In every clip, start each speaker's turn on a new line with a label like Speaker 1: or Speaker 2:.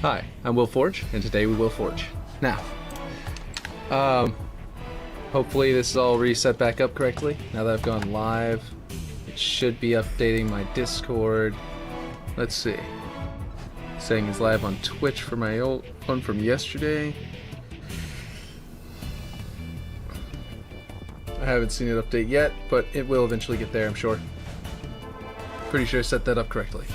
Speaker 1: Hi, I'm Will Forge, and today we will forge. Now, hopefully this is all reset back up correctly. Now that I've gone live, it should be updating my Discord. Let's see. Saying it's live on Twitch for my old one from yesterday. I haven't seen it update yet, but it will eventually get there, I'm sure. Pretty sure I set that up correctly.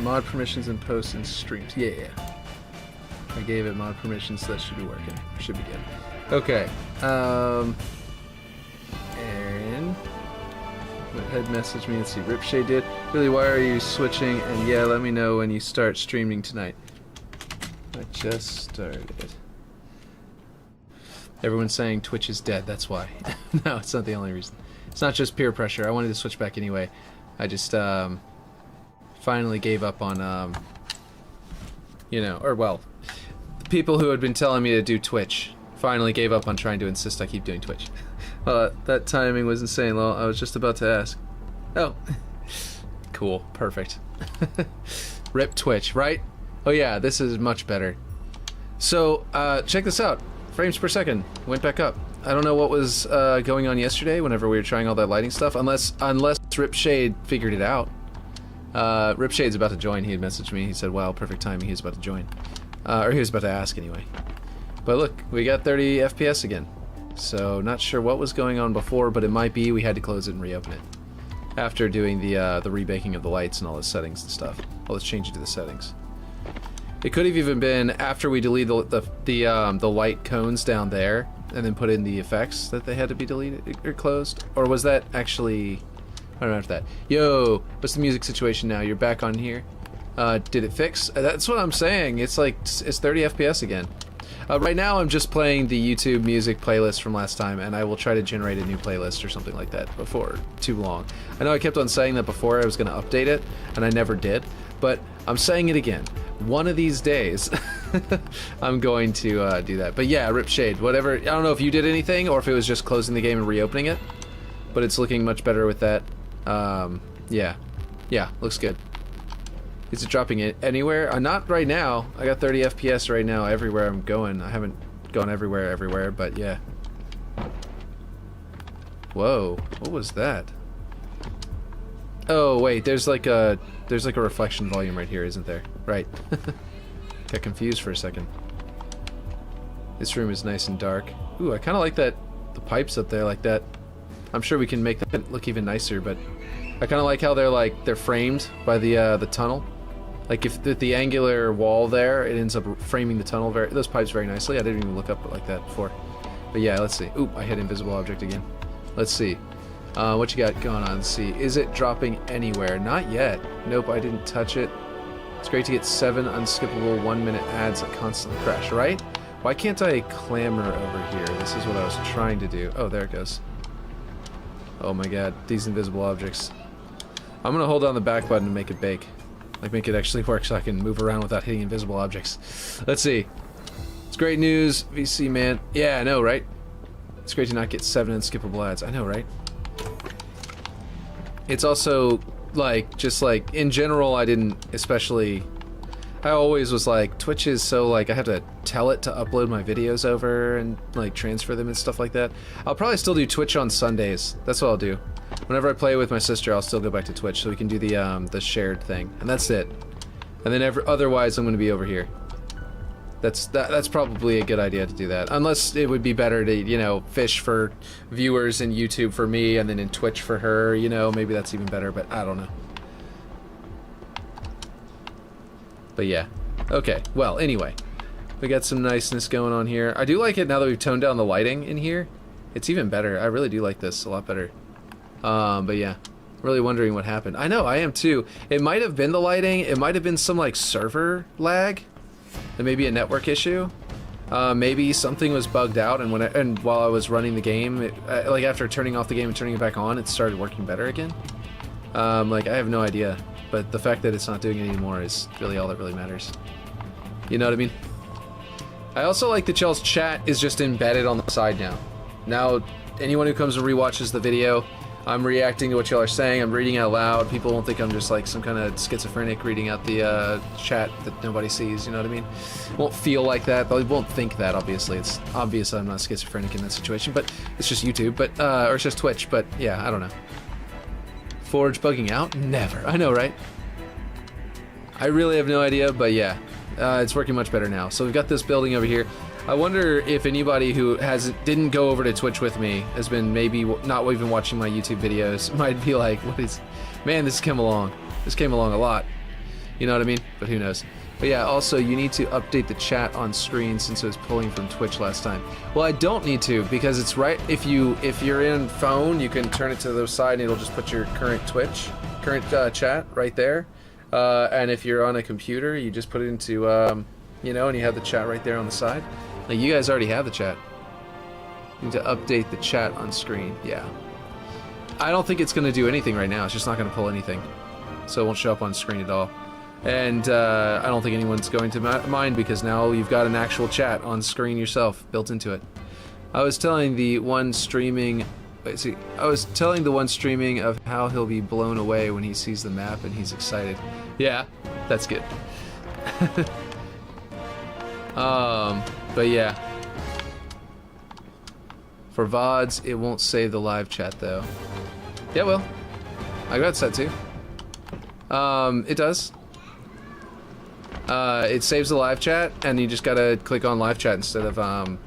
Speaker 1: Mod permissions and posts and streams. Yeah. I gave it mod permissions, so that should be working. Should be good. Okay. And had messaged me. Let's see. Ripshade did. Really, why are you switching? And yeah, let me know when you start streaming tonight. I just started. Everyone's saying Twitch is dead. That's why. No, it's not the only reason. It's not just peer pressure. I wanted to switch back anyway. I just finally gave up on you know, or well, the people who had been telling me to do Twitch finally gave up on trying to insist I keep doing Twitch. That timing was insane, lol. I was just about to ask. Oh. Cool. Perfect. Rip Twitch, right? Oh yeah, this is much better. So, check this out. Frames per second went back up. I don't know what was going on yesterday whenever we were trying all that lighting stuff, unless Ripshade figured it out. Ripshade's about to join. He had messaged me. He said, wow, perfect timing. He was about to join. Or he was about to ask anyway. But look, we got 30 FPS again. So, not sure what was going on before, but it might be we had to close it and reopen it. After doing the rebaking of the lights and all the settings and stuff. Well, let's change it to the settings. It could have even been after we deleted the light cones down there and then put in the effects that they had to be deleted or closed. Or was that actually... I don't know after that. Yo, what's the music situation now? You're back on here. Did it fix? That's what I'm saying. It's like, it's 30 FPS again. Right now I'm just playing the YouTube music playlist from last time, and I will try to generate a new playlist or something like that before too long. I know I kept on saying that before I was going to update it, and I never did, but I'm saying it again. One of these days, I'm going to do that. But yeah, Ripshade, whatever. I don't know if you did anything, or if it was just closing the game and reopening it, but it's looking much better with that. Yeah, looks good. Is it dropping it anywhere? Not right now. I got 30 FPS right now everywhere I'm going. I haven't gone everywhere, but yeah. Whoa, what was that? Oh wait, there's like a reflection volume right here, isn't there? Right. Got confused for a second. This room is nice and dark. Ooh, I kind of like that. The pipes up there like that. I'm sure we can make that look even nicer, but I kind of like how they're framed by the tunnel. Like if the angular wall there, it ends up framing the tunnel those pipes very nicely. I didn't even look up like that before. But yeah, let's see. Oop, I hit invisible object again. Let's see. What you got going on? Let's see. Is it dropping anywhere? Not yet. Nope, I didn't touch it. It's great to get 7 unskippable 1-minute ads that constantly crash, right? Why can't I clamor over here? This is what I was trying to do. Oh, there it goes. Oh my god, these invisible objects. I'm gonna hold down the back button to make it bake. Like, make it actually work so I can move around without hitting invisible objects. Let's see. It's great news, VC man. Yeah, I know, right? It's great to not get 7 unskippable ads. I know, right? It's also, like, just like, in general, I didn't especially... I always was like, Twitch is so, like, I have to tell it to upload my videos over and, like, transfer them and stuff like that. I'll probably still do Twitch on Sundays. That's what I'll do. Whenever I play with my sister, I'll still go back to Twitch so we can do the shared thing. And that's it. And then otherwise, I'm going to be over here. That's probably a good idea to do that. Unless it would be better to, you know, fish for viewers in YouTube for me and then in Twitch for her, you know, maybe that's even better, but I don't know. But yeah. Okay, well, anyway. We got some niceness going on here. I do like it now that we've toned down the lighting in here. It's even better. I really do like this a lot better. But yeah. Really wondering what happened. I know, I am too. It might have been the lighting. It might have been some, like, server lag. And maybe a network issue. Maybe something was bugged out, and while I was running the game, like, after turning off the game and turning it back on, it started working better again. Like, I have no idea. But the fact that it's not doing it anymore is really all that really matters. You know what I mean? I also like that y'all's chat is just embedded on the side now. Now, anyone who comes and rewatches the video, I'm reacting to what y'all are saying. I'm reading out loud. People won't think I'm just like some kind of schizophrenic reading out the chat that nobody sees. You know what I mean? Won't feel like that. They won't think that. Obviously, it's obvious I'm not schizophrenic in that situation. But it's just YouTube. But or it's just Twitch. But yeah, I don't know. Forge bugging out? Never. I know, right? I really have no idea. But yeah, it's working much better now. So we've got this building over here. I wonder if anybody who didn't go over to Twitch with me has been maybe not even watching my YouTube videos might be like, what is, man, this came along a lot, you know what I mean? But who knows? But yeah, also you need to update the chat on screen since it was pulling from Twitch last time. Well, I don't need to because it's right, if you're in phone, you can turn it to the side and it'll just put your current chat right there. And if you're on a computer, you just put it into, you know, and you have the chat right there on the side. Like, you guys already have the chat. You need to update the chat on screen. Yeah. I don't think it's going to do anything right now. It's just not going to pull anything. So it won't show up on screen at all. And I don't think anyone's going to mind because now you've got an actual chat on screen yourself built into it. I was telling the one streaming... I was telling the one streaming of how he'll be blown away when he sees the map and he's excited. Yeah, that's good. But yeah. For VODs, it won't save the live chat though. Yeah, well, I got it set too. It does. It saves the live chat, and you just gotta click on live chat instead of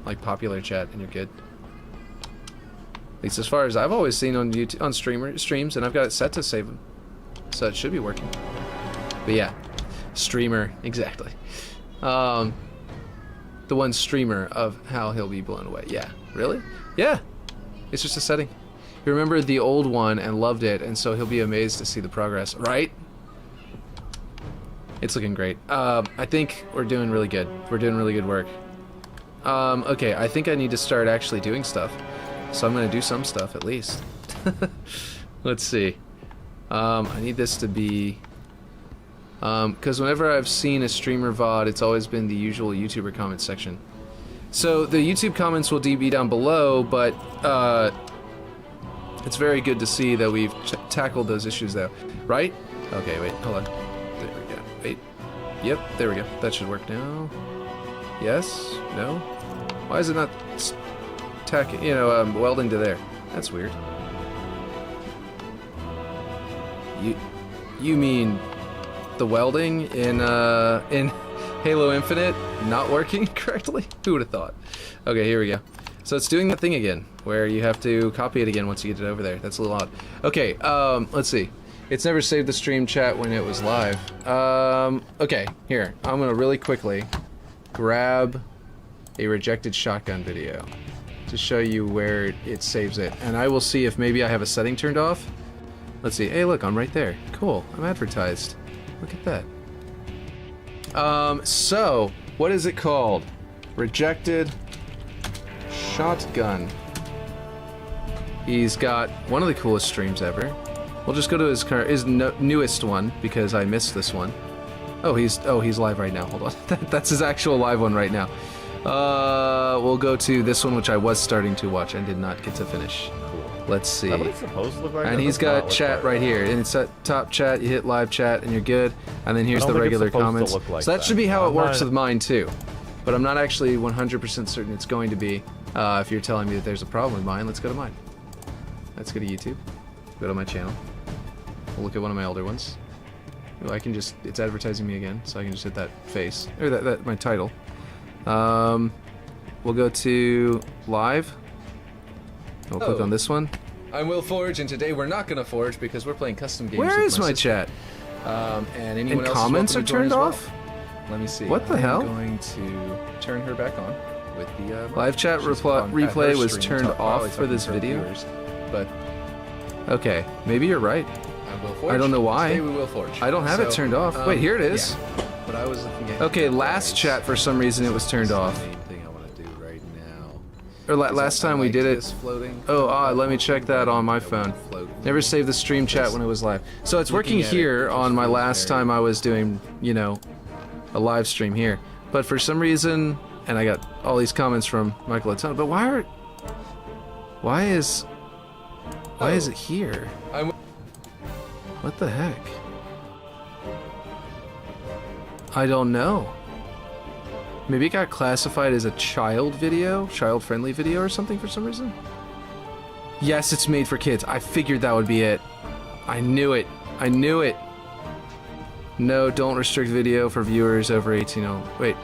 Speaker 1: like popular chat, and you're good. At least as far as I've always seen on YouTube, on streams, and I've got it set to save them, so it should be working. But yeah, streamer, exactly. The one streamer of how he'll be blown away. Yeah, really? Yeah, it's just a setting. He remembered the old one and loved it, and so he'll be amazed to see the progress. Right? It's looking great. I think we're doing really good. We're doing really good work. Okay, I think I need to start actually doing stuff. So I'm gonna do some stuff at least. Let's see. I need this to be... because whenever I've seen a streamer VOD, it's always been the usual YouTuber comment section. So the YouTube comments will be down below, but it's very good to see that we've tackled those issues though. Right? Okay, wait, hold on. There we go. Wait. Yep, there we go. That should work now. Yes? No? Why is it not welding to there? That's weird. You mean the welding in Halo Infinite not working correctly? Who would have thought? Okay, here we go. So it's doing that thing again, where you have to copy it again once you get it over there. That's a little odd. Okay, let's see. It's never saved the stream chat when it was live. Okay, here. I'm gonna really quickly grab a rejected shotgun video to show you where it saves it. And I will see if maybe I have a setting turned off. Let's see. Hey, look, I'm right there. Cool. I'm advertised. Look at that. So, what is it called? Rejected shotgun. He's got one of the coolest streams ever. We'll just go to his newest one because I missed this one. Oh, he's live right now. Hold on. That's his actual live one right now. We'll go to this one, which I was starting to watch and did not get to finish. Cool. Let's see.
Speaker 2: That what it's supposed to look like?
Speaker 1: And he's got chat right here. And it's at top chat, you hit live chat, and you're good. And then here's the regular comments.
Speaker 2: Like
Speaker 1: so that should be how it works with mine, too. But I'm not actually 100% certain it's going to be. If you're telling me that there's a problem with mine, let's go to mine. Let's go to YouTube. Go to my channel. We'll look at one of my older ones. I can just, it's advertising me again, so I can just hit that face, or that my title. We'll go to live. We'll click on this one. I'm Will Forge, and today we're not gonna forge because we're playing custom games. Where is my chat? And anyone else
Speaker 3: comments are turned off?
Speaker 1: Let me see.
Speaker 3: What the hell?
Speaker 1: I'm going to turn her back on with the
Speaker 3: live chat replay was turned off for this video.
Speaker 1: Viewers, but
Speaker 3: okay, maybe you're right. I don't know why.
Speaker 1: Today we will forge.
Speaker 3: I don't have it turned off. Wait, here it is.
Speaker 1: Yeah. But I was looking at.
Speaker 3: Okay, last chat for some reason it was turned off.
Speaker 1: Main thing I want to do right now.
Speaker 3: Or last time we did it. Oh, let me check that on my phone. Never saved the stream chat when it was live. So it's working here on my last time I was doing, you know, a live stream here. But for some reason, and I got all these comments from Michael a ton. But why Why is it here? What the heck? I don't know. Maybe it got classified as a child video? Child-friendly video or something for some reason? Yes, it's made for kids. I figured that would be it. I knew it. I knew it. No, don't restrict video for viewers over 18. Oh, wait.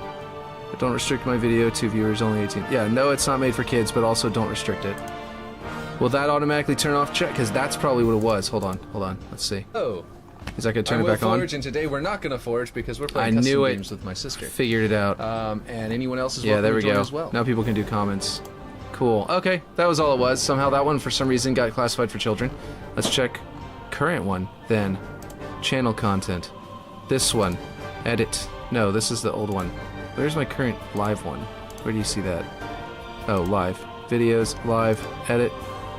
Speaker 3: Don't restrict my video to viewers only 18. Yeah, no, it's not made for kids, but also don't restrict it. Will that automatically turn off check? Because that's probably what it was. Hold on, hold on. Let's see.
Speaker 1: Oh.
Speaker 3: Is that going to turn it back on?
Speaker 1: And today we're not going to forge because we're playing custom games with my sister.
Speaker 3: Figured it out.
Speaker 1: And anyone else is
Speaker 3: welcome
Speaker 1: there we
Speaker 3: to join
Speaker 1: go.
Speaker 3: as well. Now people can do comments. Cool. Okay, that was all it was. Somehow that one, for some reason, got classified for children. Let's check current one, then. Channel content. This one. Edit. No, this is the old one. Where's my current live one? Where do you see that? Oh, live. Videos, live, edit.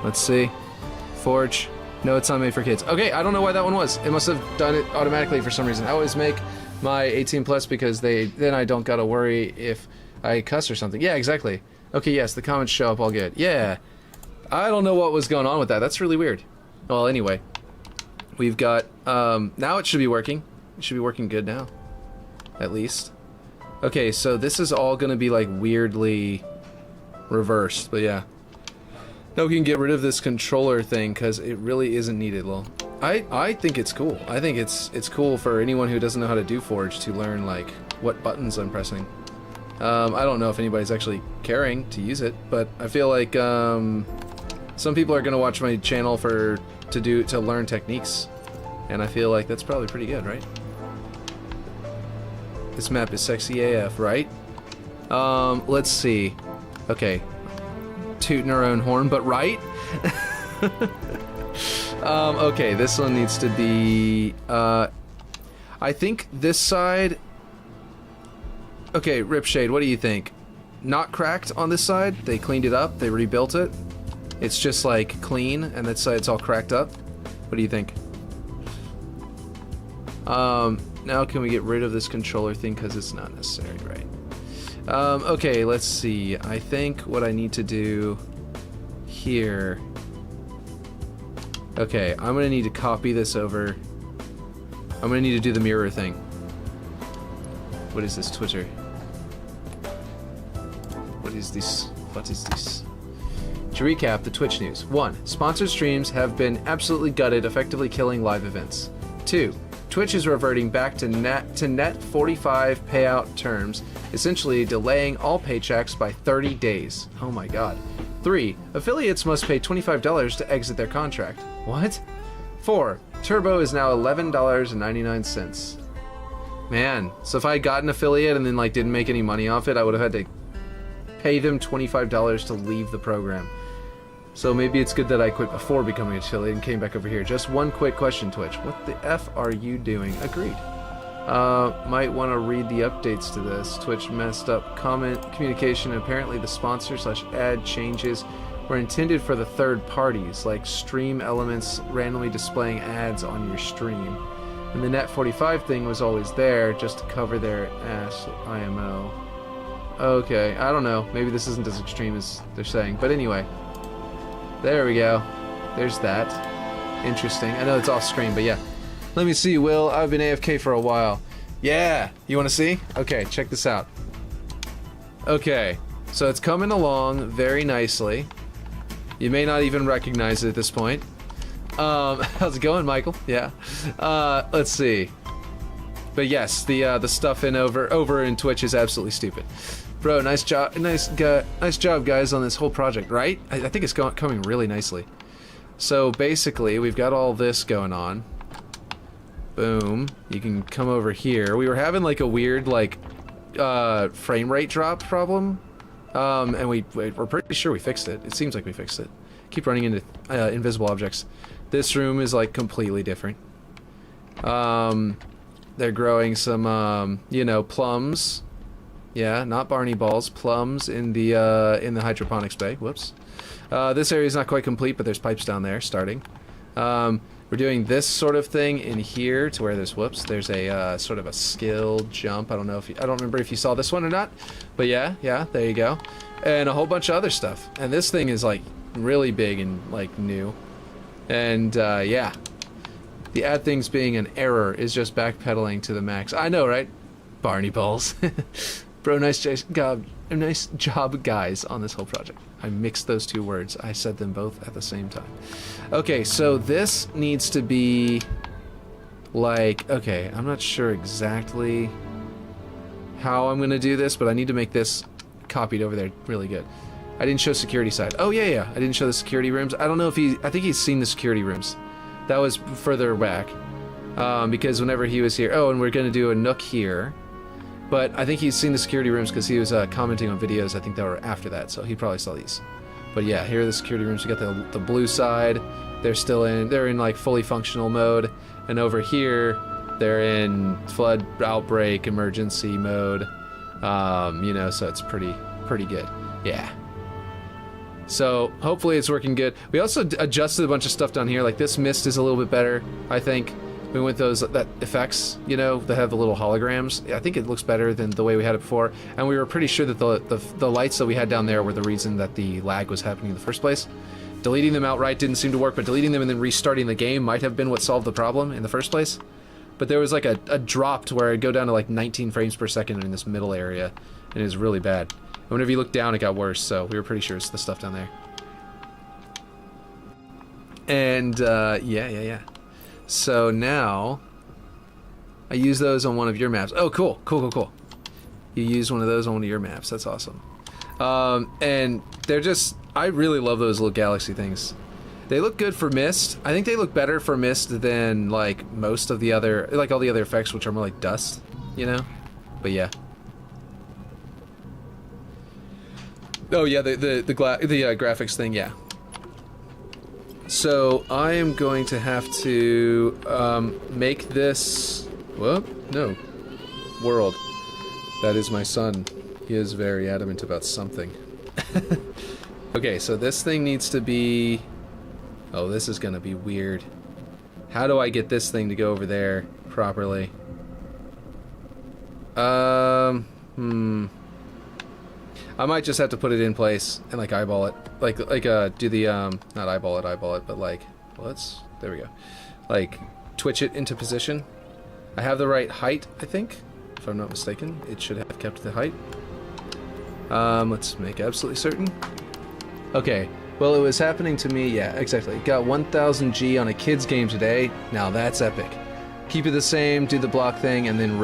Speaker 3: Let's see. Forge. No, it's not made for kids. Okay, I don't know why that one was. It must have done it automatically for some reason. I always make my 18 plus because then I don't gotta worry if I cuss or something. Yeah, exactly. Okay, yes, the comments show up all good. Yeah. I don't know what was going on with that. That's really weird. Well, anyway. We've got, now it should be working. It should be working good now. At least. Okay, so this is all gonna be like weirdly reversed, but yeah. Now we can get rid of this controller thing because it really isn't needed. Well, I think it's cool. I think it's cool for anyone who doesn't know how to do Forge to learn like what buttons I'm pressing. I don't know if anybody's actually caring to use it, but I feel like some people are gonna watch my channel to learn techniques, and I feel like that's probably pretty good, right? This map is sexy AF, right? Let's see. Okay. Tooting our own horn, but right? Okay, this one needs to be, I think this side... Okay, Ripshade, what do you think? Not cracked on this side? They cleaned it up, they rebuilt it. It's just like clean, and that side's all cracked up. What do you think? Now can we get rid of this controller thing because it's not necessary, right? Okay, let's see. I think what I need to do here... Okay, I'm gonna need to copy this over. I'm gonna need to do the mirror thing. What is this, Twitter? What is this? What is this? To recap the Twitch news. 1. Sponsored streams have been absolutely gutted, effectively killing live events. 2. Twitch is reverting back to net 45 payout terms, essentially delaying all paychecks by 30 days. Oh my god. 3. Affiliates must pay $25 to exit their contract. What? 4. Turbo is now $11.99. Man, so if I got an affiliate and then like didn't make any money off it, I would have had to pay them $25 to leave the program. So maybe it's good that I quit before becoming an affiliate and came back over here. Just one quick question, Twitch. What the F are you doing? Agreed. Might want to read the updates to this. Twitch messed up comment communication. Apparently the sponsor/ad changes were intended for the third parties, like stream elements randomly displaying ads on your stream. And the net 45 thing was always there just to cover their ass IMO. Okay, I don't know. Maybe this isn't as extreme as they're saying. But anyway. There we go. There's that. Interesting. I know it's off screen, but yeah. Let me see, Will. I've been AFK for a while. Yeah! You want to see? Okay, check this out. Okay. So it's coming along very nicely. You may not even recognize it at this point. How's it going, Michael? Yeah. Let's see. But yes, the stuff over in Twitch is absolutely stupid. Bro, nice job, nice job, guys, on this whole project, right? I think it's coming really nicely. So basically, we've got all this going on. Boom. You can come over here. We were having like a weird like frame rate drop problem, and we're pretty sure we fixed it. It seems like we fixed it. Keep running into invisible objects. This room is like completely different. They're growing some, you know, plums. Yeah, not Barney balls, plums in the hydroponics bay. Whoops. This area is not quite complete, but there's pipes down there starting. We're doing this sort of thing in here to where there's there's a sort of a skill jump. I don't remember if you saw this one or not, but yeah, there you go, and a whole bunch of other stuff. And this thing is like really big and like new. And yeah, the add things being an error is just backpedaling to the max. I know, right? Barney balls. Bro, nice job, guys, on this whole project. I mixed those two words. I said them both at the same time. Okay, so this needs to be like, okay, I'm not sure exactly how I'm gonna do this, but I need to make this copied over there really good. I didn't show security side. Oh yeah, I didn't show the security rooms. I don't know if I think he's seen the security rooms. That was further back, because whenever he was here, oh, and we're gonna do a nook here, but I think he's seen the security rooms because he was commenting on videos, I think that were after that, so he probably saw these. But yeah, here are the security rooms. We got the blue side. They're in like fully functional mode, and over here, they're in flood outbreak emergency mode. You know, so it's pretty good. Yeah. So hopefully it's working good. We also adjusted a bunch of stuff down here. Like this mist is a little bit better, I think. We went that effects, you know, that have the little holograms. I think it looks better than the way we had it before. And we were pretty sure that the lights that we had down there were the reason that the lag was happening in the first place. Deleting them outright didn't seem to work, but deleting them and then restarting the game might have been what solved the problem in the first place. But there was like a drop to where it'd go down to like 19 frames per second in this middle area, and it was really bad. And whenever you look down, it got worse, so we were pretty sure it's the stuff down there. And, yeah. So now, I use those on one of your maps. Oh, cool. You use one of those on one of your maps. That's awesome. And they're just, I really love those little galaxy things. They look good for mist. I think they look better for mist than, like, most of the other, like all the other effects, which are more like dust, you know? But yeah. Oh yeah, the graphics thing, yeah. So I am going to have to make this. Whoop, no, world. That is my son. He is very adamant about something. Okay, so this thing needs to be. Oh, this is gonna be weird. How do I get this thing to go over there properly? I might just have to put it in place and like eyeball it, do the not eyeball it, but like there we go, like twitch it into position. I have the right height, I think, if I'm not mistaken. It should have kept the height. Let's make absolutely certain. Okay, well it was happening to me. Yeah, exactly. Got 1000 G on a kid's game today. Now that's epic. Keep it the same, do the block thing, and then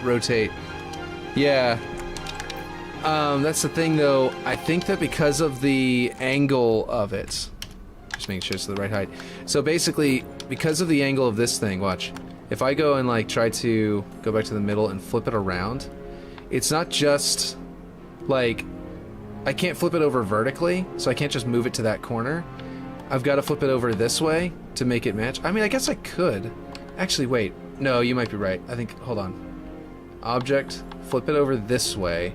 Speaker 3: rotate. Yeah. That's the thing though, I think that because of the angle of it, just making sure it's the right height. So basically, because of the angle of this thing, watch, if I go and like try to go back to the middle and flip it around, it's not just like, I can't flip it over vertically, so I can't just move it to that corner. I've got to flip it over this way to make it match. I mean, I guess I could. Actually, wait, no, you might be right. I think, hold on. Object, flip it over this way.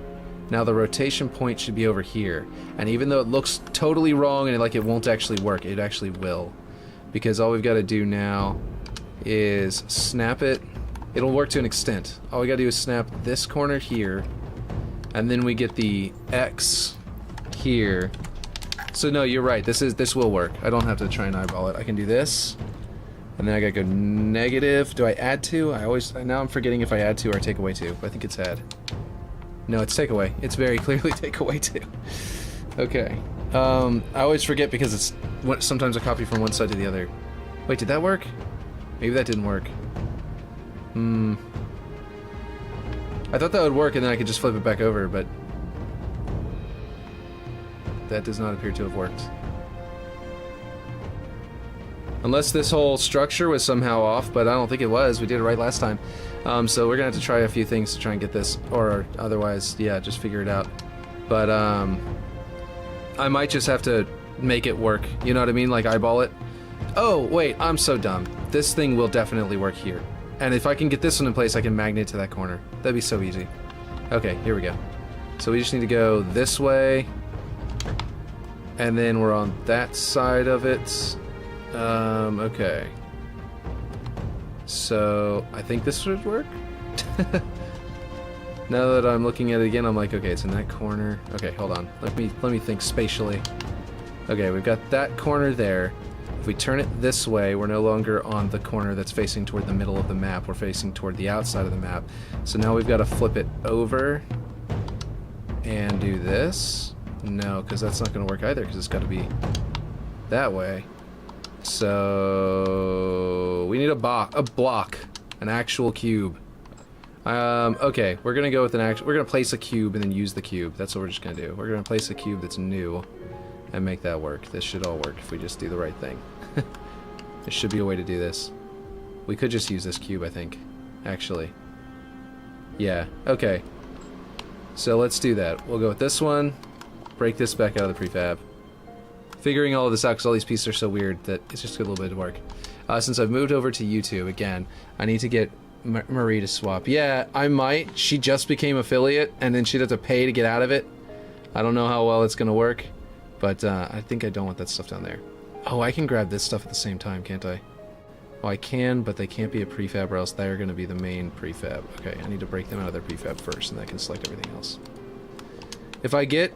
Speaker 3: Now the rotation point should be over here, and even though it looks totally wrong and like it won't actually work, it actually will, because all we've got to do now is snap it. It'll work to an extent. All we got to do is snap this corner here, and then we get the X here. So no, you're right. This will work. I don't have to try and eyeball it. I can do this, and then I gotta go negative. Do I add to? Now I'm forgetting if I add to or take away to. But I think it's add. No, it's take away. It's very clearly take away too. Okay. I always forget because it's sometimes a copy from one side to the other. Wait, did that work? Maybe that didn't work. I thought that would work and then I could just flip it back over, but that does not appear to have worked. Unless this whole structure was somehow off, but I don't think it was. We did it right last time. So we're gonna have to try a few things to try and get this, or otherwise, yeah, just figure it out. But I might just have to make it work. You know what I mean? Like eyeball it. Oh wait, I'm so dumb. This thing will definitely work here. And if I can get this one in place, I can magnet to that corner. That'd be so easy. Okay, here we go. So we just need to go this way, and then we're on that side of it. Okay. So, I think this should work? Now that I'm looking at it again, I'm like, okay, it's in that corner. Okay, hold on. Let me think spatially. Okay, we've got that corner there. If we turn it this way, we're no longer on the corner that's facing toward the middle of the map. We're facing toward the outside of the map. So now we've got to flip it over and do this. No, because that's not going to work either, because it's got to be that way. So we need a block, an actual cube. Okay, we're gonna go with we're gonna place a cube and then use the cube. That's what we're just gonna do. We're gonna place a cube that's new and make that work. This should all work if we just do the right thing. There should be a way to do this. We could just use this cube, I think, actually. Yeah, okay. So let's do that. We'll go with this one, break this back out of the prefab. Figuring all of this out because all these pieces are so weird that it's just a little bit of work. Since I've moved over to YouTube again, I need to get Marie to swap. Yeah, I might. She just became affiliate, and then she'd have to pay to get out of it. I don't know how well it's gonna work, but I think I don't want that stuff down there. Oh, I can grab this stuff at the same time, can't I? Oh, I can, but they can't be a prefab, or else they're gonna be the main prefab. Okay, I need to break them out of their prefab first, and I can select everything else. If I get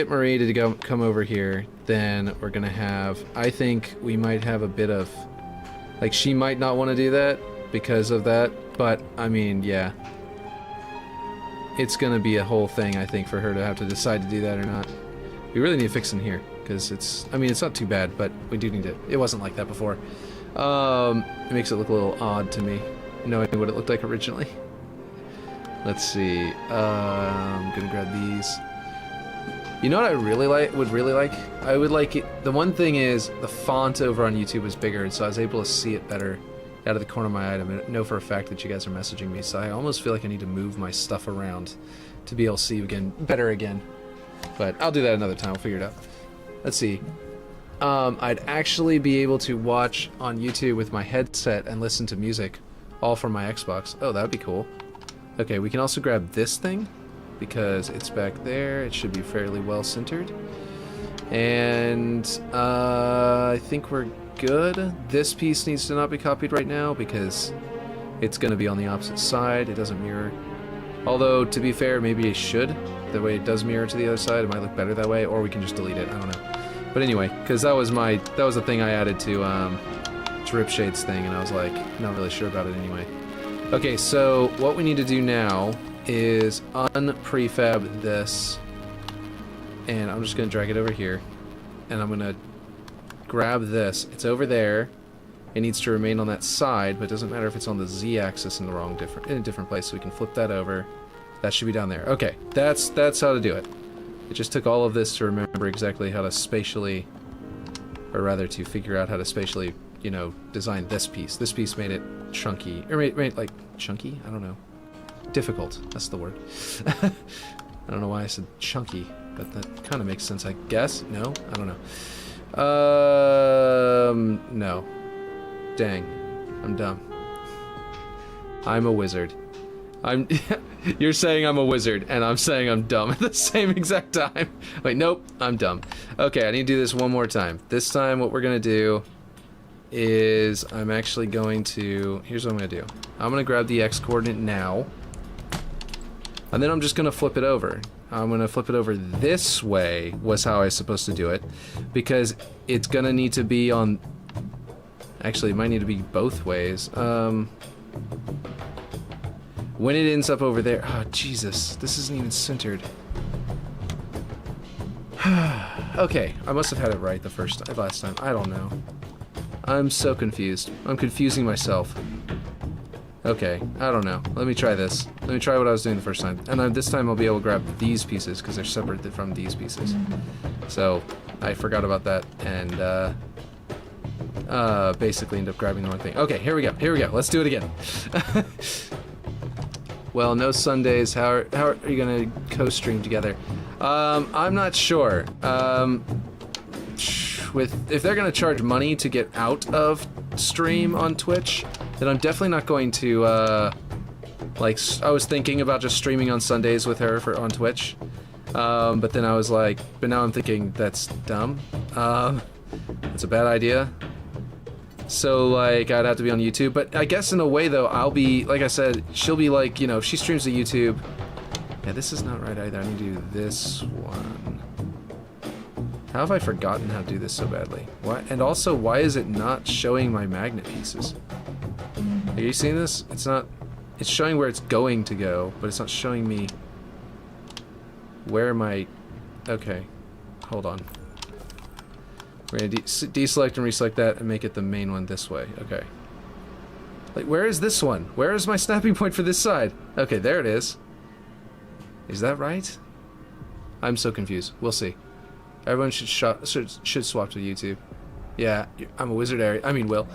Speaker 3: Marie to come over here, then we're gonna have. I think we might have a bit of, like, she might not want to do that because of that, but I mean, yeah, it's gonna be a whole thing. I think for her to have to decide to do that or not. We really need to fix in here because it's. I mean, it's not too bad, but we do need it. It wasn't like that before. It makes it look a little odd to me, knowing what it looked like originally. Let's see. I'm gonna grab these. You know what I really would really like? I would like it. The one thing is the font over on YouTube is bigger, so I was able to see it better out of the corner of my item and know for a fact that you guys are messaging me. So I almost feel like I need to move my stuff around to be able to see you better again. But I'll do that another time. We'll figure it out. Let's see. I'd actually be able to watch on YouTube with my headset and listen to music, all from my Xbox. Oh, that would be cool. Okay, we can also grab this thing, because it's back there. It should be fairly well centered. And I think we're good. This piece needs to not be copied right now because it's going to be on the opposite side. It doesn't mirror. Although, to be fair, maybe it should. The way it does mirror to the other side, it might look better that way, or we can just delete it. I don't know. But anyway, because that was the thing I added to Ripshade's thing, and I was like, not really sure about it anyway. Okay, so what we need to do now is unprefab this, and I'm just gonna drag it over here, and I'm gonna grab this. It's over there. It needs to remain on that side, but it doesn't matter if it's on the Z-axis in a different place. So we can flip that over. That should be down there. Okay, that's how to do it. It just took all of this to remember exactly how to spatially, or rather to figure out how to spatially, you know, design this piece. This piece made it chunky, or made it like chunky. I don't know. Difficult. That's the word. I don't know why I said chunky, but that kind of makes sense, I guess. No, I don't know. No. Dang, I'm dumb. I'm a wizard. You're saying I'm a wizard, and I'm saying I'm dumb at the same exact time. Wait, nope, I'm dumb. Okay, I need to do this one more time. This time, what we're gonna do is I'm actually going to. Here's what I'm gonna do. I'm gonna grab the X coordinate now. And then I'm just going to flip it over. I'm going to flip it over this way was how I was supposed to do it. Because it's going to need to be on... Actually, it might need to be both ways. When it ends up over there... Oh, Jesus. This isn't even centered. Okay, I must have had it right last time. I don't know. I'm so confused. I'm confusing myself. Okay, I don't know. Let me try this. Let me try what I was doing the first time. And this time I'll be able to grab these pieces because they're separate from these pieces. So, I forgot about that and basically ended up grabbing the wrong thing. Okay, here we go. Here we go. Let's do it again. Well, no Sundays. How are you going to co-stream together? I'm not sure. If they're going to charge money to get out of stream on Twitch, then I'm definitely not going to, I was thinking about just streaming on Sundays with her on Twitch, but then I was like, but now I'm thinking that's dumb. That's a bad idea. So, like, I'd have to be on YouTube, but I guess in a way, though, I'll be, like I said, she'll be like, you know, if she streams to YouTube. Yeah, this is not right either. I need to do this one. How have I forgotten how to do this so badly? Why? And also, why is it not showing my magnet pieces? Are you seeing this? It's not... It's showing where it's going to go, but it's not showing me where my... Okay. Hold on. We're going to deselect and reselect that and make it the main one this way. Okay. Like, where is this one? Where is my snapping point for this side? Okay, there it is. Is that right? I'm so confused. We'll see. Everyone should swap to YouTube. Yeah, I'm a wizard area. I mean, Will.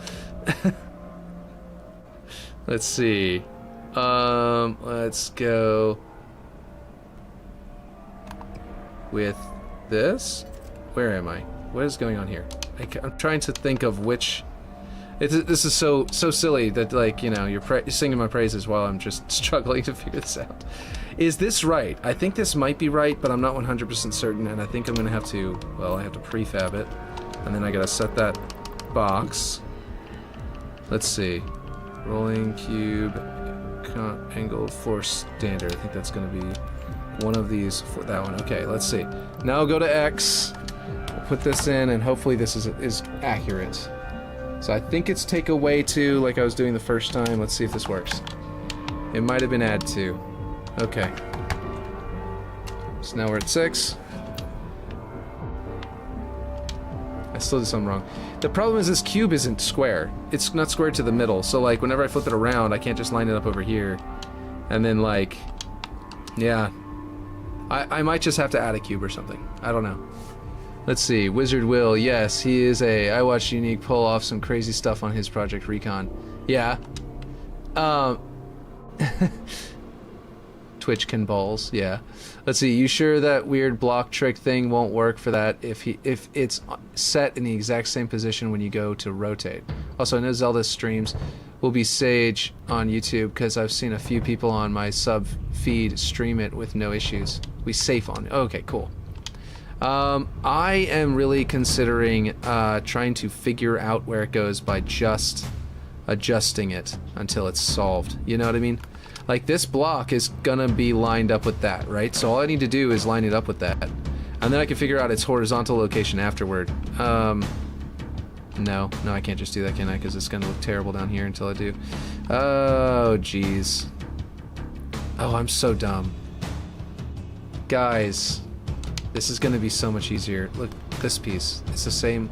Speaker 3: Let's see. Let's go with this. Where am I? What is going on here? I'm trying to think of which... This is so silly that, like, you know, you're singing my praises while I'm just struggling to figure this out. Is this right? I think this might be right, but I'm not 100% certain, and I think I'm gonna have to, well, I have to prefab it, and then I gotta set that box. Let's see. Rolling cube, angle, force standard. I think that's gonna be one of these for that one. Okay, let's see. Now I'll go to X. We'll put this in, and hopefully this is accurate. So I think it's take away 2 like I was doing the first time. Let's see if this works. It might have been add 2. Okay. So now we're at 6. I still did something wrong. The problem is this cube isn't square. It's not square to the middle. So like whenever I flip it around, I can't just line it up over here. And then like, yeah. I might just have to add a cube or something. I don't know. Let's see, Wizard Will, yes, he is I watched Unique pull off some crazy stuff on his Project Recon. Yeah. Twitch can balls, yeah. Let's see, you sure that weird block trick thing won't work for that if it's set in the exact same position when you go to rotate? Also, I know Zelda's streams will be Sage on YouTube because I've seen a few people on my sub feed stream it with no issues. We safe on it. Okay, cool. I am really considering trying to figure out where it goes by just adjusting it until it's solved. You know what I mean? Like this block is gonna be lined up with that, right? So all I need to do is line it up with that. And then I can figure out its horizontal location afterward. No, I can't just do that, can I? Because it's gonna look terrible down here until I do. Oh, jeez. Oh, I'm so dumb. Guys. This is going to be so much easier. Look, this piece. It's the same.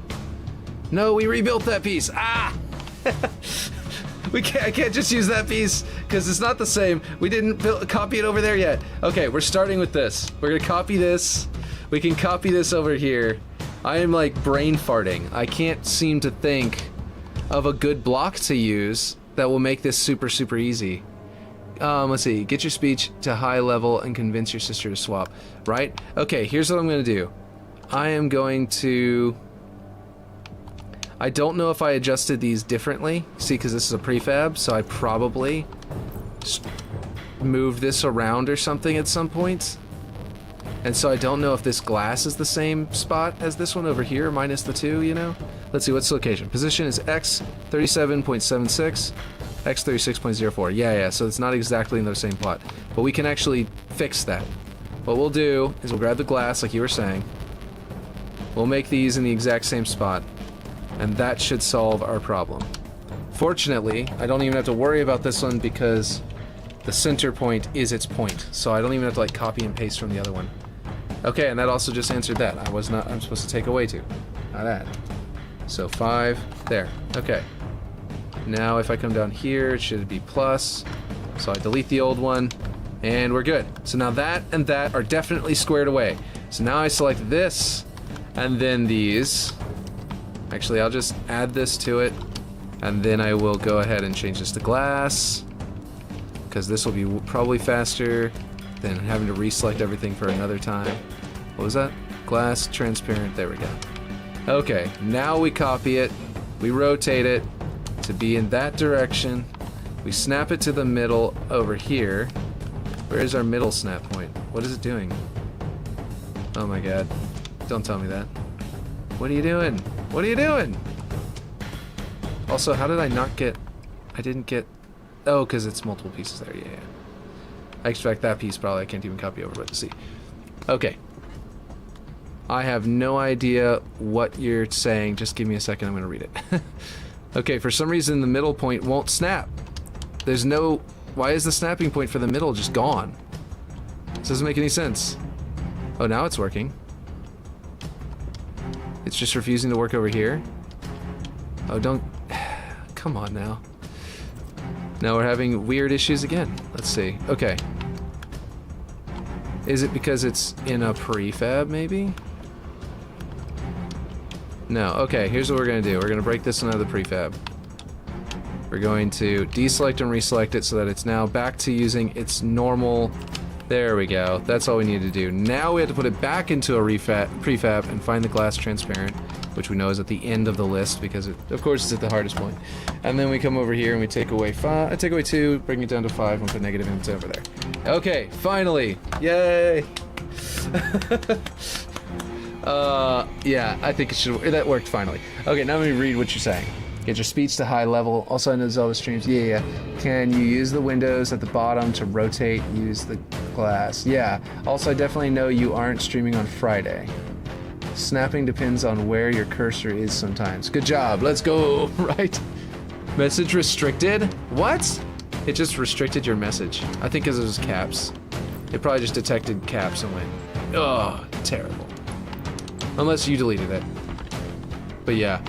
Speaker 3: No, we rebuilt that piece. Ah! I can't just use that piece because it's not the same. We didn't copy it over there yet. Okay, we're starting with this. We're going to copy this. We can copy this over here. I am like brain farting. I can't seem to think of a good block to use that will make this super, super easy. Let's see. Get your speech to high level and convince your sister to swap. Right? Okay, here's what I'm going to do. I am going to... I don't know if I adjusted these differently. See, because this is a prefab, so I probably moved this around or something at some point. And so I don't know if this glass is the same spot as this one over here, minus the 2, you know? Let's see, what's the location? Position is X 37.76. X 36.04. Yeah, so it's not exactly in the same plot. But we can actually fix that. What we'll do is we'll grab the glass, like you were saying. We'll make these in the exact same spot. And that should solve our problem. Fortunately, I don't even have to worry about this one because the center point is its point. So I don't even have to like copy and paste from the other one. Okay, and that also just answered that. I'm supposed to take away 2. Not add. So 5, there. Okay. Now if I come down here, it should be plus. So I delete the old one, and we're good. So now that and that are definitely squared away. So now I select this, and then these. Actually, I'll just add this to it, and then I will go ahead and change this to glass, because this will be probably faster than having to reselect everything for another time. What was that? Glass, transparent, there we go. Okay, now we copy it, we rotate it to be in that direction, we snap it to the middle over here. Where's our middle snap point? What is it doing? Oh my god. Don't tell me that. What are you doing? What are you doing? Also, how did I not get... I didn't get... Oh, because it's multiple pieces there. Yeah. I expect that piece probably I can't even copy over, but see. Okay. I have no idea what you're saying. Just give me a second, I'm gonna read it. Okay, for some reason the middle point won't snap. There's no... Why is the snapping point for the middle just gone? This doesn't make any sense. Oh, now it's working. It's just refusing to work over here. Oh, don't... Come on now. Now we're having weird issues again. Let's see. Okay. Is it because it's in a prefab, maybe? No. Okay, here's what we're going to do. We're going to break this one out of the prefab. We're going to deselect and reselect it so that it's now back to using its normal... There we go. That's all we need to do. Now we have to put it back into a prefab and find the glass transparent, which we know is at the end of the list because it, of course, is at the hardest point. And then we come over here and we take away 2, bring it down to 5, and put negative ints over there. Okay, finally! Yay! Yeah, I think it should. That worked finally. Okay, now let me read what you're saying. Get your speech to high level. Also, I know there's always streams. Yeah. Can you use the windows at the bottom to rotate? Use the glass. Yeah. Also, I definitely know you aren't streaming on Friday. Snapping depends on where your cursor is sometimes. Good job. Let's go. Right. Message restricted? What? It just restricted your message. I think because it was caps. It probably just detected caps and went, oh, terrible. Unless you deleted it. But yeah.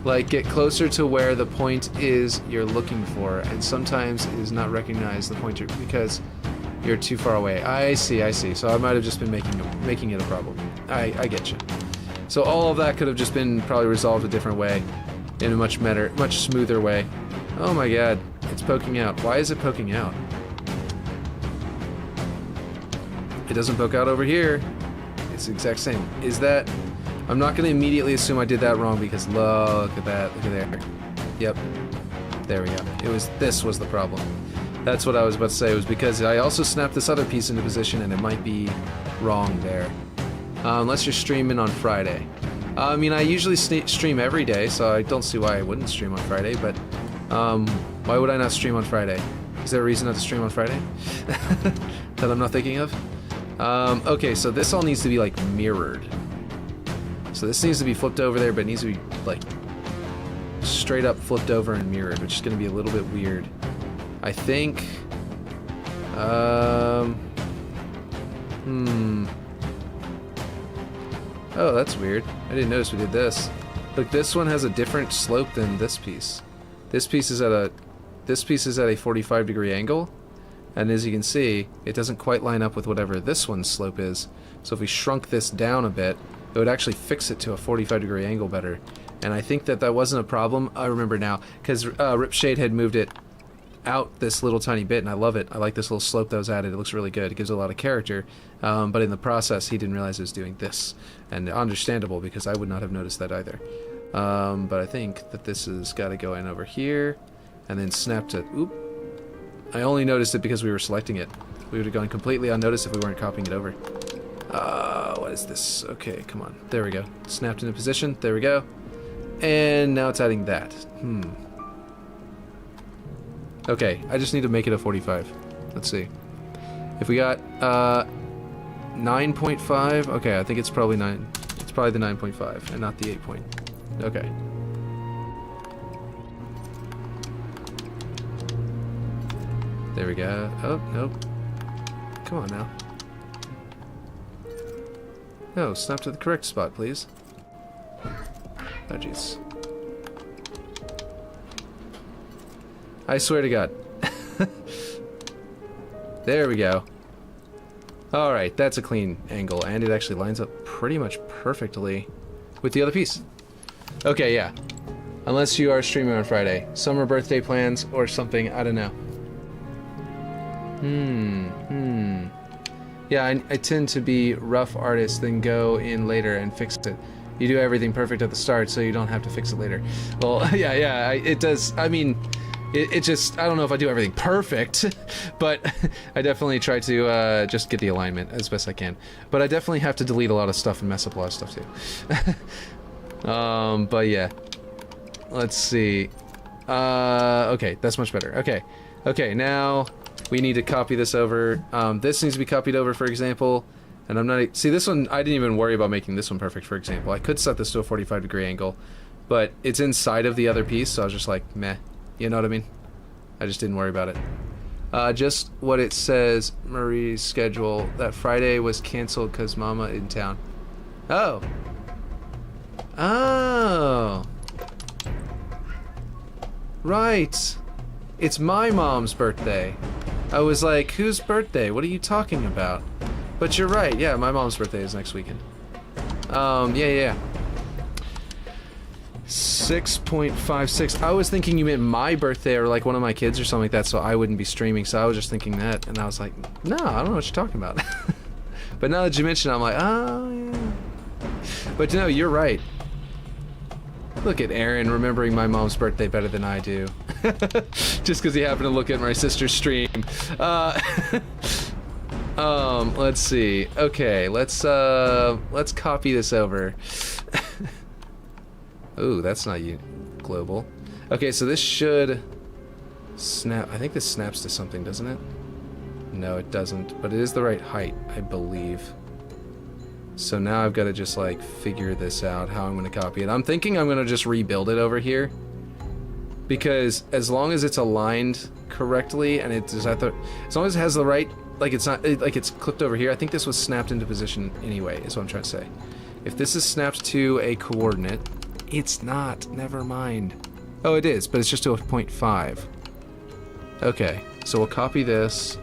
Speaker 3: Like, get closer to where the point is you're looking for, and sometimes it does not recognize the pointer because you're too far away. I see. So I might have just been making it a problem. I get you. So all of that could have just been probably resolved a different way, in a much smoother way. Oh my god, it's poking out. Why is it poking out? It doesn't poke out over here. It's the exact same. Is that... I'm not going to immediately assume I did that wrong because look at that. Look at there. Yep. There we go. This was the problem. That's what I was about to say. It was because I also snapped this other piece into position and it might be wrong there. Unless you're streaming on Friday. I mean, I usually stream every day, so I don't see why I wouldn't stream on Friday, but why would I not stream on Friday? Is there a reason not to stream on Friday? That I'm not thinking of? Okay, so this all needs to be, like, mirrored. So this needs to be flipped over there, but it needs to be, like, straight up flipped over and mirrored, which is going to be a little bit weird. I think... Oh, that's weird. I didn't notice we did this. Look, this one has a different slope than this piece. This piece is at a 45-degree angle, and as you can see, it doesn't quite line up with whatever this one's slope is. So if we shrunk this down a bit, it would actually fix it to a 45-degree angle better. And I think that wasn't a problem. I remember now, because Ripshade had moved it out this little tiny bit, and I love it. I like this little slope that was added. It looks really good. It gives it a lot of character. But in the process, he didn't realize it was doing this. And understandable, because I would not have noticed that either. But I think that this has got to go in over here, and then snap to... Oop. I only noticed it because we were selecting it. We would have gone completely unnoticed if we weren't copying it over. What is this? Okay, come on. There we go. Snapped into position. There we go. And now it's adding that. Okay, I just need to make it a 45. Let's see. If we got 9.5, okay, I think it's probably 9. It's probably the 9.5 and not the 8 point. Okay. There we go. Oh, nope. Come on now. No, snap to the correct spot, please. Oh, jeez. I swear to God. There we go. Alright, that's a clean angle, and it actually lines up pretty much perfectly with the other piece. Okay, yeah. Unless you are streaming on Friday. Summer birthday plans or something, I don't know. Yeah, I tend to be rough artist, then go in later and fix it. You do everything perfect at the start, so you don't have to fix it later. Well, yeah, it does. I mean, it just, I don't know if I do everything perfect, but I definitely try to just get the alignment as best I can. But I definitely have to delete a lot of stuff and mess up a lot of stuff too. But yeah. Let's see. Okay, that's much better. Okay, now we need to copy this over. This needs to be copied over, for example. And I'm not... See, this one, I didn't even worry about making this one perfect, for example. I could set this to a 45-degree angle, but it's inside of the other piece, so I was just like, meh. You know what I mean? I just didn't worry about it. Just what it says, Marie's schedule. That Friday was canceled because Mama in town. Oh. Oh. Right. It's my mom's birthday. I was like, whose birthday? What are you talking about? But you're right. Yeah, my mom's birthday is next weekend. Yeah. 6.56. I was thinking you meant my birthday or like one of my kids or something like that, so I wouldn't be streaming. So I was just thinking that, and I was like, no, I don't know what you're talking about. But now that you mention it, I'm like, oh yeah. But no, you're right. Look at Aaron remembering my mom's birthday better than I do. Just because he happened to look at my sister's stream. Let's see. Okay, let's copy this over. Ooh, that's not you, global. Okay, so this should snap. I think this snaps to something, doesn't it? No, it doesn't, but it is the right height, I believe. So now I've got to just like figure this out, how I'm going to copy it. I'm thinking I'm going to just rebuild it over here, because as long as it's aligned correctly and it's as long as it has the right, like it's not like it's clipped over here. I think this was snapped into position anyway, is what I'm trying to say. If this is snapped to a coordinate, it's not. Never mind. Oh, it is, but it's just to a 0.5. Okay, so we'll copy this,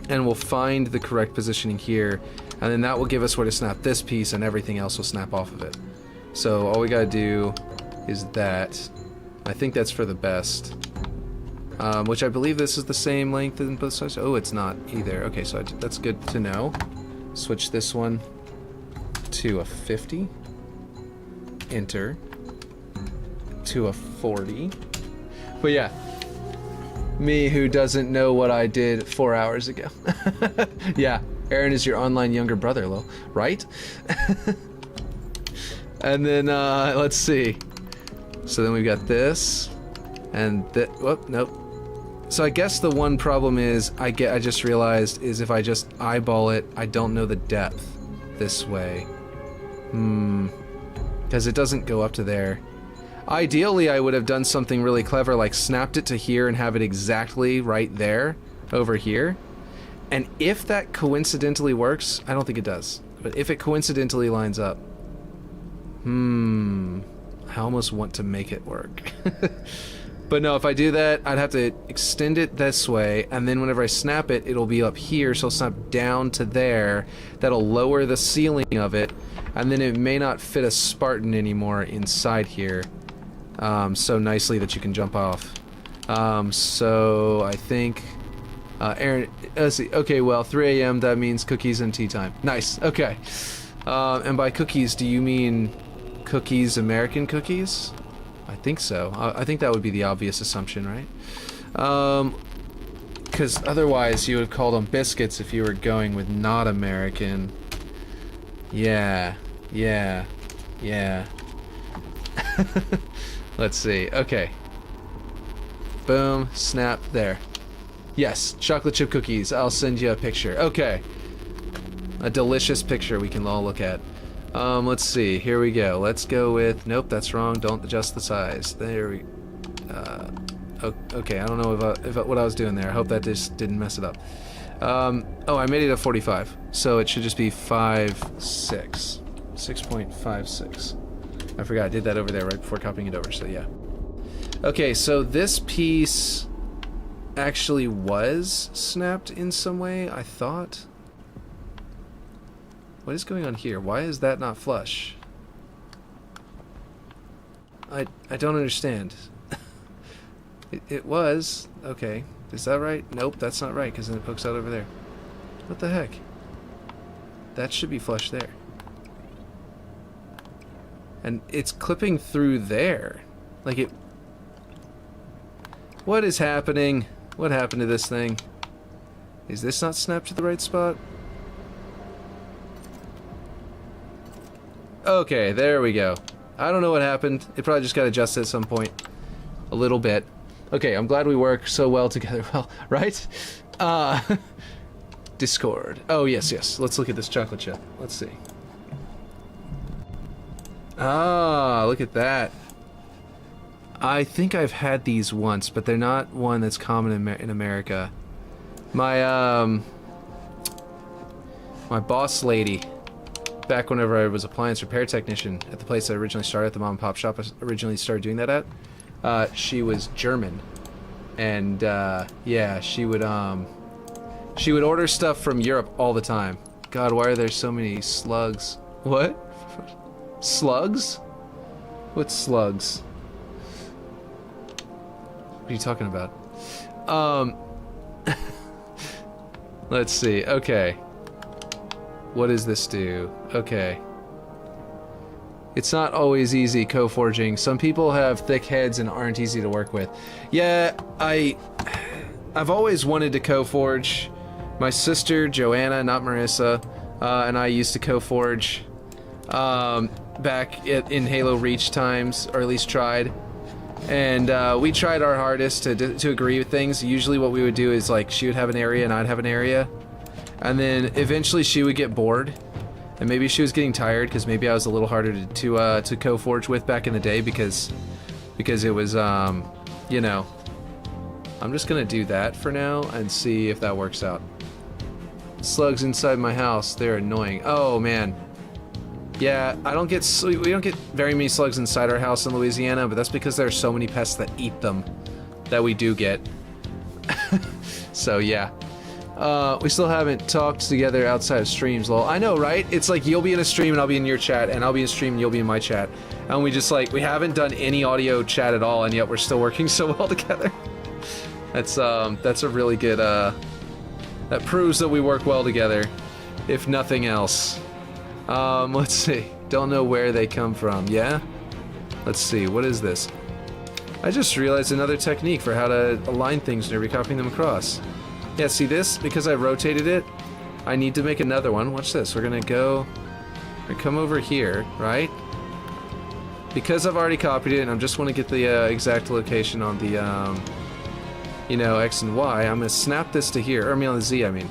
Speaker 3: and we'll find the correct positioning here, and then that will give us where to snap this piece, and everything else will snap off of it. So all we gotta do is that. I think that's for the best. Which I believe this is the same length in both sides. Oh, it's not either. Okay, so that's good to know. Switch this one to a 50. Enter. To a 40. But yeah. Me who doesn't know what I did 4 hours ago. Yeah, Aaron is your online younger brother, Lil, right? And then, let's see. So then we've got this, and whoop, nope. So I guess the one problem is, I just realized, is if I just eyeball it, I don't know the depth this way. Because it doesn't go up to there. Ideally, I would have done something really clever, like snapped it to here and have it exactly right there, over here. And if that coincidentally works, I don't think it does, but if it coincidentally lines up, I almost want to make it work. But no, if I do that, I'd have to extend it this way, and then whenever I snap it, it'll be up here, so it'll snap down to there. That'll lower the ceiling of it, and then it may not fit a Spartan anymore inside here so nicely that you can jump off. So I think Aaron, let's see. Okay, well, 3 a.m. that means cookies and tea time. Nice. Okay. And by cookies, do you mean cookies, American cookies? I think so. I think that would be the obvious assumption, right? Because otherwise you would have called them biscuits if you were going with not American. Yeah. Let's see. Okay. Boom. Snap. There. Yes. Chocolate chip cookies. I'll send you a picture. Okay. A delicious picture we can all look at. Let's see. Here we go. Let's go with... Nope, that's wrong. Don't adjust the size. There we... okay, I don't know what I was doing there. I hope that just didn't mess it up. Oh, I made it a 45. So it should just be 5.6. 6.56. I forgot I did that over there right before copying it over, so yeah. Okay, so this piece actually was snapped in some way, I thought. What is going on here? Why is that not flush? I don't understand. It was. Okay. Is that right? Nope, that's not right, because then it pokes out over there. What the heck? That should be flush there. And it's clipping through there. Like it... What is happening? What happened to this thing? Is this not snapped to the right spot? Okay, there we go. I don't know what happened. It probably just got adjusted at some point. A little bit. Okay, I'm glad we work so well together. Well, right? Discord. Oh, yes, yes. Let's look at this chocolate chip. Let's see. Ah, look at that. I think I've had these once, but they're not one that's common in America. My boss lady, back whenever I was appliance repair technician at the place I originally started, at the mom and pop shop I originally started doing that at, she was German. And, yeah, she would order stuff from Europe all the time. God, why are there so many slugs? What? Slugs? What's slugs? What are you talking about? Let's see. Okay. What does this do? Okay. It's not always easy co-forging. Some people have thick heads and aren't easy to work with. Yeah, I've always wanted to co-forge. My sister, Joanna, not Marissa, and I used to co-forge back in Halo Reach times, or at least tried. And we tried our hardest to agree with things. Usually what we would do is, like, she would have an area and I'd have an area. And then eventually she would get bored. And maybe she was getting tired because maybe I was a little harder to co-forge with back in the day because it was, you know. I'm just going to do that for now and see if that works out. Slugs inside my house, they're annoying. Oh, man. Yeah, we don't get very many slugs inside our house in Louisiana, but that's because there are so many pests that eat them that we do get. So, yeah. We still haven't talked together outside of streams, lol. I know, right? It's like you'll be in a stream and I'll be in your chat, and I'll be in a stream and you'll be in my chat. And we just, like, we haven't done any audio chat at all, and yet we're still working so well together. That's a really good, that proves that we work well together, if nothing else. Let's see. Don't know where they come from, yeah? Let's see, what is this? I just realized another technique for how to align things whenever you're copying them across. Yeah, see this? Because I rotated it, I need to make another one. Watch this. We're gonna come over here, right? Because I've already copied it and I just want to get the exact location on the, you know, X and Y, I'm gonna snap this to here, or I mean on the Z, I mean.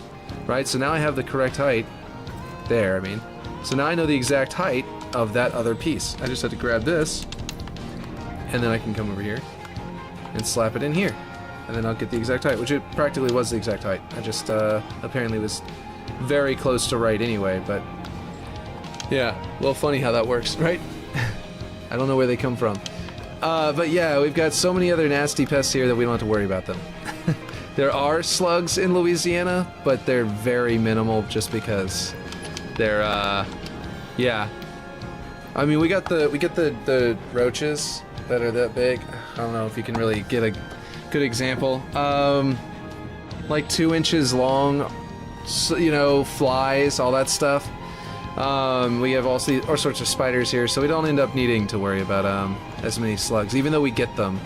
Speaker 3: Right? So now I have the correct height. There, I mean. So now I know the exact height of that other piece. I just have to grab this, and then I can come over here and slap it in here. And then I'll get the exact height, which it practically was the exact height. I just apparently was very close to right anyway, but yeah, well, funny how that works, right? I don't know where they come from. But yeah, we've got so many other nasty pests here that we don't have to worry about them. There are slugs in Louisiana, but they're very minimal just because they're, yeah. I mean, we get the roaches that are that big. I don't know if you can really get a good example. Like 2 inches long, you know, flies, all that stuff. We have all sorts of spiders here, so we don't end up needing to worry about as many slugs. Even though we get them,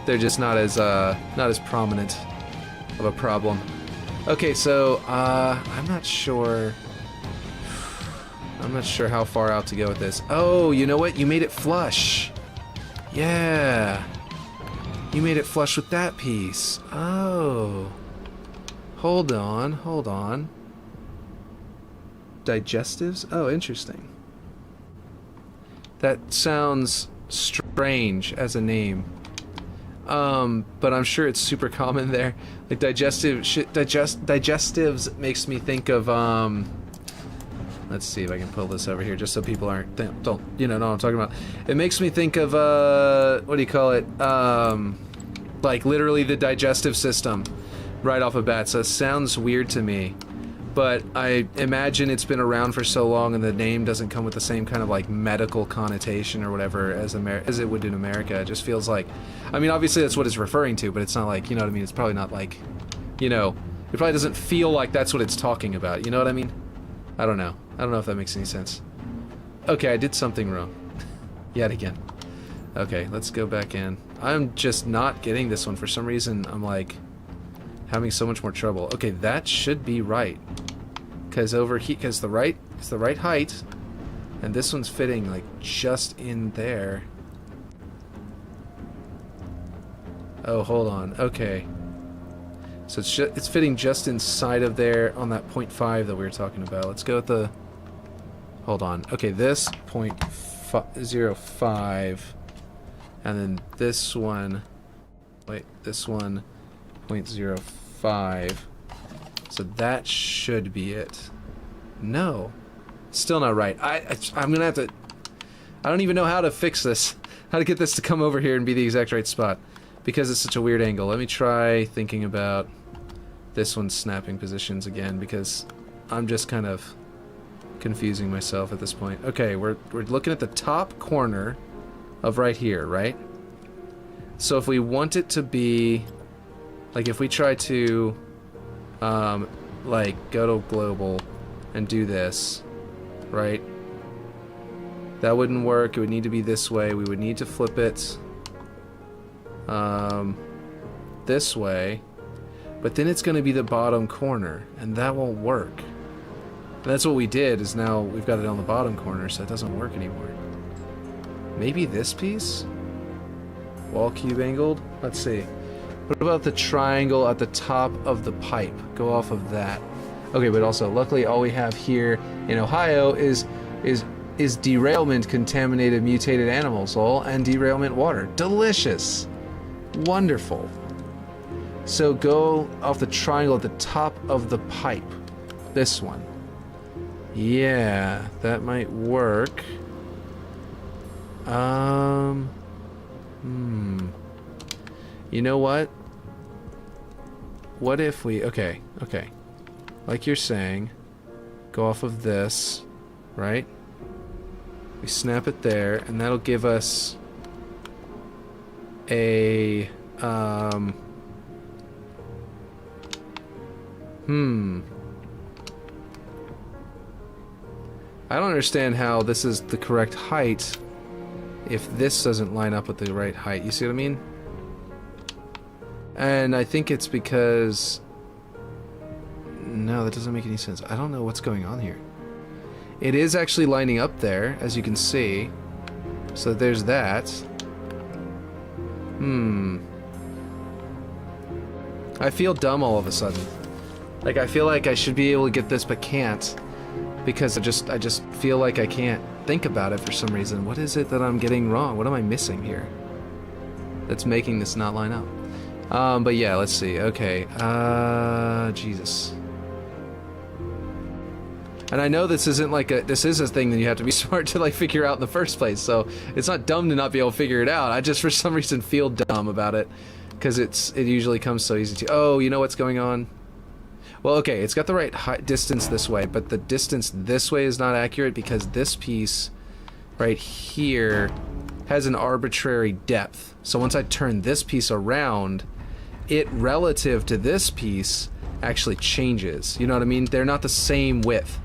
Speaker 3: they're just not as prominent of a problem. Okay, so I'm not sure how far out to go with this. Oh, you know what? You made it flush. Yeah. You made it flush with that piece. Oh. Hold on. Digestives? Oh, interesting. That sounds strange as a name. But I'm sure it's super common there. Like digestives makes me think of let's see if I can pull this over here just so people don't you know what I'm talking about. It makes me think of what do you call it? Like literally the digestive system right off the bat. So it sounds weird to me. But I imagine it's been around for so long and the name doesn't come with the same kind of like medical connotation or whatever as it would in America. It just feels like, I mean, obviously that's what it's referring to, but it's not like, you know what I mean? It's probably not like, you know, it probably doesn't feel like that's what it's talking about. You know what I mean? I don't know. I don't know if that makes any sense. Okay, I did something wrong. Yet again. Okay, let's go back in. I'm just not getting this one. For some reason, I'm like having so much more trouble. Okay, that should be right. Because it's the right height, and this one's fitting like just in there. Oh, hold on. Okay. So it's fitting just inside of there on that 0.5 that we were talking about. Let's go with the... Hold on. Okay, this 0.05, and then this one... Wait, this one 0.05. So that should be it. No. Still not right. I'm gonna have to... I don't even know how to fix this. How to get this to come over here and be the exact right spot. Because it's such a weird angle. Let me try thinking about this one's snapping positions again, because I'm just kind of confusing myself at this point. Okay, we're looking at the top corner of right here, right? So if we want it to be... Like, if we try to... like, go to global and do this, right? That wouldn't work. It would need to be this way. We would need to flip it this way, but then it's going to be the bottom corner, and that won't work. And that's what we did, is now we've got it on the bottom corner, so it doesn't work anymore. Maybe this piece? Wall cube angled? Let's see. What about the triangle at the top of the pipe? Go off of that. Okay, but also, luckily all we have here in Ohio is derailment contaminated mutated animal soil and derailment water. Delicious. Wonderful. So go off the triangle at the top of the pipe. This one. Yeah, that might work. You know what? What if we... Okay. Like you're saying, go off of this, right? We snap it there, and that'll give us a... I don't understand how this is the correct height if this doesn't line up with the right height. You see what I mean? And I think it's because... No, that doesn't make any sense. I don't know what's going on here. It is actually lining up there, as you can see. So there's that. I feel dumb all of a sudden. Like, I feel like I should be able to get this, but can't. Because I just feel like I can't think about it for some reason. What is it that I'm getting wrong? What am I missing here that's making this not line up? But yeah, let's see. Okay. Jesus. And I know this isn't like this is a thing that you have to be smart to like figure out in the first place, so it's not dumb to not be able to figure it out. I just for some reason feel dumb about it, because it usually comes so easy to... Oh, you know what's going on? Well, okay, it's got the right distance this way, but the distance this way is not accurate because this piece right here has an arbitrary depth. So once I turn this piece around, it relative to this piece actually changes. You know what I mean? They're not the same width.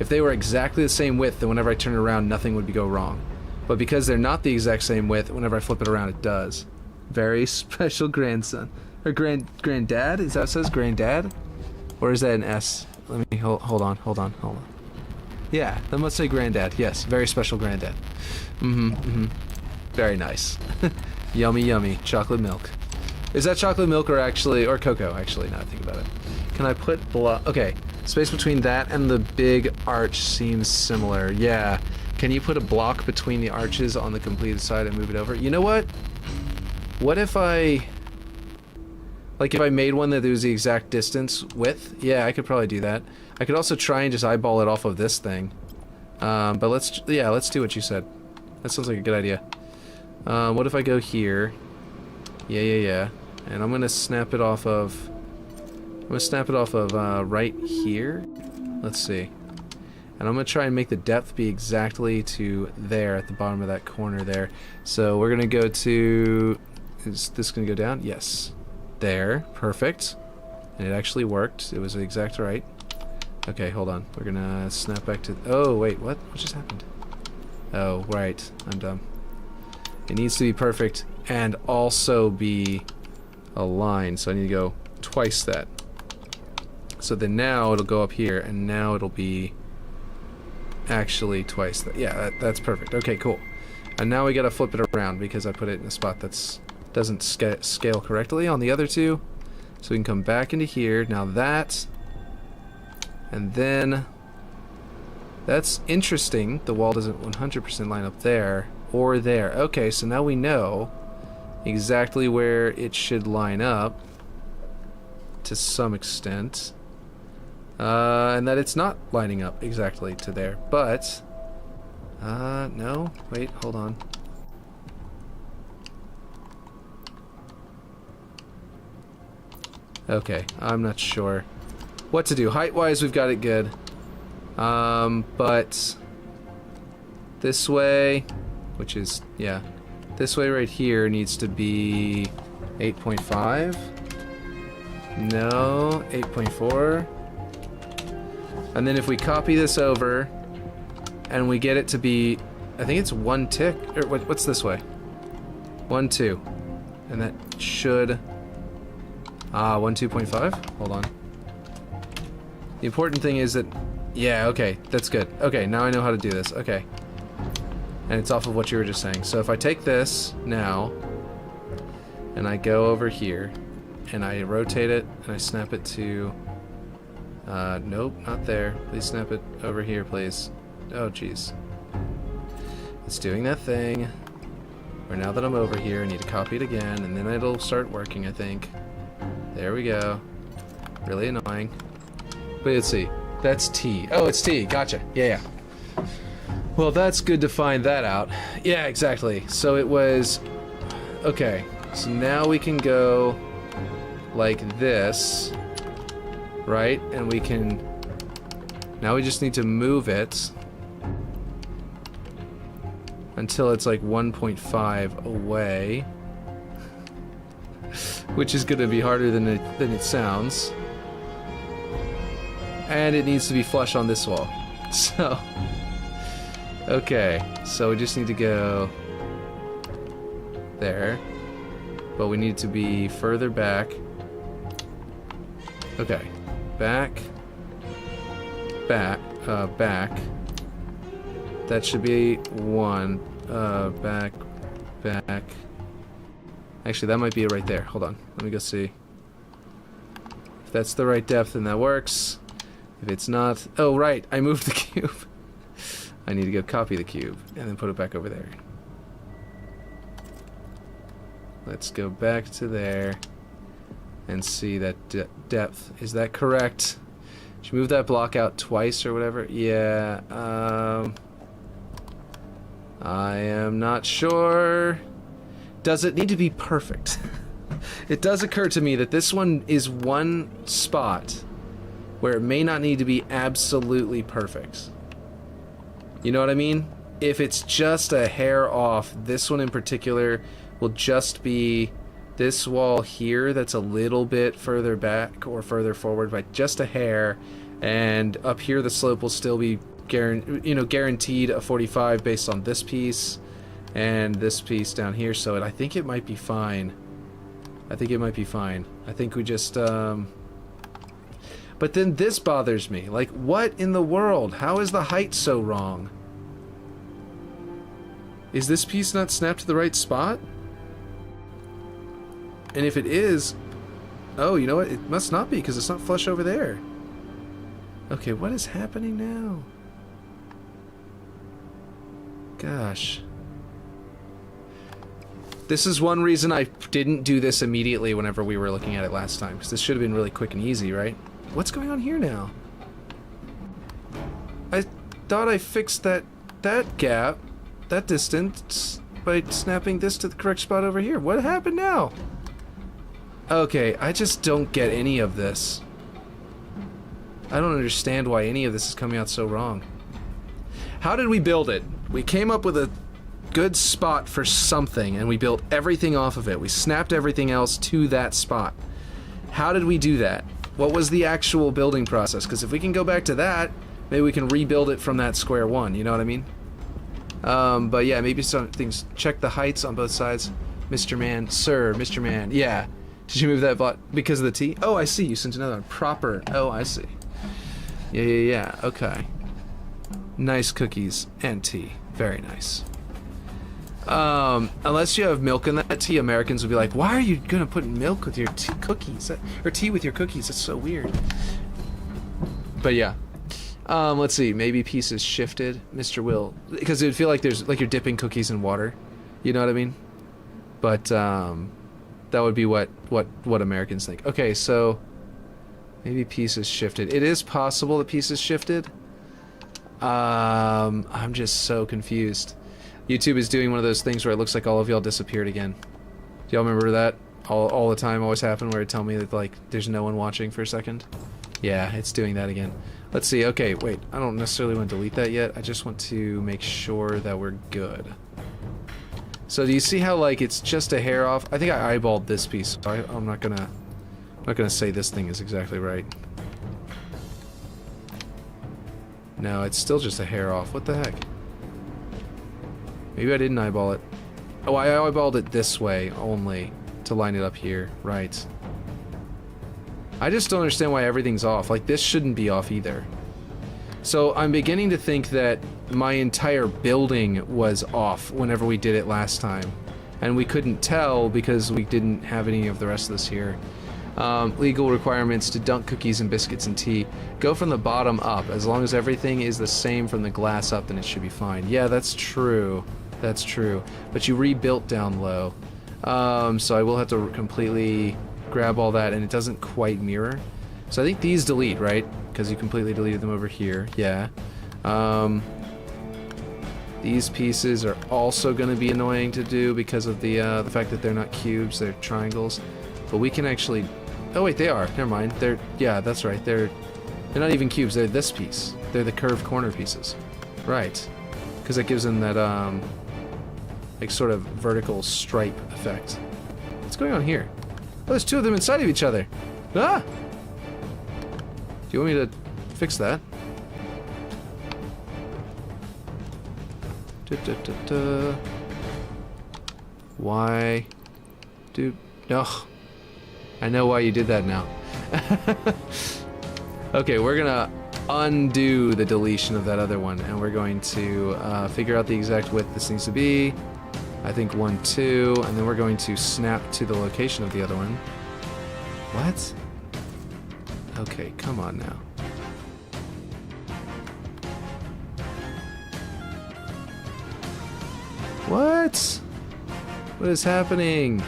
Speaker 3: If they were exactly the same width, then whenever I turn it around, nothing would go wrong. But because they're not the exact same width, whenever I flip it around, it does. Very special grandson. Or granddad? Is that what it says? Granddad? Or is that an S? Let me, hold on. Yeah, that must say granddad. Yes, very special granddad. Very nice. Yummy. Chocolate milk. Is that chocolate milk or cocoa, actually, now I think about it. Can I put okay, space between that and the big arch seems similar. Yeah. Can you put a block between the arches on the completed side and move it over? You know what? What if I... Like if I made one that was the exact distance width? Yeah, I could probably do that. I could also try and just eyeball it off of this thing. But let's do what you said. That sounds like a good idea. What if I go here? Yeah. And I'm gonna snap it off of... right here. Let's see. And I'm gonna try and make the depth be exactly to there at the bottom of that corner there. So we're gonna go to... Is this gonna go down? Yes. There. Perfect. And it actually worked. It was the exact right. Okay, hold on. We're gonna snap back to... Oh, wait, what? What just happened? Oh, right. I'm dumb. It needs to be perfect and also be a line. So I need to go twice that. So then now it'll go up here, and now it'll be actually twice that. Yeah, that's perfect. Okay, cool. And now we gotta flip it around because I put it in a spot that's doesn't scale correctly. On the other two, So we can come back into here. Now that, and then that's interesting. The wall doesn't 100% line up there or there. Okay, so now we know exactly where it should line up to some extent. And that it's not lining up exactly to there. But, no, wait, hold on. Okay, I'm not sure what to do. Height-wise, we've got it good. But this way, which is, yeah, this way right here needs to be 8.5. No, 8.4. And then if we copy this over and we get it to be, I think it's 1 tick, or what's this way? 1, 2. And that should, 1, 2.5? Hold on. The important thing is that, yeah, okay, that's good. Okay, now I know how to do this. Okay. And it's off of what you were just saying. So if I take this now, and I go over here, and I rotate it, and I snap it to, nope, not there. Please snap it over here, please. Oh, jeez. It's doing that thing. Where now that I'm over here, I need to copy it again, and then it'll start working, I think. There we go. Really annoying. But let's see. That's T. Oh, it's T. Gotcha. Yeah, yeah. Well, that's good to find that out. Yeah, exactly. So it was... Okay. So now we can go like this. Right? And we can... Now we just need to move it until it's like 1.5 away. Which is going to be harder than it sounds. And it needs to be flush on this wall. So, okay, so we just need to go there, but we need to be further back. Okay, back, back. That should be 1. Back. Actually, that might be it right there. Hold on, let me go see. If that's the right depth, then that works. If it's not... Oh, right, I moved the cube. I need to go copy the cube and then put it back over there. Let's go back to there and see that depth. Is that correct? Should move that block out twice or whatever? Yeah, I am not sure. Does it need to be perfect? It does occur to me that this one is one spot where it may not need to be absolutely perfect. You know what I mean? If it's just a hair off, this one in particular will just be this wall here that's a little bit further back or further forward by just a hair, and up here the slope will still be guaranteed a 45 based on this piece and this piece down here, so I think it might be fine. I think we just but then this bothers me. Like, what in the world? How is the height so wrong? Is this piece not snapped to the right spot? And if it is... Oh, you know what? It must not be, because it's not flush over there. Okay, what is happening now? Gosh. This is one reason I didn't do this immediately whenever we were looking at it last time, because this should have been really quick and easy, right? What's going on here now? I thought I fixed that gap, that distance, by snapping this to the correct spot over here. What happened now? Okay, I just don't get any of this. I don't understand why any of this is coming out so wrong. How did we build it? We came up with a good spot for something, and we built everything off of it. We snapped everything else to that spot. How did we do that? What was the actual building process? Because if we can go back to that, maybe we can rebuild it from that square one, you know what I mean? But yeah, maybe some things. Check the heights on both sides. Mr. Man, sir, Mr. Man, yeah. Did you move that bot because of the T? Oh, I see, you sent another one. Proper, oh, I see. Yeah, okay. Nice cookies and tea, very nice. Unless you have milk in that tea, Americans would be like, why are you gonna put milk with your cookies? Or tea with your cookies? That's so weird. But yeah. Let's see, maybe pieces shifted, Mr. Will. Because it would feel like there's, like you're dipping cookies in water. You know what I mean? But, that would be what Americans think. Okay, so maybe pieces shifted. It is possible that pieces shifted. I'm just so confused. YouTube is doing one of those things where it looks like all of y'all disappeared again. Do y'all remember that? All the time always happen where it tell me that like there's no one watching for a second? Yeah, it's doing that again. Let's see. Okay, wait. I don't necessarily want to delete that yet. I just want to make sure that we're good. So do you see how like it's just a hair off? I think I eyeballed this piece. So I'm not gonna say this thing is exactly right. No, it's still just a hair off. What the heck? Maybe I didn't eyeball it. Oh, I eyeballed it this way only to line it up here. Right. I just don't understand why everything's off. Like, this shouldn't be off either. So I'm beginning to think that my entire building was off whenever we did it last time. And we couldn't tell because we didn't have any of the rest of this here. Legal requirements to dunk cookies and biscuits and tea. Go from the bottom up. As long as everything is the same from the glass up, then it should be fine. Yeah, that's true. That's true. But you rebuilt down low. So I will have to completely grab all that, and it doesn't quite mirror. So I think these delete, right? Because you completely deleted them over here. Yeah. These pieces are also going to be annoying to do because of the fact that they're not cubes, they're triangles. But we can actually... Oh wait, they are. Never mind. They're... Yeah, that's right. They're not even cubes. They're this piece. They're the curved corner pieces. Right. Because that gives them that, like, sort of vertical stripe effect. What's going on here? Oh, there's two of them inside of each other. Ah! Do you want me to fix that? Why? Dude, no. I know why you did that now. Okay, we're gonna undo the deletion of that other one, and we're going to figure out the exact width this needs to be. I think 1, 2, and then we're going to snap to the location of the other one. What? Okay, come on now. What? What is happening?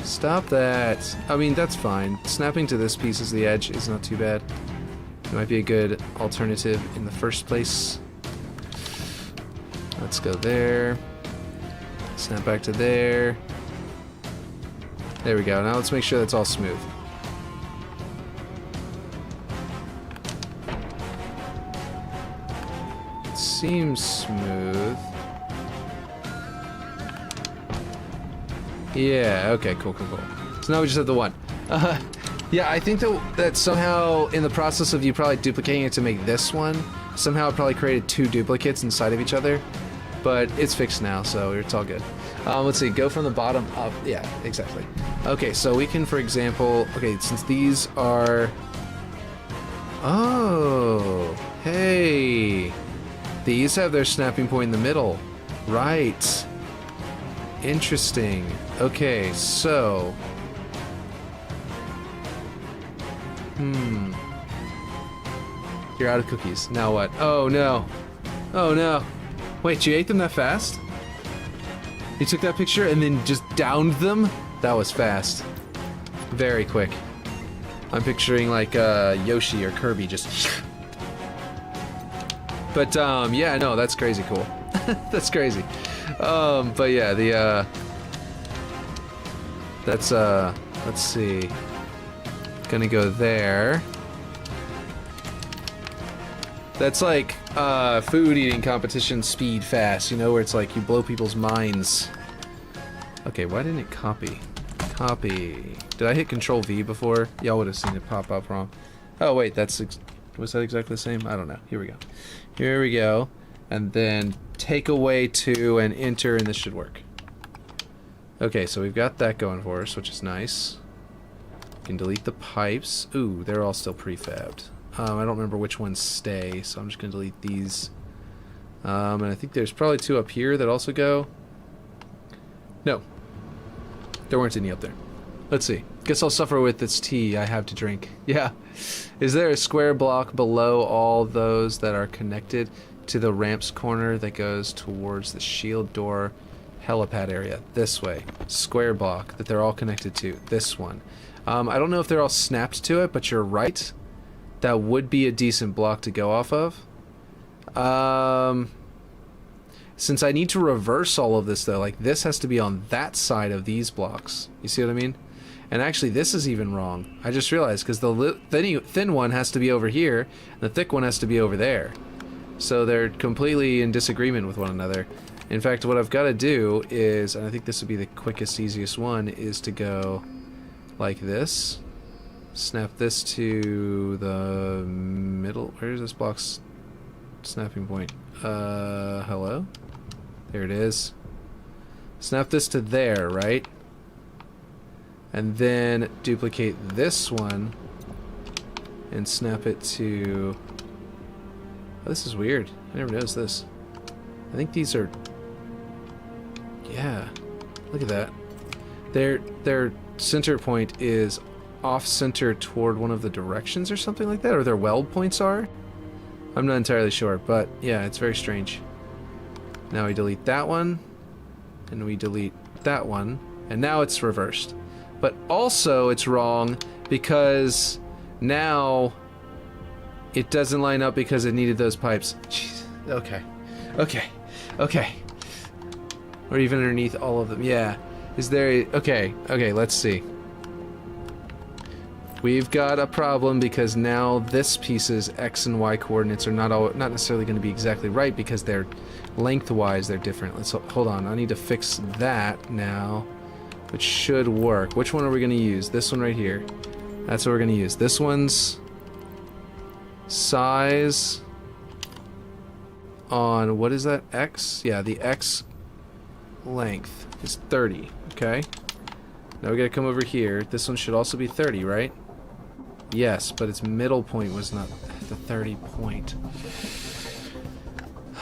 Speaker 3: Stop that. I mean, that's fine. Snapping to this piece as the edge is not too bad. It might be a good alternative in the first place. Let's go there. Snap back to there. There we go. Now let's make sure that's all smooth. It seems smooth. Yeah, okay, cool. So now we just have the one. Yeah, I think that somehow in the process of you probably duplicating it to make this one, somehow it probably created two duplicates inside of each other. But it's fixed now, so it's all good. Let's see, go from the bottom up. Yeah, exactly. Okay, so we can, for example, okay, since these are... Oh, hey. These have their snapping point in the middle. Right. Interesting. Okay, so... You're out of cookies. Now what? Oh, no. Oh, no. Wait, you ate them that fast? You took that picture and then just downed them? That was fast. Very quick. I'm picturing like Yoshi or Kirby just... But, yeah, no, that's crazy cool. That's crazy. But yeah, the, that's, let's see. Gonna go there. That's like, food eating competition speed fast, you know, where it's like you blow people's minds. Okay, why didn't it copy? Copy. Did I hit Control V before? Y'all would have seen it pop up wrong. Oh wait, was that exactly the same? I don't know. Here we go. Here we go. And then take away 2 and enter, and this should work. Okay, so we've got that going for us, which is nice. We can delete the pipes. Ooh, they're all still prefabbed. I don't remember which ones stay, so I'm just gonna delete these
Speaker 1: And I think there's probably 2 up here that also go. No. There weren't any up there. Let's see. Guess I'll suffer with this tea I have to drink. Yeah. Is there a square block below all those that are connected to the ramp's corner that goes towards the shield door helipad area? This way. Square block that they're all connected to. This one. I don't know if they're all snapped to it, but you're right. That would be a decent block to go off of. Since I need to reverse all of this though, like this has to be on that side of these blocks. You see what I mean? And actually this is even wrong. I just realized because the thin one has to be over here, and the thick one has to be over there. So they're completely in disagreement with one another. In fact, what I've got to do is, and I think this would be the quickest, easiest one, is to go like this. Snap this to the middle. Where's this block's snapping point? Hello? There it is. Snap this to there, right? And then duplicate this one and snap it to... Oh, this is weird. I never noticed this. I think these are... Yeah. Look at that. Their center point is off-center toward one of the directions or something like that, or their weld points are. I'm not entirely sure, but yeah, it's very strange. Now we delete that one, and we delete that one, and now it's reversed. But also it's wrong because now it doesn't line up because it needed those pipes. Jeez. Okay. Okay. Okay. Or even underneath all of them. Yeah. Is there a... Okay. Okay, let's see. We've got a problem because now this piece's X and Y coordinates are not necessarily going to be exactly right because they're lengthwise they're different. Let's hold on. I need to fix that now, which should work. Which one are we going to use? This one right here. That's what we're going to use. This one's size on, what is that? X? Yeah, the X length is 30. Okay. Now we got to come over here. This one should also be 30, right? Yes, but its middle point was not the 30 point.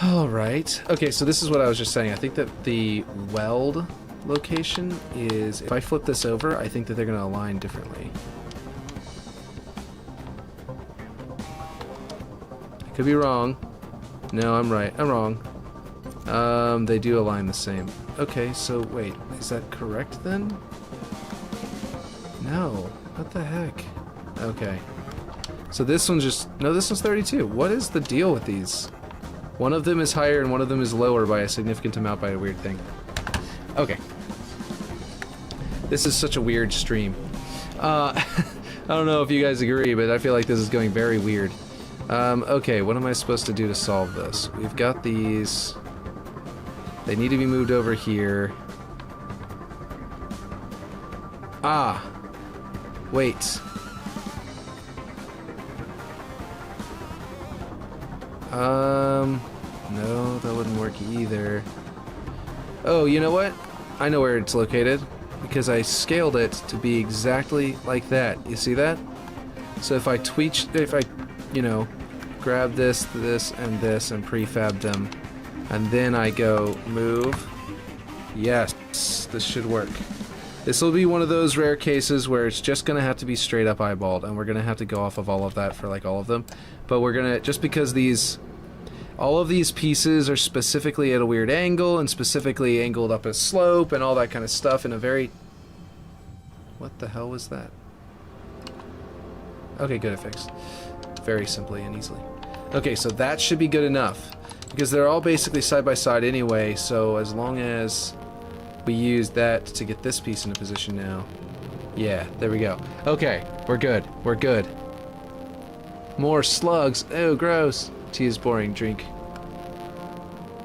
Speaker 1: Alright. Okay, so this is what I was just saying. I think that the weld location is... If I flip this over, I think that they're going to align differently. I could be wrong. No, I'm right. I'm wrong. They do align the same. Okay, so wait. Is that correct then? No. What the heck? Okay. So this one's just... No, this one's 32. What is the deal with these? One of them is higher and one of them is lower by a significant amount by a weird thing. Okay. This is such a weird stream. I don't know if you guys agree, but I feel like this is going very weird. Okay, what am I supposed to do to solve this? We've got these... They need to be moved over here. Ah! Wait. No, that wouldn't work either. Oh, you know what? I know where it's located, because I scaled it to be exactly like that. You see that? So if I you know, grab this, and prefab them, and then I go move, yes, this should work. This will be one of those rare cases where it's just gonna have to be straight up eyeballed, and we're gonna have to go off of all of that for like all of them. But we're gonna, just because all of these pieces are specifically at a weird angle and specifically angled up a slope and all that kind of stuff in a very... What the hell was that? Okay, good, it fixed. Very simply and easily. Okay, so that should be good enough. Because they're all basically side by side anyway, so as long as we use that to get this piece into position now. Yeah, there we go. Okay, we're good. We're good. More slugs. Oh, gross. Tea is boring. Drink.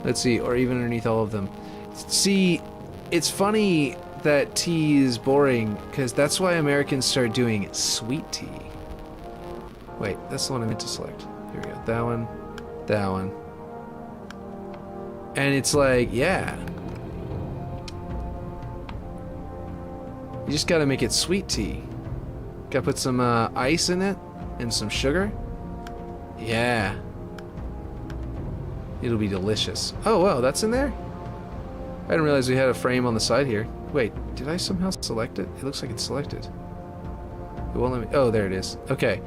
Speaker 1: Let's see, or even underneath all of them. See, it's funny that tea is boring, because that's why Americans start doing sweet tea. Wait, that's the one I meant to select. Here we go. That one. That one. And it's like, yeah. You just gotta make it sweet tea. Gotta put some ice in it and some sugar. Yeah.
Speaker 3: It'll be delicious. Oh, wow, that's in there? I didn't realize we had a frame on the side here. Wait, did I somehow select it? It looks like it's selected. It won't let me... Oh, there it is. Okay.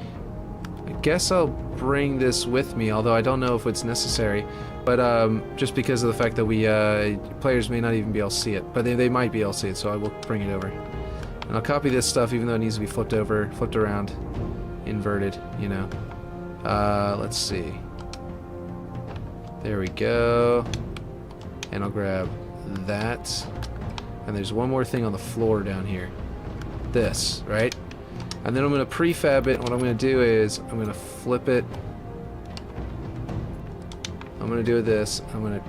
Speaker 3: I guess I'll bring this with me, although I don't know if it's necessary. But just because of the fact that we players may not even be able to see it. But they might be able to see it, so I will bring it over. And I'll copy this stuff, even though it needs to be flipped over, flipped around, inverted, you know. Let's see. There we go. And I'll grab that. And there's one more thing on the floor down here. This, right? And then I'm going to prefab it. And what I'm going to do is I'm going to flip it. I'm going to do this. I'm going to...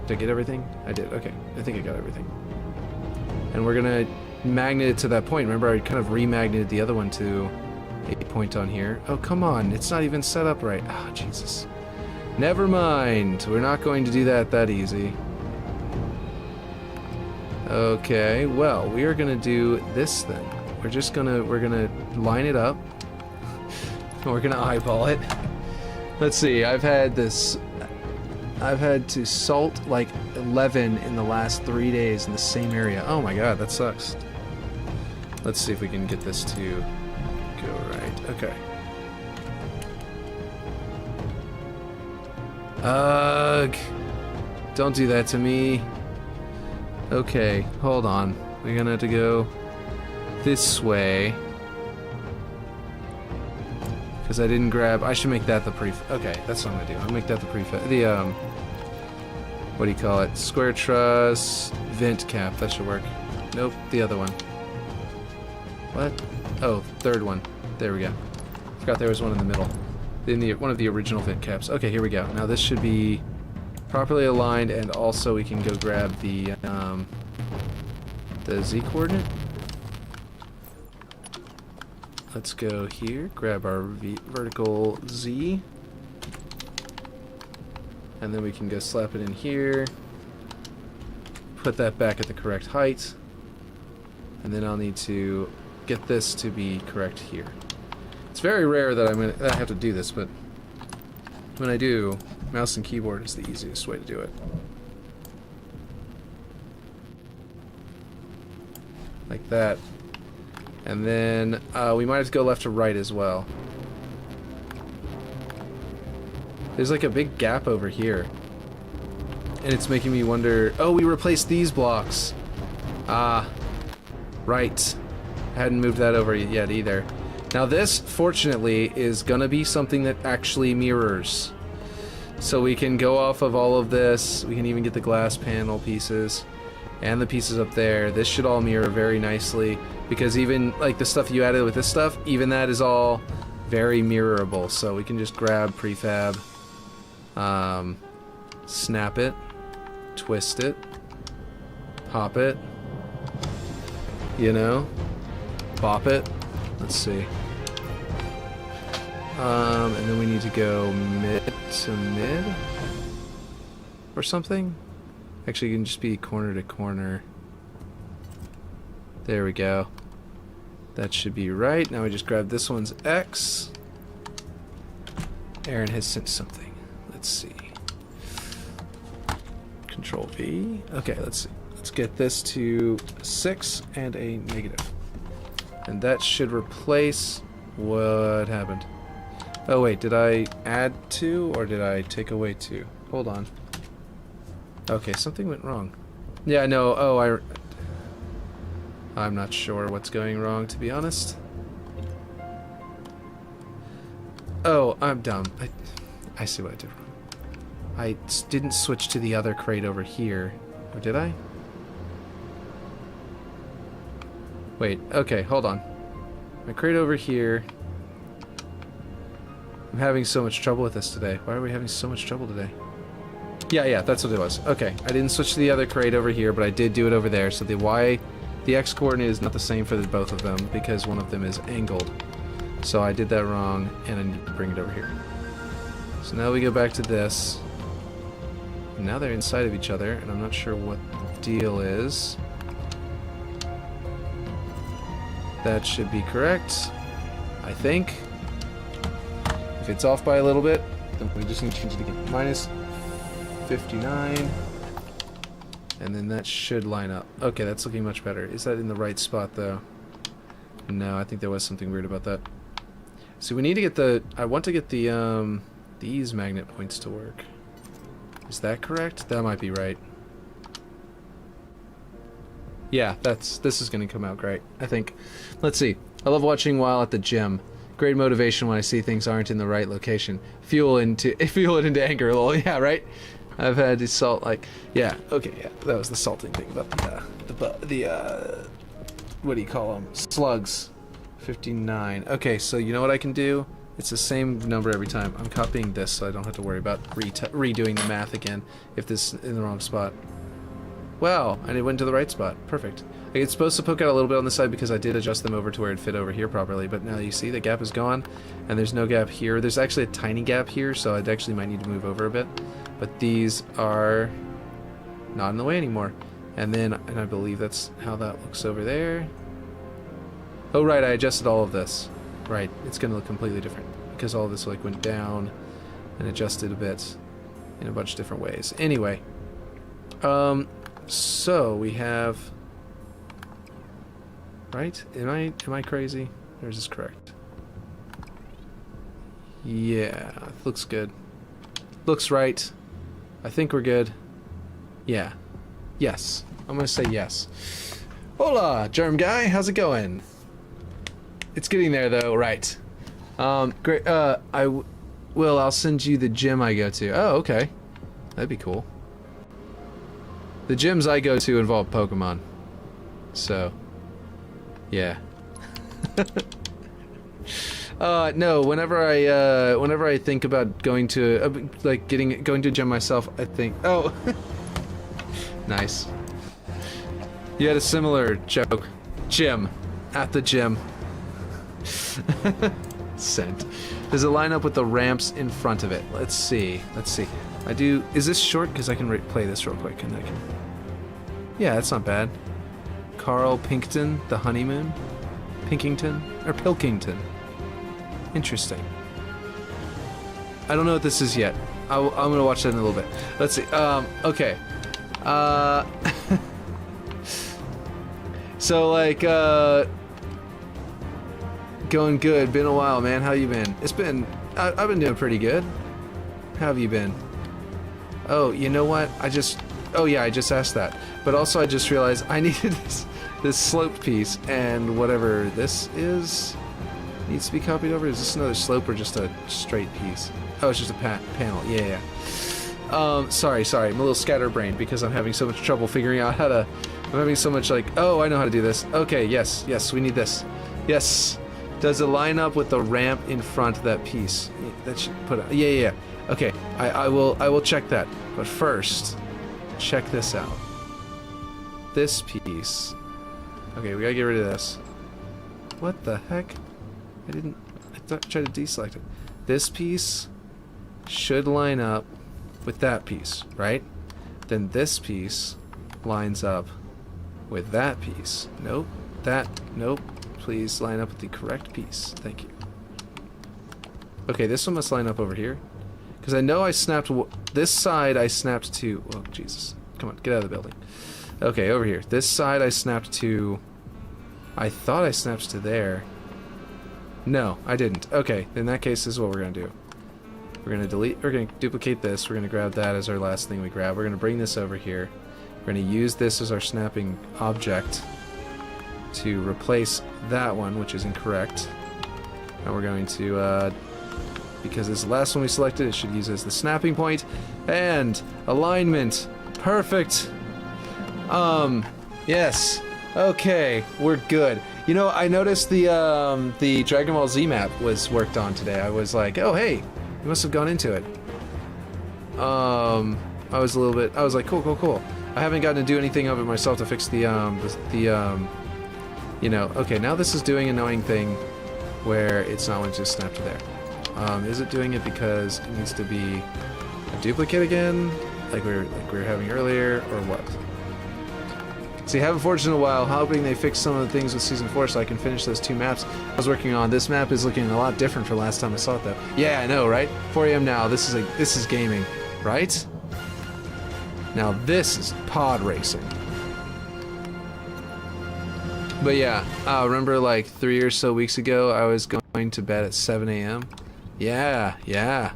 Speaker 3: Did I get everything? I did. Okay. I think I got everything. And we're going to magnet it to that point. Remember, I kind of remagneted the other one to a point on here. Oh, come on. It's not even set up right. Oh, Jesus. Never mind. We're not going to do that easy. Okay, well, we are going to do this then. We're gonna line it up. We're gonna eyeball it. Let's see, I've had to salt like 11 in the last 3 days in the same area. Oh my god, that sucks. Let's see if we can get this to go right. Okay. Ugh. Don't do that to me. Okay, hold on. We're gonna have to go this way. Because I didn't grab... I should make that the prefab. Okay, that's what I'm gonna do. I'll make that the prefab. The, what do you call it? Square truss vent cap. That should work. Nope, the other one. What? Oh, third one. There we go. Forgot there was one in the middle. One of the original vent caps. Okay, here we go. Now this should be properly aligned, and also we can go grab the Z coordinate. Let's go here, grab our vertical Z, and then we can go slap it in here, put that back at the correct height, and then I'll need to get this to be correct here. It's very rare that I have to do this, but when I do, mouse and keyboard is the easiest way to do it. Like that. And then we might have to go left to right as well. There's like a big gap over here. And it's making me wonder... Oh, we replaced these blocks. Ah. Right. I hadn't moved that over yet either. Now this, fortunately, is gonna be something that actually mirrors. So we can go off of all of this. We can even get the glass panel pieces. And the pieces up there. This should all mirror very nicely. Because even, like, the stuff you added with this stuff, even that is all very mirrorable. So we can just grab prefab, snap it, twist it, pop it, you know, bop it. Let's see. And then we need to go mid to mid or something. Actually, it can just be corner to corner. There we go. That should be right. Now we just grab this one's X. Aaron has sent something. Let's see. Control V. Okay, let's see. Let's get this to 6 and a negative. And that should replace... What happened? Oh wait, did I add 2 or did I take away 2? Hold on. Okay, something went wrong. Yeah, no, oh, I'm not sure what's going wrong, to be honest. Oh, I'm dumb. I see what I did wrong. I didn't switch to the other crate over here. Or did I? Wait, okay, hold on. My crate over here. I'm having so much trouble with this today. Why are we having so much trouble today? Yeah, that's what it was. Okay, I didn't switch to the other crate over here, but I did do it over there. So the X coordinate is not the same for both of them because one of them is angled. So I did that wrong, and I need to bring it over here. So now we go back to this. And now they're inside of each other, and I'm not sure what the deal is. That should be correct, I think. If it's off by a little bit, then we just need to change it again. 59. And then that should line up. Okay, that's looking much better. Is that in the right spot, though? No, I think there was something weird about that. So we need to get the... I want to get the, these magnet points to work. Is that correct? That might be right. Yeah, this is going to come out great, I think. Let's see. I love watching while at the gym. Great motivation when I see things aren't in the right location. Fuel it into anger, lol. Yeah, right? I've had the salt, like... Yeah, okay, yeah. That was the salting thing about the what do you call them? Slugs. 59. Okay, so you know what I can do? It's the same number every time. I'm copying this so I don't have to worry about redoing the math again if this is in the wrong spot. Wow, and it went to the right spot. Perfect. It's supposed to poke out a little bit on the side because I did adjust them over to where it fit over here properly, but now you see the gap is gone, and there's no gap here. There's actually a tiny gap here, so I actually might need to move over a bit. But these are not in the way anymore. And I believe that's how that looks over there. Oh right, I adjusted all of this. Right, it's going to look completely different because all of this like went down and adjusted a bit in a bunch of different ways. Anyway, so we have, right? Am I crazy? Or is this correct? Yeah, looks good. Looks right. I think we're good. Yeah. Yes. I'm gonna say yes. Hola, germ guy. How's it going? It's getting there though, right? Great. I'll send you the gym I go to. Oh, okay. That'd be cool. The gyms I go to involve Pokemon. So, yeah. No, whenever I think about going to going to a gym myself, I think, oh. Nice. You had a similar joke. Gym. At the gym. Sent. Does it line up with the ramps in front of it? Let's see. Is this short? Because I can play this real quick and I can... Yeah, that's not bad. Carl Pinkton, The Honeymoon? Pinkington? Or Pilkington? Interesting. I don't know what this is yet. I'm gonna watch that in a little bit. Let's see. Okay. So like, going good. Been a while, man. How you been? I've been doing pretty good. How have you been? Oh, you know what? Oh yeah, I just asked that. But also I just realized I needed this sloped piece, and whatever this is needs to be copied over. Is this another slope or just a straight piece? Oh, it's just a panel. Yeah. Sorry. I'm a little scatterbrained because I'm having so much trouble figuring out how to... I'm having so much like, oh, I know how to do this. Okay, yes, we need this. Yes. Does it line up with the ramp in front of that piece? That should put it... Yeah. Okay, I will check that. But first, check this out. This piece. Okay, we gotta get rid of this. What the heck? I tried to deselect it. This piece should line up with that piece, right? Then this piece lines up with that piece. Nope. Nope. Please line up with the correct piece. Thank you. Okay, this one must line up over here. Because I know I snapped... This side I snapped to... Oh, Jesus. Come on, get out of the building. Okay, over here. This side I snapped to... I thought I snapped to there. No, I didn't. Okay, in that case, this is what we're going to do. We're going to duplicate this. We're going to grab that as our last thing we grab. We're going to bring this over here. We're going to use this as our snapping object to replace that one, which is incorrect. And we're going to, because it's the last one we selected, it should use as the snapping point. And alignment. Perfect. Yes. Okay, we're good. You know, I noticed the Dragon Ball Z map was worked on today. I was like, oh hey, you must have gone into it. I was like, cool. I haven't gotten to do anything of it myself to fix the you know, okay, now this is doing an annoying thing where it's not going to snap to there. Is it doing it because it needs to be a duplicate again, like we were having earlier, or what? See, I haven't forged in a while, hoping they fix some of the things with Season 4 so I can finish those 2 maps I was working on. This map is looking a lot different from last time I saw it, though. Yeah, I know, right? 4 AM now, this is gaming, right? Now this is pod racing. But yeah, remember like 3 or so weeks ago, I was going to bed at 7 a.m.? Yeah.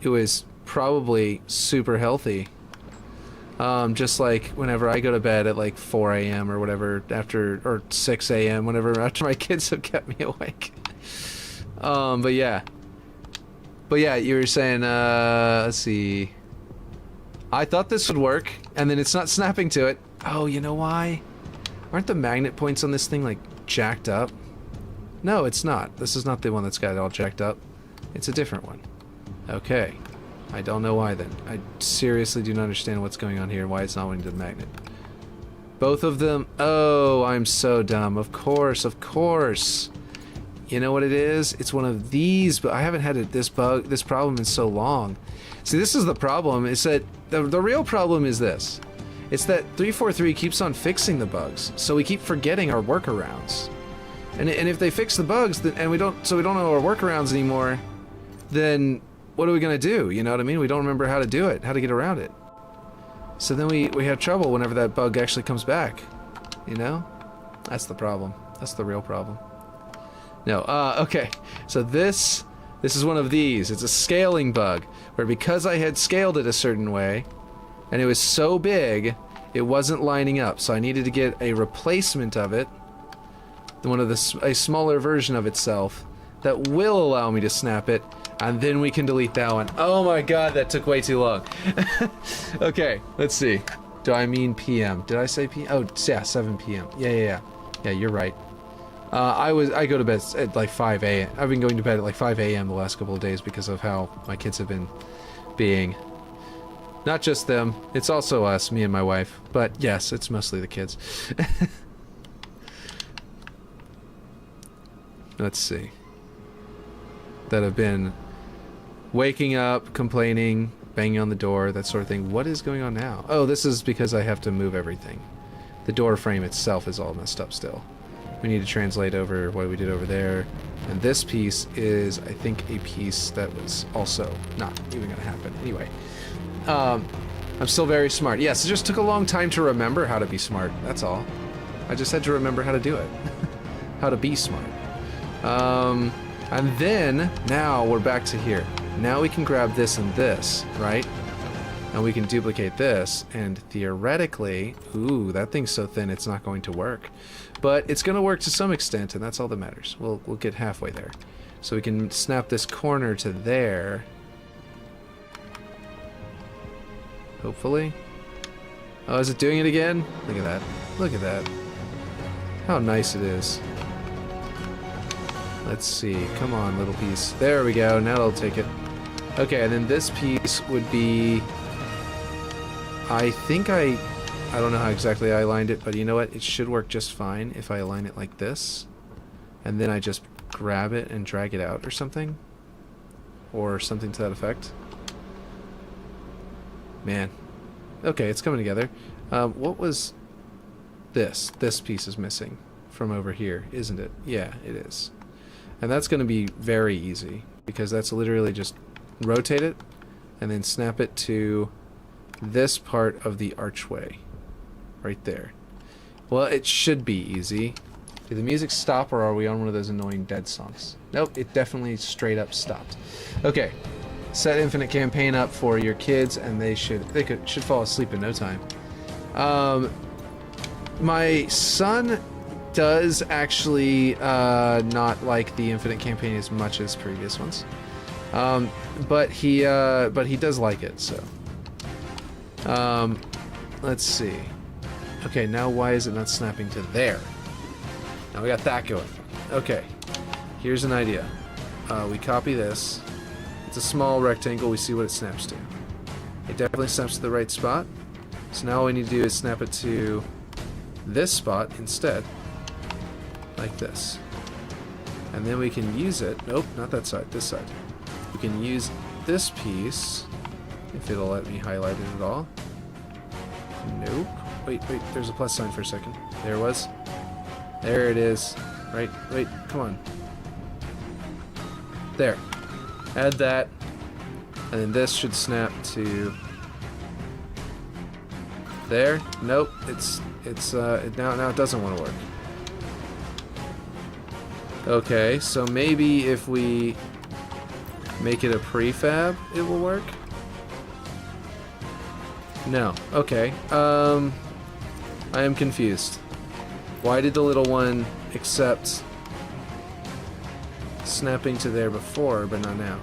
Speaker 3: It was probably super healthy. Just like whenever I go to bed at like 4 a.m. or whatever, or 6 a.m., after my kids have kept me awake. But yeah, you were saying, let's see. I thought this would work, and then it's not snapping to it. Oh, you know why? Aren't the magnet points on this thing, like, jacked up? No, it's not. This is not the one that's got it all jacked up. It's a different one. Okay. I don't know why then. I seriously do not understand what's going on here and why it's not wanting to the magnet. Both of them. Oh, I'm so dumb. Of course. You know what it is? It's one of these, but I haven't had this problem in so long. See, this is the problem. Is that the real problem is this. It's that 343 keeps on fixing the bugs, so we keep forgetting our workarounds. And if they fix the bugs, and we don't know our workarounds anymore, then what are we gonna do? You know what I mean? We don't remember how to do it, how to get around it. So then we have trouble whenever that bug actually comes back. You know? That's the problem. That's the real problem. No, okay. So this is one of these. It's a scaling bug, where because I had scaled it a certain way, and it was so big, it wasn't lining up. So I needed to get a replacement of it, a smaller version of itself, that will allow me to snap it, and then we can delete that one. Oh my god, that took way too long. Okay, let's see. Do I mean PM? Did I say PM? Oh, yeah, 7 PM. Yeah, you're right. I go to bed at like 5 a.m. I've been going to bed at like 5 a.m. the last couple of days because of how my kids have been being. Not just them, it's also us, me and my wife. But yes, it's mostly the kids. Let's see. That have been waking up, complaining, banging on the door, that sort of thing. What is going on now? Oh, this is because I have to move everything. The door frame itself is all messed up still. We need to translate over what we did over there. And this piece is, I think, a piece that was also not even going to happen. Anyway, I'm still very smart. Yes, it just took a long time to remember how to be smart. That's all. I just had to remember how to do it. How to be smart. And then, now we're back to here. Now we can grab this and this, right? And we can duplicate this, and theoretically, ooh, that thing's so thin it's not going to work. But it's going to work to some extent, and that's all that matters. We'll get halfway there. So we can snap this corner to there. Hopefully. Oh, is it doing it again? Look at that. Look at that. How nice it is. Let's see. Come on, little piece. There we go. Now it'll take it. Okay, and then this piece would be... I think I don't know how exactly I aligned it, but you know what? It should work just fine if I align it like this. And then I just grab it and drag it out or something. Or something to that effect. Man. Okay, it's coming together. What was this? This piece is missing from over here, isn't it? Yeah, it is. And that's going to be very easy, because that's literally just rotate it and then snap it to this part of the archway. Right there. Well, it should be easy. Did the music stop, or are we on one of those annoying dead songs? Nope, it definitely straight up stopped. Okay. Set infinite campaign up for your kids, and they should fall asleep in no time. My son does actually not like the infinite campaign as much as previous ones, but he does like it. So let's see. Okay, now why is it not snapping to there? Now we got that going. Okay, here's an idea. We copy this. It's a small rectangle. We see what it snaps to. It definitely snaps to the right spot. So now all we need to do is snap it to this spot instead. Like this. And then we can use it. Nope, not that side. This side. We can use this piece, if it'll let me highlight it at all. Nope. Wait, there's a plus sign for a second. There it was. There it is. Right, wait, come on. There. Add that. And then this should snap to There? Nope. Now it doesn't want to work. Okay, so maybe if we make it a prefab, it will work? No. Okay. I am confused. Why did the little one accept snapping to there before, but not now?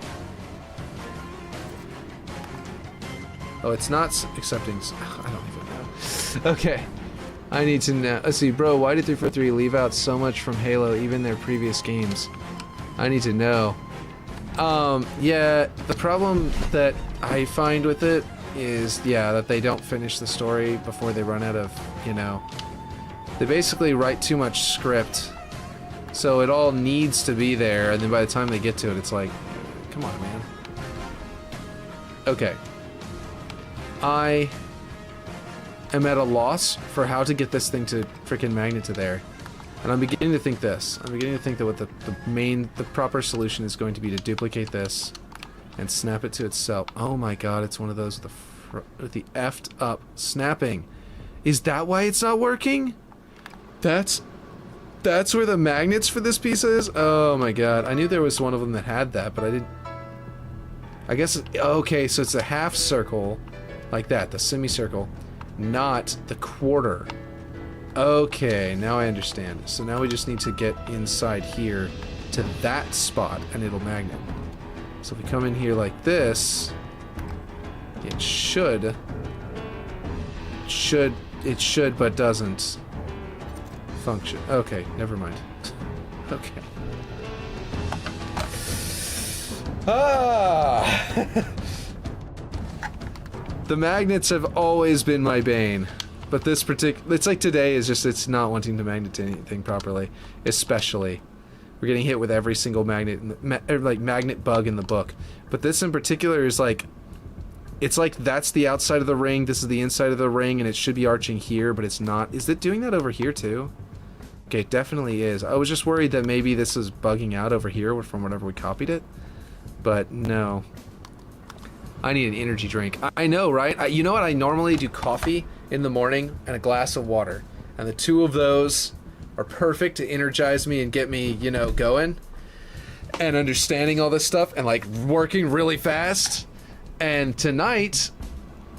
Speaker 3: Oh, it's not accepting. I don't even know. Okay. I need to know. Let's see, bro, why did 343 leave out so much from Halo, even their previous games? I need to know. Yeah, the problem that I find with it is, yeah, that they don't finish the story before they run out of, you know... They basically write too much script, so it all needs to be there, and then by the time they get to it, it's like, come on, man. Okay. I am at a loss for how to get this thing to freaking magnet to there. And I'm beginning to think this. I'm beginning to think that what the proper solution is going to be to duplicate this and snap it to itself. Oh my god, it's one of those with the effed up snapping. Is that why it's not working? That's where the magnets for this piece is? Oh my god. I knew there was one of them that had that, but I didn't... I guess... Okay, so it's a half circle, like that, the semicircle, not the quarter. Okay, now I understand. So now we just need to get inside here to that spot, and it'll magnet. So if we come in here like this, it should, but doesn't function. Okay, never mind. Okay. Ah! The magnets have always been my bane, but this it's like today is just, it's not wanting to magnet to anything properly, especially. We're getting hit with every single magnet, like magnet bug in the book. But this in particular is like, it's like that's the outside of the ring, this is the inside of the ring, and it should be arching here, but it's not. Is it doing that over here too? Okay, it definitely is. I was just worried that maybe this is bugging out over here from whenever we copied it, but no. I need an energy drink. I know, right? You know what? I normally do coffee in the morning and a glass of water, and the two of those are perfect to energize me and get me, you know, going and understanding all this stuff and like working really fast. And tonight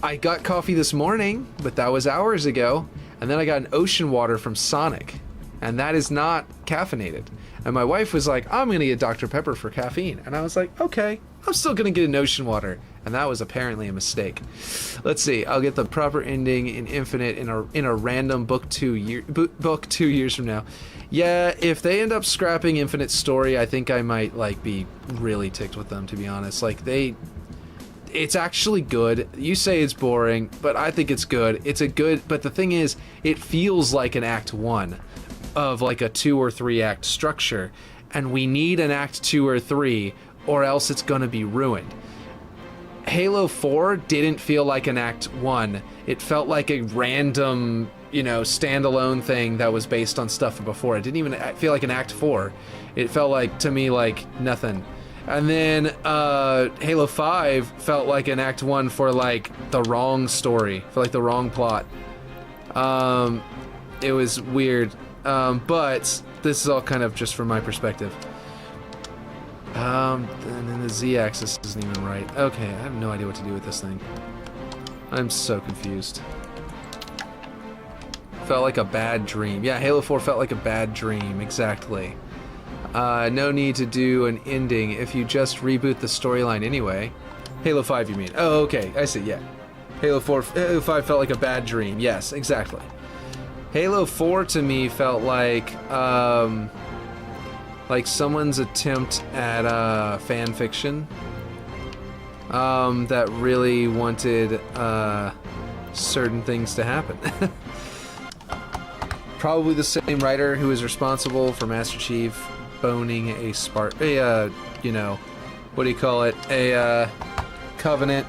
Speaker 3: I got coffee this morning, but that was hours ago, and then I got an ocean water from Sonic, and that is not caffeinated. And my wife was like, I'm gonna get Dr. Pepper for caffeine, and I was like, okay, I'm still gonna get an ocean water. And that was apparently a mistake. Let's see. I'll get the proper ending in Infinite in a random book 2 years from now. Yeah, if they end up scrapping Infinite's story, I think I might like be really ticked with them, to be honest. Like it's actually good. You say it's boring, but I think it's good. It's a good, but the thing is, it feels like an Act 1 of like a 2 or 3 act structure, and we need an Act 2 or 3, or else it's gonna be ruined. Halo 4 didn't feel like an Act 1. It felt like a random, you know, standalone thing that was based on stuff from before. It didn't even feel like an Act 4. It felt like, to me, like nothing. And then Halo 5 felt like an Act 1 for like the wrong story, for like the wrong plot. It was weird. But this is all kind of just from my perspective. And then the Z-axis isn't even right. Okay, I have no idea what to do with this thing. I'm so confused. Felt like a bad dream. Yeah, Halo 4 felt like a bad dream, exactly. No need to do an ending if you just reboot the storyline anyway. Halo 5, you mean? Oh, okay, I see, yeah. Halo 5 felt like a bad dream, yes, exactly. Halo 4 to me felt like someone's attempt at fan fiction that really wanted certain things to happen. Probably the same writer who is responsible for Master Chief boning you know, what do you call it? A Covenant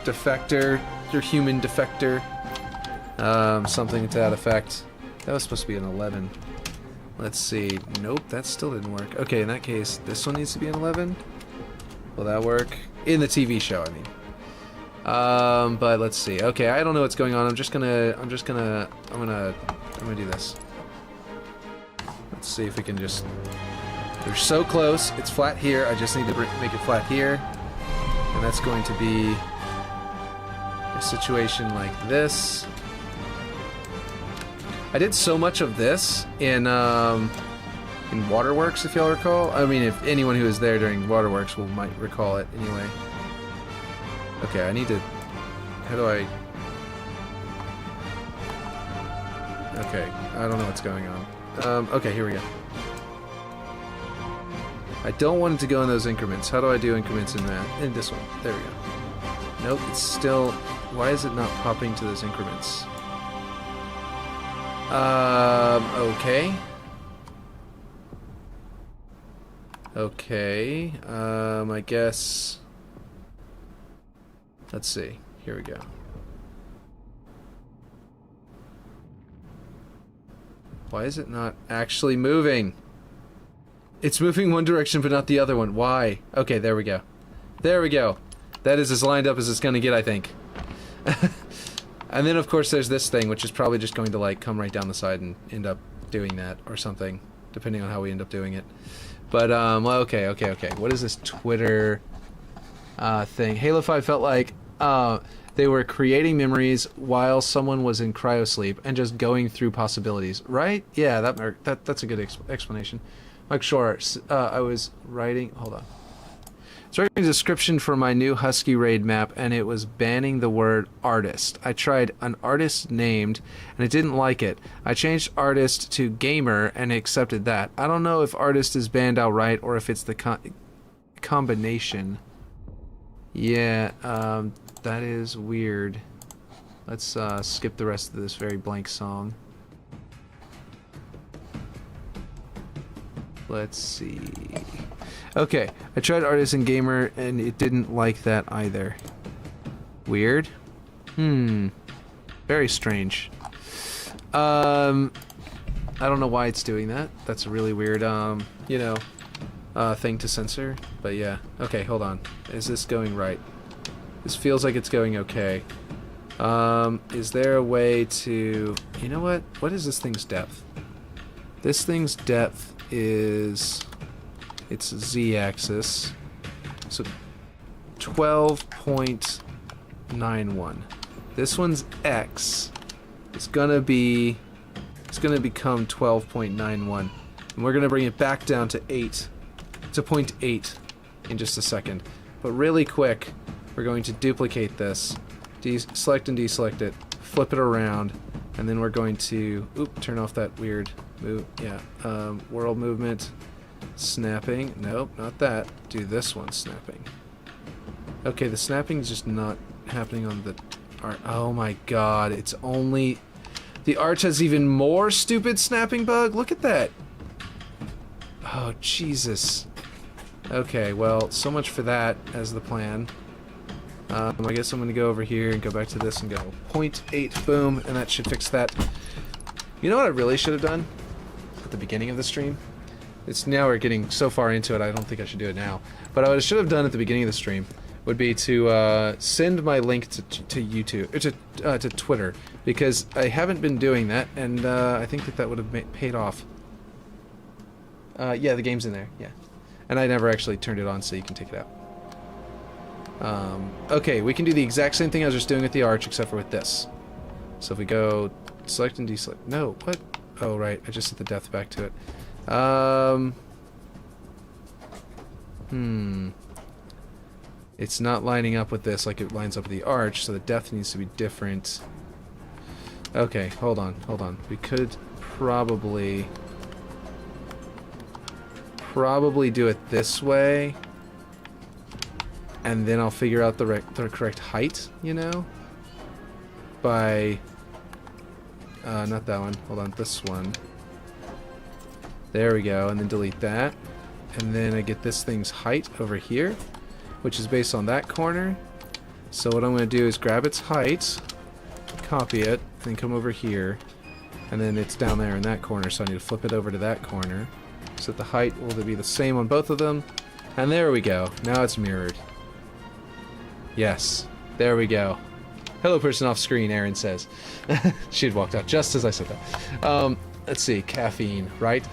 Speaker 3: defector, your human defector, something to that effect. That was supposed to be an 11. Let's see. Nope, that still didn't work. Okay, in that case, this one needs to be an 11. Will that work? In the TV show, I mean. But let's see. Okay, I don't know what's going on. I'm gonna do this. Let's see if we can just... They're so close. It's flat here. I just need to make it flat here. And that's going to be a situation like this. I did so much of this in Waterworks, if y'all recall. I mean, if anyone who was there during Waterworks might recall it anyway. Okay, I need to... How do I... Okay, I don't know what's going on. Okay, here we go. I don't want it to go in those increments. How do I do increments in that? In this one. There we go. Nope, it's still... Why is it not popping to those increments? Okay. Okay, I guess... Let's see. Here we go. Why is it not actually moving? It's moving one direction but not the other one. Why? Okay, there we go. There we go. That is as lined up as it's gonna get, I think. And then of course there's this thing, which is probably just going to like come right down the side and end up doing that or something, depending on how we end up doing it. But well, okay. What is this Twitter thing? Halo 5 felt like they were creating memories while someone was in cryosleep and just going through possibilities, right? Yeah, that's a good explanation. Mike Shore, I was writing... Hold on. I was writing a description for my new Husky Raid map, and it was banning the word artist. I tried an artist named, and it didn't like it. I changed artist to gamer, and it accepted that. I don't know if artist is banned outright, or if it's the combination. Yeah, that is weird. Let's skip the rest of this very blank song. Let's see. Okay, I tried artist and gamer, and it didn't like that either. Weird. Very strange. I don't know why it's doing that. That's a really weird, you know, thing to censor. But yeah. Okay, hold on. Is this going right? This feels like it's going okay. Is there a way to... You know what? What is this thing's depth? This thing's depth is... It's z-axis. So 12.91. This one's x. It's gonna become 12.91. And we're gonna bring it back down to 8. To 0.8 in just a second. But really quick, we're going to duplicate this. Select and deselect it. Flip it around. And then we're going to turn off that weird move. Yeah. World movement. Snapping. Nope, not that. Do this one, snapping. Okay, the snapping is just not happening on the art. Oh my god, it's only... The arch has even more stupid snapping bug? Look at that! Oh, Jesus. Okay, well, so much for that as the plan. I guess I'm gonna go over here and go back to this and go 0.8, boom, and that should fix that. You know what I really should have done at the beginning of the stream? It's now we're getting so far into it, I don't think I should do it now. But what I should have done at the beginning of the stream would be to send my link to YouTube, or to Twitter, because I haven't been doing that, and I think that would have paid off. Yeah, the game's in there, yeah. And I never actually turned it on, so you can take it out. Okay, we can do the exact same thing I was just doing with the arch, except for with this. So if we go select and deselect... No, what? Oh, right, I just set the depth back to it. It's not lining up with this like it lines up with the arch, so the depth needs to be different. Okay, hold on. We could probably do it this way, and then I'll figure out the correct height, you know? By... not that one. Hold on, this one. There we go, and then delete that. And then I get this thing's height over here, which is based on that corner. So what I'm going to do is grab its height, copy it, and then come over here. And then it's down there in that corner, so I need to flip it over to that corner. So that the height will be the same on both of them. And there we go. Now it's mirrored. Yes.
Speaker 1: There we go. Hello, person off screen, Aaron says. She had walked out just as I said that. Let's see, caffeine, right?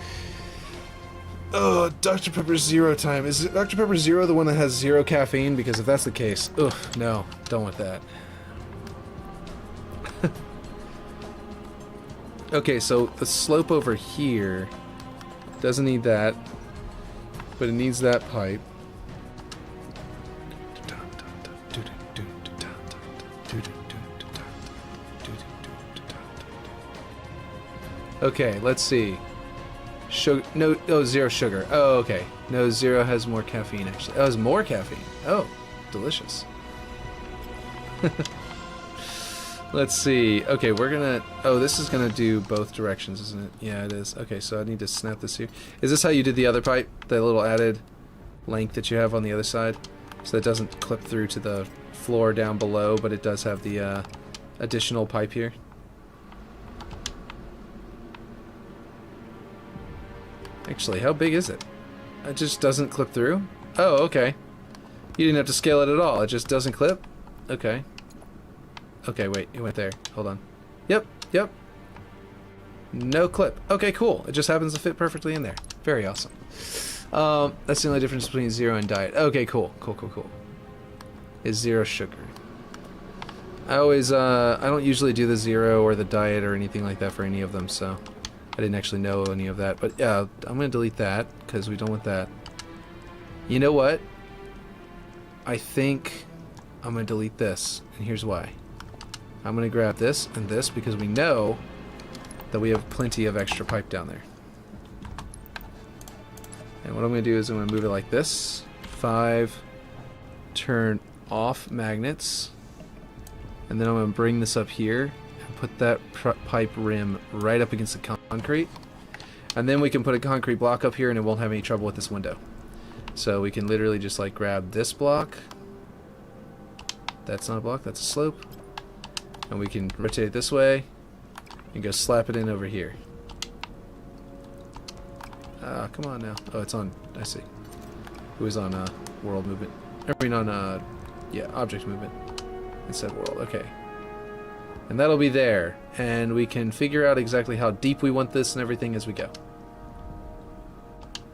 Speaker 1: Oh, Dr. Pepper Zero time. Is it Dr. Pepper Zero the one that has 0 caffeine? Because if that's the case, ugh, no, don't want that. Okay, so the slope over here doesn't need that, but it needs that pipe. Okay, let's see. Sugar, no, oh, 0 sugar. Oh, okay. No, 0 has more caffeine, actually. Oh, it has more caffeine. Oh, delicious. Let's see. Okay, we're gonna... Oh, this is gonna do both directions, isn't it? Yeah, it is. Okay, so I need to snap this here. Is this how you did the other pipe? The little added length that you have on the other side? So that doesn't clip through to the floor down below, but it does have the additional pipe here. Actually, how big is it? It just doesn't clip through? Oh, okay. You didn't have to scale it at all. It just doesn't clip? Okay. Okay, wait. It went there. Hold on. Yep, yep. No clip. Okay, cool. It just happens to fit perfectly in there. Very awesome. That's the only difference between 0 and diet. Okay, cool. Cool, cool, cool. Is 0 sugar. I always, I don't usually do the 0 or the diet or anything like that for any of them, so... I didn't actually know any of that, but yeah, I'm going to delete that, because we don't want that. You know what? I think I'm going to delete this, and here's why. I'm going to grab this and this, because we know that we have plenty of extra pipe down there. And what I'm going to do is I'm going to move it like this. 5, turn off magnets, and then I'm going to bring this up here. Put that pipe rim right up against the concrete, and then we can put a concrete block up here and it won't have any trouble with this window. So we can literally just like grab this block, that's not a block, that's a slope, and we can rotate it this way and go slap it in over here. Come on now. Oh, it's on, I see. It was on world movement. I mean on yeah, object movement instead of world. Okay. And that'll be there, and we can figure out exactly how deep we want this and everything as we go.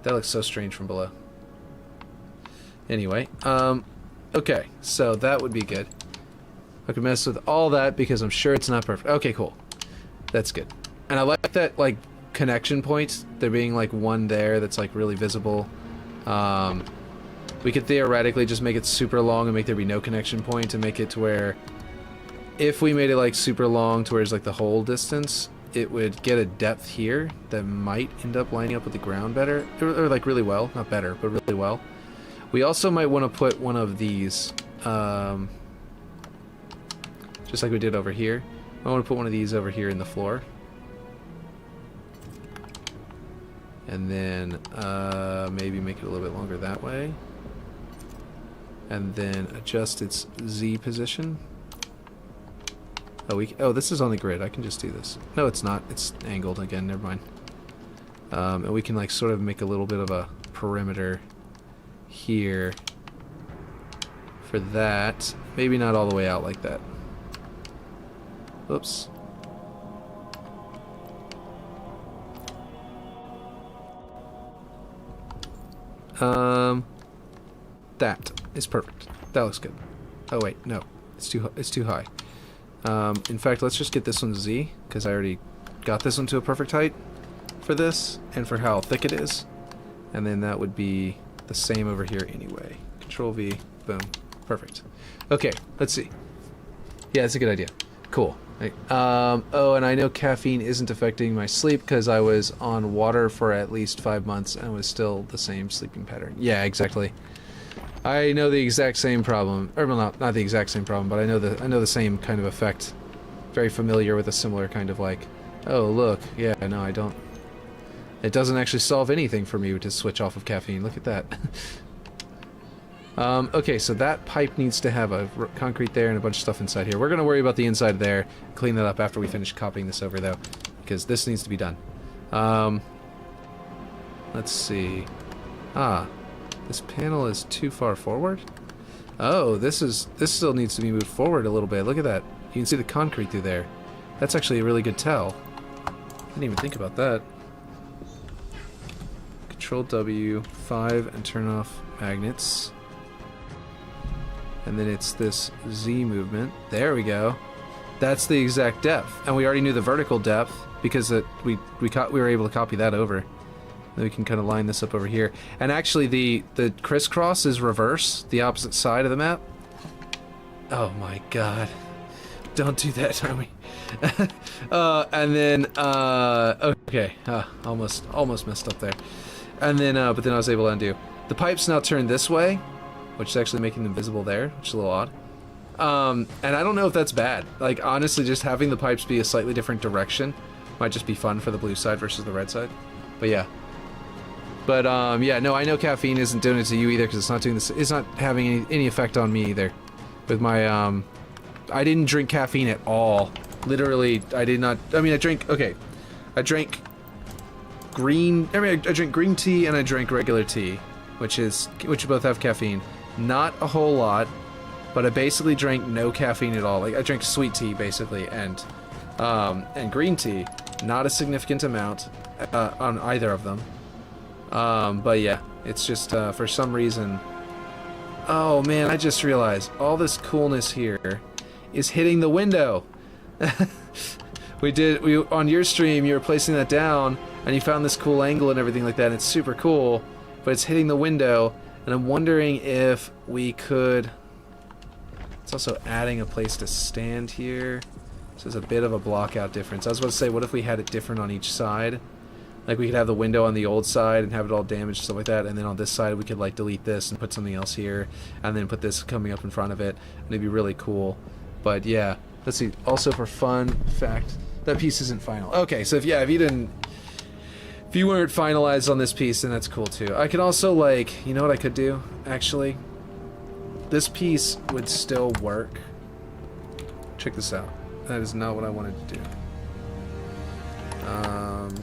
Speaker 1: That looks so strange from below. Anyway, okay, so that would be good. I can mess with all that because I'm sure it's not perfect. Okay, cool. That's good. And I like that, like, connection point. There being, like, one there that's, like, really visible. We could theoretically just make it super long and make there be no connection point and make it to where... If we made it like super long to where it's like the whole distance, it would get a depth here that might end up lining up with the ground better, or like really well, not better, but really well. We also might want to put one of these, just like we did over here. I want to put one of these over here in the floor. And then maybe make it a little bit longer that way. And then adjust its Z position. Oh, this is on the grid. I can just do this. No, it's not. It's angled again. Never mind. And we can like sort of make a little bit of a perimeter here for that. Maybe not all the way out like that. Oops. That is perfect. That looks good. Oh wait, no. It's too high. In fact, let's just get this one Z, because I already got this one to a perfect height for this, and for how thick it is. And then that would be the same over here anyway. Control V, boom, perfect. Okay, let's see. Yeah, that's a good idea. Cool. Right. Oh, and I know caffeine isn't affecting my sleep because I was on water for at least 5 months and was still the same sleeping pattern. Yeah, exactly. I know the exact same problem, or well, not the exact same problem, but I know the same kind of effect. Very familiar with a similar kind of like, oh look, yeah, no, I don't. It doesn't actually solve anything for me to switch off of caffeine. Look at that. Okay, so that pipe needs to have a concrete there and a bunch of stuff inside here. We're gonna worry about the inside there, clean that up after we finish copying this over though, because this needs to be done. Let's see. This panel is too far forward.
Speaker 3: Oh, this still needs to be moved forward a little bit. Look at that. You can see the concrete through there. That's actually a really good tell. I didn't even think about that. Control W, 5, and turn off magnets. And then it's this Z movement. There we go. That's the exact depth. And we already knew the vertical depth because we were able to copy that over. Then we can kind of line this up over here. And actually the crisscross is reverse, the opposite side of the map. Oh my god. Don't do that, Tommy. And then, okay. Almost messed up there. And then, but then I was able to undo. The pipes now turn this way, which is actually making them visible there, which is a little odd. And I don't know if that's bad. Like, honestly, just having the pipes be a slightly different direction might just be fun for the blue side versus the red side. But yeah. But, yeah, no, I know caffeine isn't doing it to you either, because it's not doing this. It's not having any effect on me either. With my, I didn't drink caffeine at all. Literally, I did not. I mean, I drank green. I drink green tea and I drank regular tea, which both have caffeine. Not a whole lot, but I basically drank no caffeine at all. Like, I drank sweet tea basically, and green tea, not a significant amount on either of them. But yeah, it's just for some reason. Oh man, I just realized all this coolness here is hitting the window. We on your stream, you were placing that down and you found this cool angle and everything like that, and it's super cool, but it's hitting the window, and I'm wondering if we could. It's also adding a place to stand here, so there's a bit of a blockout difference. I was about to say, what if we had it different on each side? Like, we could have the window on the old side and have it all damaged and stuff like that, and then on this side we could like delete this and put something else here, and then put this coming up in front of it, and it'd be really cool. But yeah, let's see. Also, for fun fact, that piece isn't final. Okay, so if you weren't finalized on this piece, then that's cool too. I could also, like, you know what I could do actually? This piece would still work. Check this out. That is not what I wanted to do.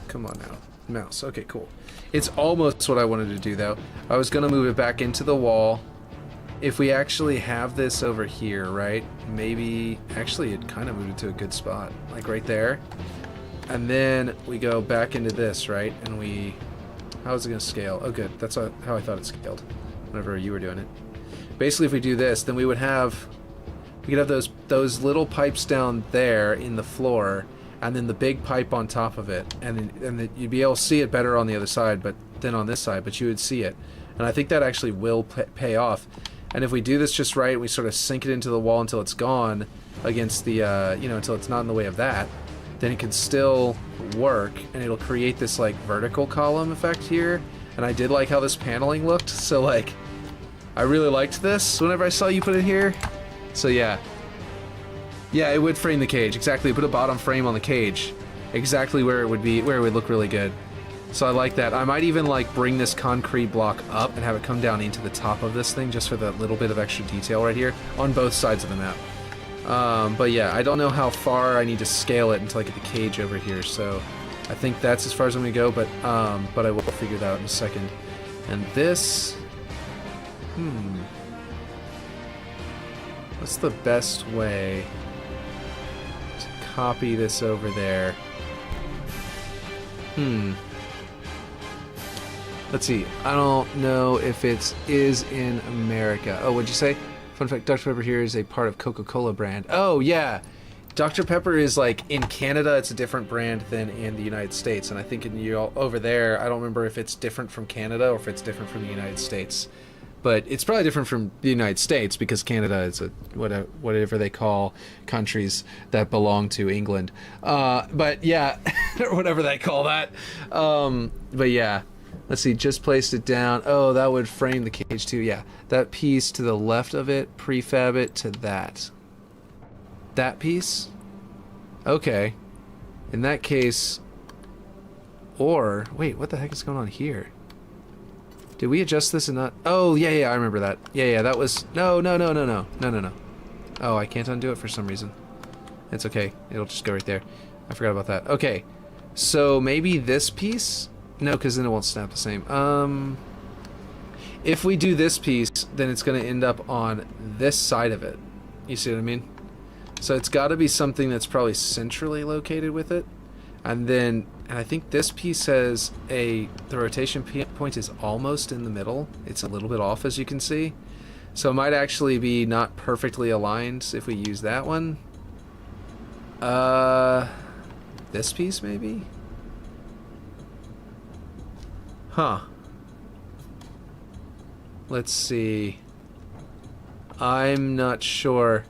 Speaker 3: Come on now. Mouse. Okay, cool. It's almost what I wanted to do, though. I was gonna move it back into the wall. If we actually have this over here, right? Maybe... Actually, it kind of moved it to a good spot. Like, right there. And then we go back into this, right? And we... How is it gonna scale? Oh, good. That's how I thought it scaled. Whenever you were doing it. Basically, if we do this, then we would have... We could have those little pipes down there in the floor, and then the big pipe on top of it, and you'd be able to see it better on the other side, but than on this side, but you would see it, and I think that actually will pay off. And if we do this just right, we sort of sink it into the wall until it's gone against the until it's not in the way of that, then it can still work, and it'll create this like vertical column effect here. And I did like how this paneling looked, so like I really liked this whenever I saw you put it here. So yeah. Yeah, it would frame the cage. Exactly. Put a bottom frame on the cage. Exactly where it would be, where it would look really good. So I like that. I might even like bring this concrete block up and have it come down into the top of this thing just for that little bit of extra detail right here on both sides of the map. But yeah, I don't know how far I need to scale it until I get the cage over here. So I think that's as far as I'm gonna go, but I will figure that out in a second. And this, what's the best way to copy this over there? Let's see. I don't know if it is in America. Oh, what'd you say? Fun fact, Dr. Pepper here is a part of Coca-Cola brand. Oh, yeah. Dr. Pepper is like, in Canada, it's a different brand than in the United States. And I think over there, I don't remember if it's different from Canada or if it's different from the United States. But it's probably different from the United States because Canada is whatever they call countries that belong to England. But yeah, or whatever they call that. But yeah, let's see, just placed it down. Oh, that would frame the cage too. Yeah, that piece to the left of it, prefab it to that. That piece? Okay. In that case, or, wait, what the heck is going on here? Did we adjust this and not? Oh, yeah, I remember that. Yeah, that was... No. Oh, I can't undo it for some reason. It's okay. It'll just go right there. I forgot about that. Okay. So maybe this piece? No, because then it won't snap the same.
Speaker 1: if we do this piece, then it's going to end up on this side of it. You see what I mean? So it's got to be something that's probably centrally located with it. And then, and I think this piece has the rotation point is almost in the middle. It's a little bit off, as you can see. So it might actually be not perfectly aligned if we use that one. This piece maybe? Huh. Let's see. I'm not sure.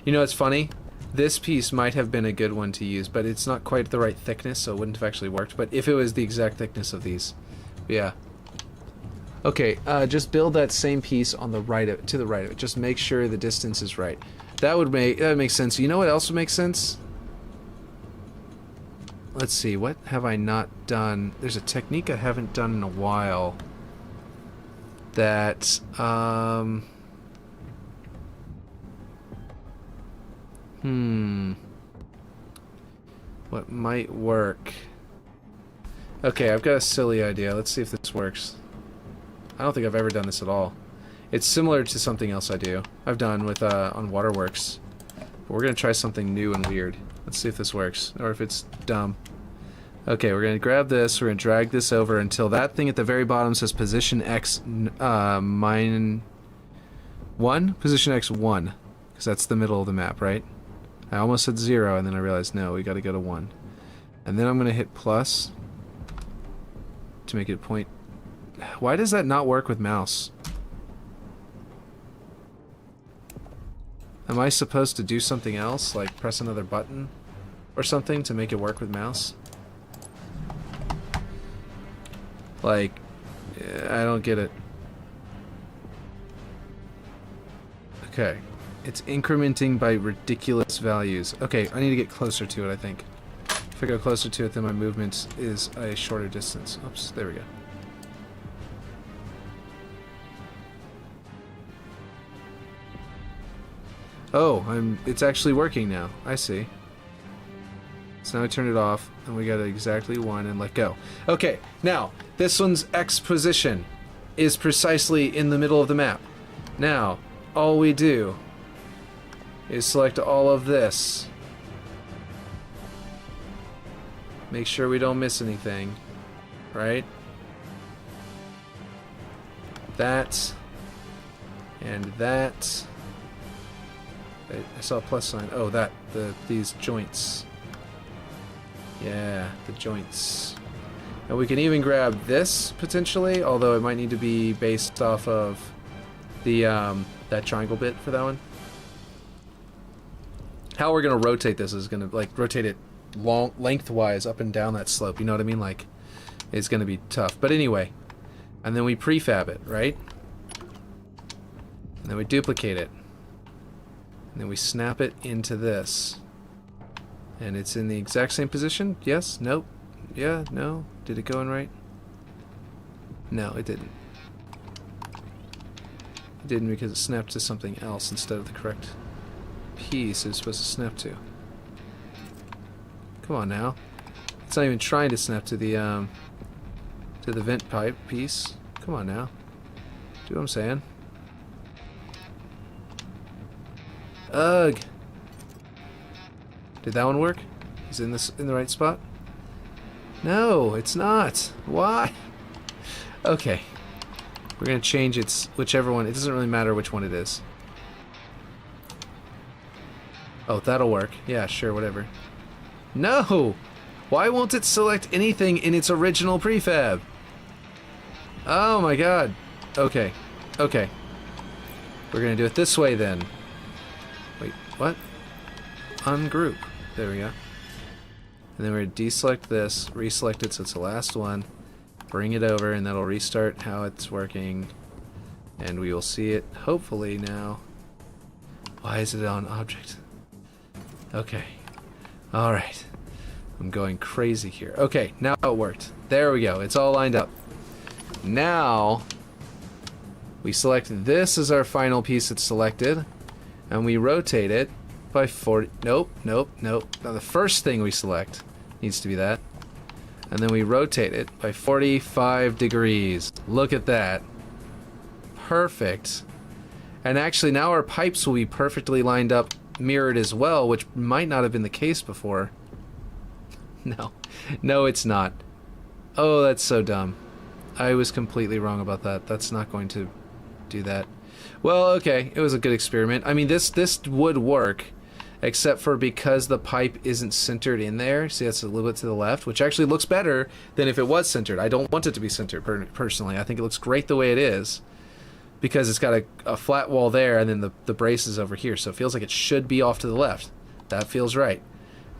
Speaker 1: You know, it's funny. This piece might have been a good one to use, but it's not quite the right thickness, so it wouldn't have actually worked. But if it was the exact thickness of these, yeah. Okay, just build that same piece on the right of it, to the right of it. Just make sure the distance is right. That would make sense. You know what else would make sense? Let's see. What have I not done? There's a technique I haven't done in a while. That what might work? Okay, I've got a silly idea. Let's see if this works. I don't think I've ever done this at all. It's similar to something else I've done with on Waterworks. But we're gonna try something new and weird. Let's see if this works, or if it's dumb. Okay, we're gonna grab this, we're gonna drag this over until that thing at the very bottom says position X -1, position X 1, because that's the middle of the map, right? I almost said 0, and then I realized, no, we gotta go to 1. And then I'm gonna hit plus to make it point. Why does that not work with mouse? Am I supposed to do something else, like press another button or something to make it work with mouse? Like, I don't get it. Okay. It's incrementing by ridiculous values. Okay, I need to get closer to it, I think. If I go closer to it, then my movement is a shorter distance. Oops, there we go. Oh, it's actually working now. I see. So now I turn it off, and we got exactly 1 and let go. Okay, now, this one's X position is precisely in the middle of the map. Now, all we do is select all of this. Make sure we don't miss anything, right? That, and that. I saw a plus sign. Oh, these joints. Yeah, the joints. And we can even grab this, potentially, although it might need to be based off of the, that triangle bit for that one. How we're going to rotate this is going to, like, rotate it lengthwise up and down that slope, you know what I mean? Like, it's going to be tough. But anyway, and then we prefab it, right? And then we duplicate it. And then we snap it into this. And it's in the exact same position? Yes? Nope? Yeah? No? Did it go in right? No, it didn't. It didn't because it snapped to something else instead of the correct piece it's supposed to snap to. Come on now. It's not even trying to snap to the vent pipe piece. Come on now. Do what I'm saying. Ugh. Did that one work? Is it in the right spot? No, it's not. Why? Okay. We're gonna change its whichever one. It doesn't really matter which one it is. Oh, that'll work. Yeah, sure, whatever. No! Why won't it select anything in its original prefab? Oh my god. Okay. Okay. We're gonna do it this way then. Wait, what? Ungroup. There we go. And then we're going to deselect this, reselect it so it's the last one, bring it over, and that'll restart how it's working. And we will see it, hopefully, now. Why is it on object? Okay. Alright. I'm going crazy here. Okay, now it worked. There we go. It's all lined up. Now, we select this as our final piece that's selected, and we rotate it by 40. Nope, nope, nope. Now the first thing we select needs to be that. And then we rotate it by 45 degrees. Look at that.
Speaker 3: perfect. And actually now our pipes will be perfectly lined up, mirrored as well, which might not have been the case before. No, it's not. Oh, that's so dumb. I was completely wrong about that. That's not going to do that. Well, okay, it was a good experiment. I mean, this would work, except for because the pipe isn't centered in there. See, that's a little bit to the left, which actually looks better than if it was centered. I don't want it to be centered, personally. I think it looks great the way it is, because it's got a flat wall there, and then the brace is over here, so it feels like it should be off to the left. That feels right.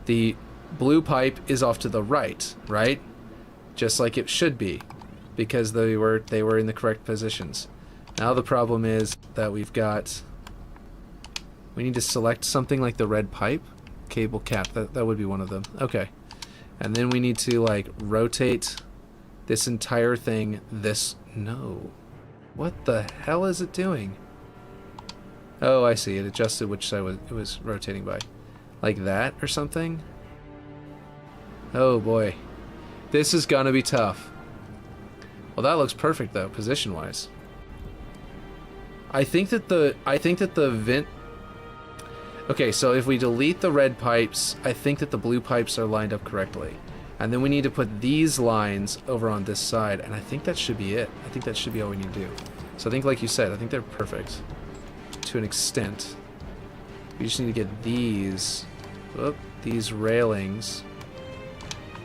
Speaker 3: The blue pipe is off to the right, right? Just like it should be, because they were in the correct positions. Now the problem is that we need to select something like the red pipe, cable cap, that would be one of them. Okay. And then we need to like rotate this entire thing no. What the hell is it doing? Oh, I see. It adjusted which side it was rotating by. Like that or something? Oh boy. This is gonna be tough. Well, that looks perfect though, position-wise. I think that the vent... Okay, so if we delete the red pipes, I think that the blue pipes are lined up correctly. And then we need to put these lines over on this side, and I think that should be it. I think that should be all we need to do. So I think, like you said, I think they're perfect. To an extent. We just need to get these railings,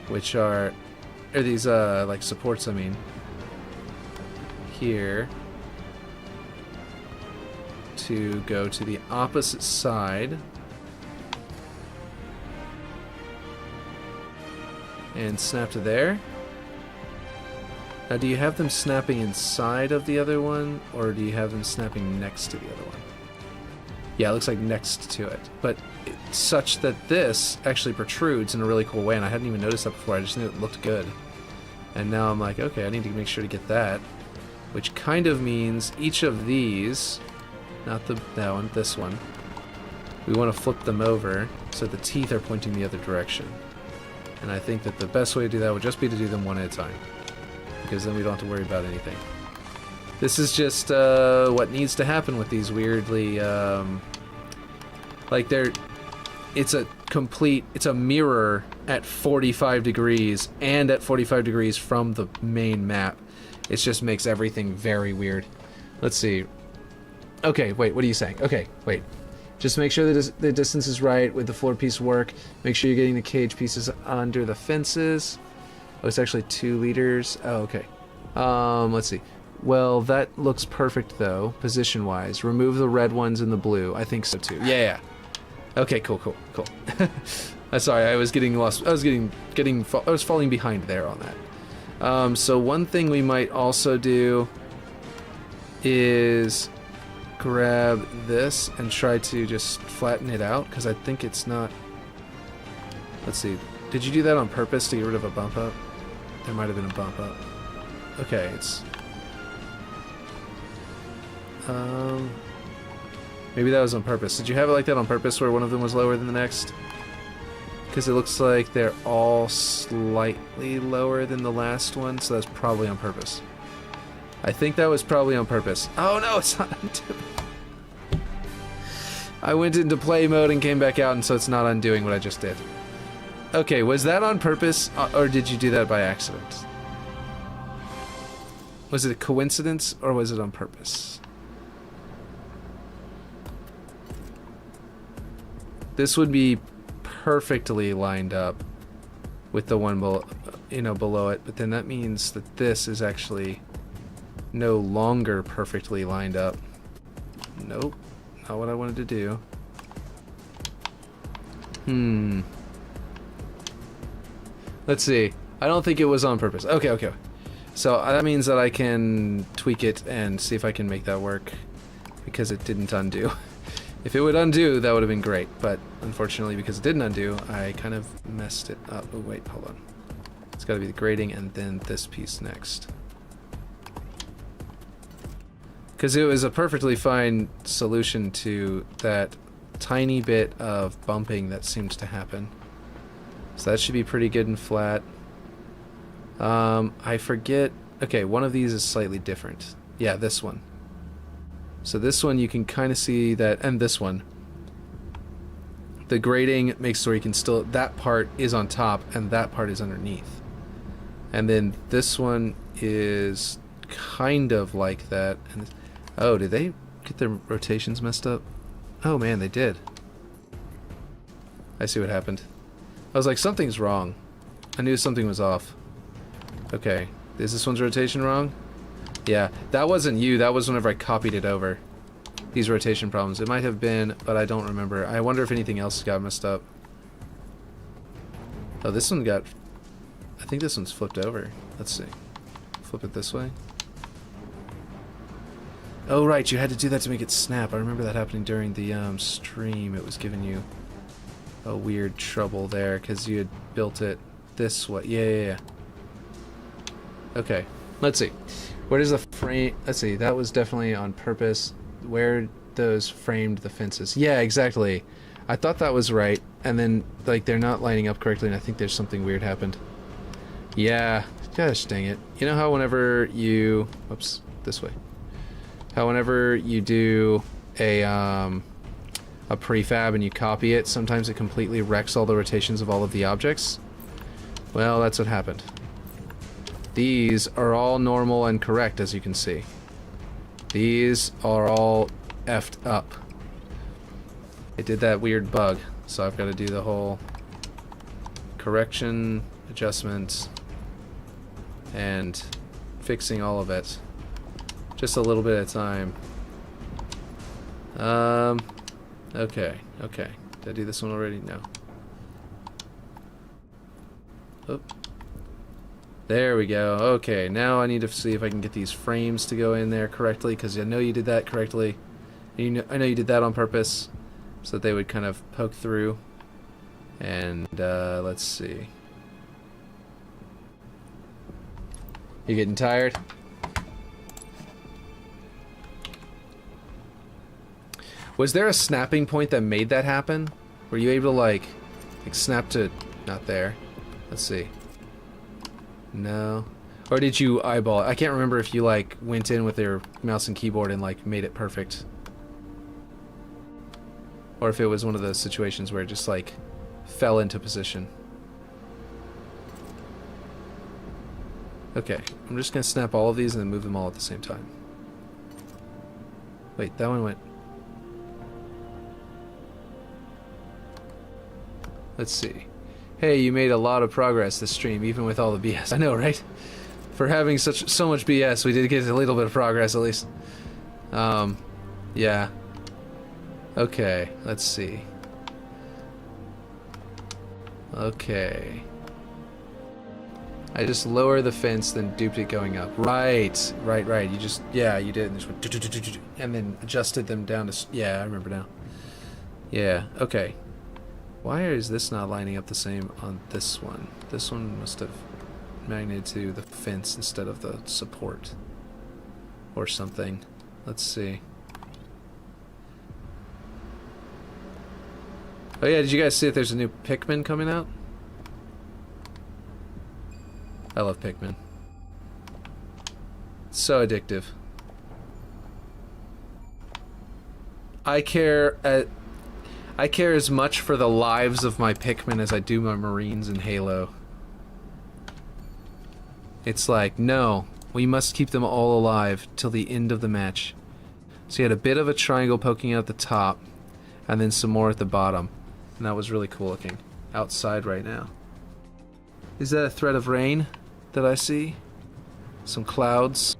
Speaker 3: which are these, like supports, I mean, here, to go to the opposite side. And snap to there. Now, do you have them snapping inside of the other one, or do you have them snapping next to the other one? Yeah, it looks like next to it. But it's such that this actually protrudes in a really cool way, and I hadn't even noticed that before. I just knew it looked good. And now I'm like, okay, I need to make sure to get that. Which kind of means each of these, not that one, this one, we want to flip them over so the teeth are pointing the other direction. And I think that the best way to do that would just be to do them one at a time, because then we don't have to worry about anything. This is just what needs to happen with these weirdly, like it's a mirror at 45 degrees and at 45 degrees from the main map. It just makes everything very weird. Let's see. Okay, wait, what are you saying? Okay, wait. Just make sure that the distance is right with the floor piece work. Make sure you're getting the cage pieces under the fences. Oh, it's actually 2 liters. Oh, okay. Let's see. Well, that looks perfect though, position-wise. Remove the red ones and the blue. I think so too. Yeah. Okay, cool. Sorry, I was getting lost. I was falling behind there on that. So one thing we might also do is grab this and try to just flatten it out, because I think it's not... Let's see. Did you do that on purpose to get rid of a bump up? There might have been a bump up. Okay, it's... Maybe that was on purpose. Did you have it like that on purpose, where one of them was lower than the next? Because it looks like they're all slightly lower than the last one, so that's probably on purpose. I think that was probably on purpose. Oh no, it's not undoing. I went into play mode and came back out, and so it's not undoing what I just did. Okay, was that on purpose, or did you do that by accident? Was it a coincidence, or was it on purpose? This would be perfectly lined up with the one below it, but then that means that this is actually no longer perfectly lined up. Nope, not what I wanted to do. Let's see. I don't think it was on purpose. Okay. So that means that I can tweak it and see if I can make that work, because it didn't undo. If it would undo, that would have been great, but unfortunately, because it didn't undo, I kind of messed it up. Oh wait, hold on. It's got to be the grating and then this piece next. Because it was a perfectly fine solution to that tiny bit of bumping that seems to happen. So that should be pretty good and flat. I forget... Okay, one of these is slightly different. Yeah, this one. So this one you can kind of see that, and this one. The grading makes so you can still, that part is on top and that part is underneath. And then this one is kind of like that. And oh, did they get their rotations messed up? Oh man, they did. I see what happened. I was like, something's wrong. I knew something was off. Okay, is this one's rotation wrong? Yeah, that wasn't you, that was whenever I copied it over. These rotation problems. It might have been, but I don't remember. I wonder if anything else got messed up. Oh, this one got... I think this one's flipped over. Let's see. Flip it this way. Oh, right, you had to do that to make it snap. I remember that happening during the stream. It was giving you a weird trouble there because you had built it this way. Yeah. Okay, let's see. Where does the frame... Let's see, that was definitely on purpose. Where those framed the fences. Yeah, exactly. I thought that was right, and then, like, they're not lining up correctly, and I think there's something weird happened. Yeah, gosh dang it. You know how whenever you... Whoops, this way. How whenever you do a prefab and you copy it, sometimes it completely wrecks all the rotations of all of the objects? Well, that's what happened. These are all normal and correct, as you can see. These are all effed up. It did that weird bug, so I've got to do the whole correction, adjustment, and fixing all of it. Just a little bit at a time. Okay. Did I do this one already? No. Oh. There we go. Okay, now I need to see if I can get these frames to go in there correctly, because I know you did that correctly. I know you did that on purpose, so that they would kind of poke through. And let's see. You getting tired? Was there a snapping point that made that happen? Were you able to like snap to... Not there. Let's see. No. Or did you eyeball it? I can't remember if you like went in with your mouse and keyboard and like made it perfect. Or if it was one of those situations where it just like fell into position. Okay, I'm just gonna snap all of these and then move them all at the same time. Wait, that one went... Let's see. Hey, you made a lot of progress this stream, even with all the BS. I know, right? For having so much BS, we did get a little bit of progress, at least. Yeah. Okay, let's see. Okay. I just lower the fence, then duped it going up. Right. You just... Yeah, you did. And, just went and then adjusted them down to... Yeah, I remember now. Yeah, okay. Why is this not lining up the same on this one? This one must have magneted to the fence instead of the support. Or something. Let's see. Oh yeah, did you guys see that there's a new Pikmin coming out? I love Pikmin. It's so addictive. I care as much for the lives of my Pikmin as I do my Marines in Halo. It's like, no, we must keep them all alive till the end of the match. So you had a bit of a triangle poking out the top, and then some more at the bottom. And that was really cool looking. Outside right now. Is that a thread of rain that I see? Some clouds.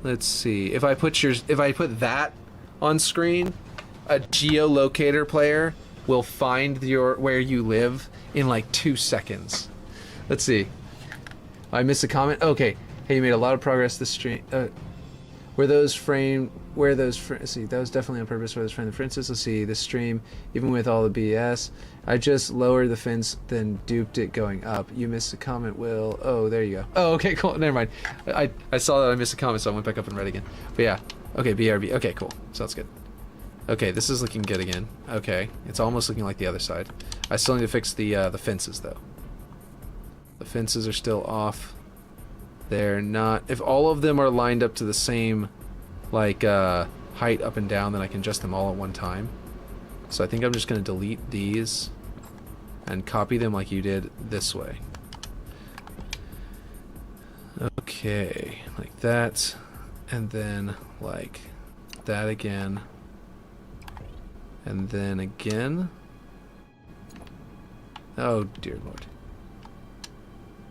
Speaker 3: Let's see. If I put that on screen, a geolocator player will find where you live in like 2 seconds. Let's see. I missed a comment. Okay. Hey, you made a lot of progress this stream. Let's see, that was definitely on purpose. Where those framed the fences. Let's see, this stream, even with all the BS, I just lowered the fence, then duped it going up. You missed a comment, Will. Oh, there you go. Oh, okay, cool. Never mind. I saw that I missed a comment, so I went back up and read again. But yeah, okay, BRB. Okay, cool. Sounds good. Okay, this is looking good again. Okay, it's almost looking like the other side. I still need to fix the fences though. The fences are still off. They're not... If all of them are lined up to the same, like, height up and down, then I can adjust them all at one time. So I think I'm just going to delete these and copy them like you did this way. Okay, like that, and then like that again, and then again. Oh, dear Lord.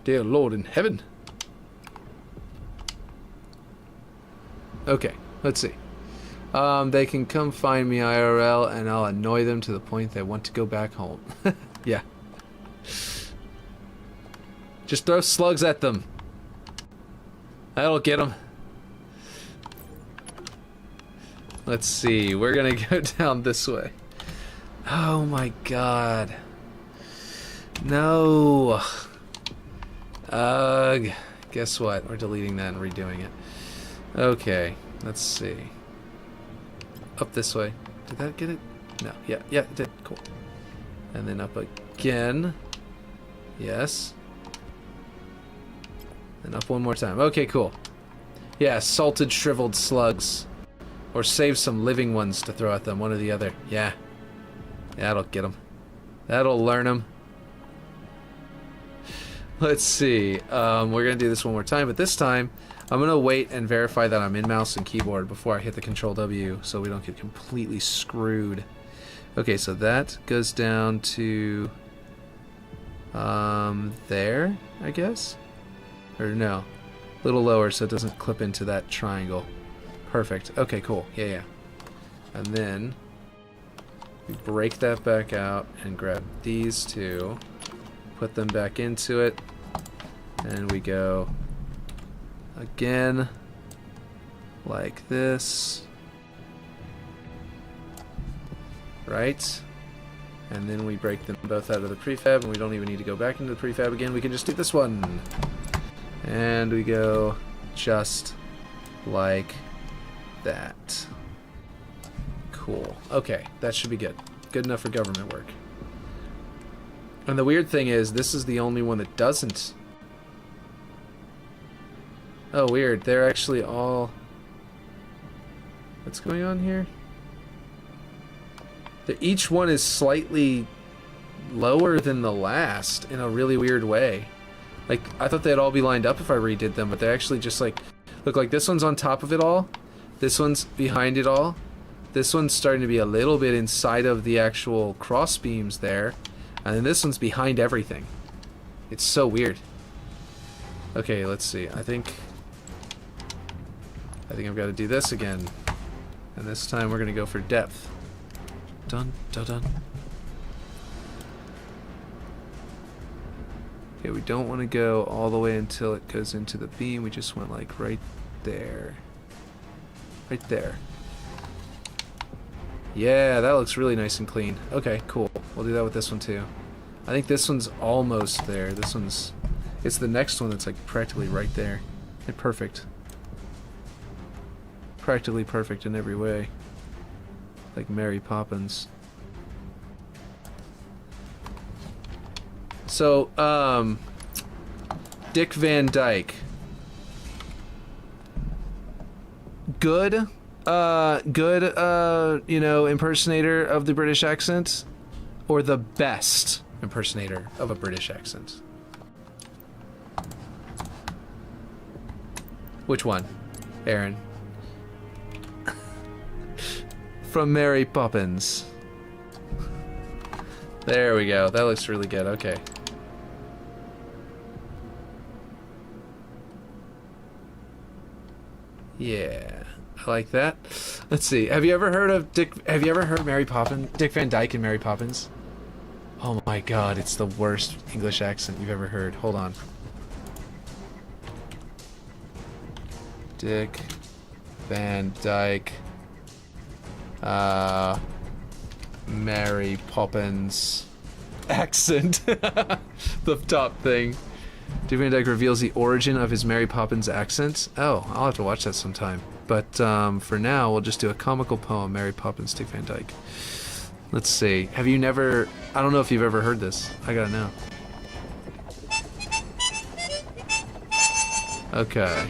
Speaker 3: Dear Lord in heaven. Okay, let's see. They can come find me IRL and I'll annoy them to the point they want to go back home. Yeah. Just throw slugs at them. That'll get them. Let's see, we're gonna go down this way. Oh my god. No. Ugh. Guess what? We're deleting that and redoing it. Okay, let's see. Up this way. Did that get it? No. Yeah, it did. Cool. And then up again. Yes. And up one more time. Okay, cool. Yeah, salted, shriveled slugs. Or save some living ones to throw at them, one or the other. Yeah. That'll get them. That'll learn them. Let's see. We're going to do this one more time, but this time I'm going to wait and verify that I'm in mouse and keyboard before I hit the Control W so we don't get completely screwed. Okay, so that goes down to there, I guess? Or no, a little lower so it doesn't clip into that triangle. Perfect. Okay, cool. Yeah. And then we break that back out and grab these two, put them back into it, and we go again like this, right? And then we break them both out of the prefab, and we don't even need to go back into the prefab again. We can just do this one. And we go just like that. Cool. Okay, that should be good. Good enough for government work. And the weird thing is, this is the only one that doesn't. Oh, weird. They're actually all... What's going on here? Each one is slightly lower than the last in a really weird way. Like, I thought they'd all be lined up if I redid them, but they actually just, like, look like this one's on top of it all, this one's behind it all, this one's starting to be a little bit inside of the actual cross beams there, and then this one's behind everything. It's so weird. Okay, let's see. I think I've got to do this again. And this time we're going to go for depth. Dun, dun, dun. Okay, we don't want to go all the way until it goes into the beam. We just went like right there. Right there. Yeah, that looks really nice and clean. Okay, cool. We'll do that with this one too. I think this one's almost there. This one's... It's the next one that's like practically right there. And perfect. Practically perfect in every way. Like Mary Poppins. So, Dick Van Dyke. Good, you know, impersonator of the British accent, or the best impersonator of a British accent? Which one, Aaron? From Mary Poppins. There we go. That looks really good. Okay. Yeah, I like that. Let's see. Have you ever heard of Have you ever heard Mary Poppins? Dick Van Dyke and Mary Poppins? Oh my God, it's the worst English accent you've ever heard. Hold on. Dick Van Dyke. Mary Poppins accent. The top thing. Dick Van Dyke reveals the origin of his Mary Poppins accent. Oh, I'll have to watch that sometime. But for now, we'll just do a comical poem, Mary Poppins, Dick Van Dyke. Let's see. Have you never... I don't know if you've ever heard this. I gotta know. Okay.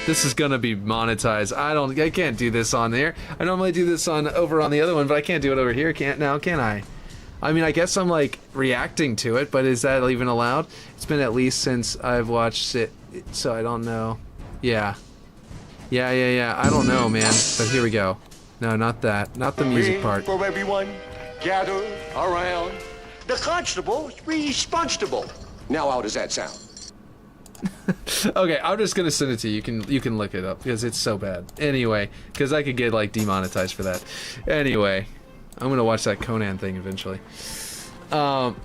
Speaker 3: This is gonna be monetized. I can't do this on there. I normally do this over on the other one, but I can't do it over here, can I? I mean, I guess I'm like reacting to it, but is that even allowed? It's been at least since I've watched it, so I don't know. Yeah. I don't know, man. But here we go. No, not that. Not the music part.
Speaker 2: For everyone, gather around the constable's responsible. Now, how does that sound?
Speaker 3: Okay, I'm just gonna send it to you. You can look it up because it's so bad. Anyway, because I could get like demonetized for that. Anyway, I'm gonna watch that Conan thing eventually. But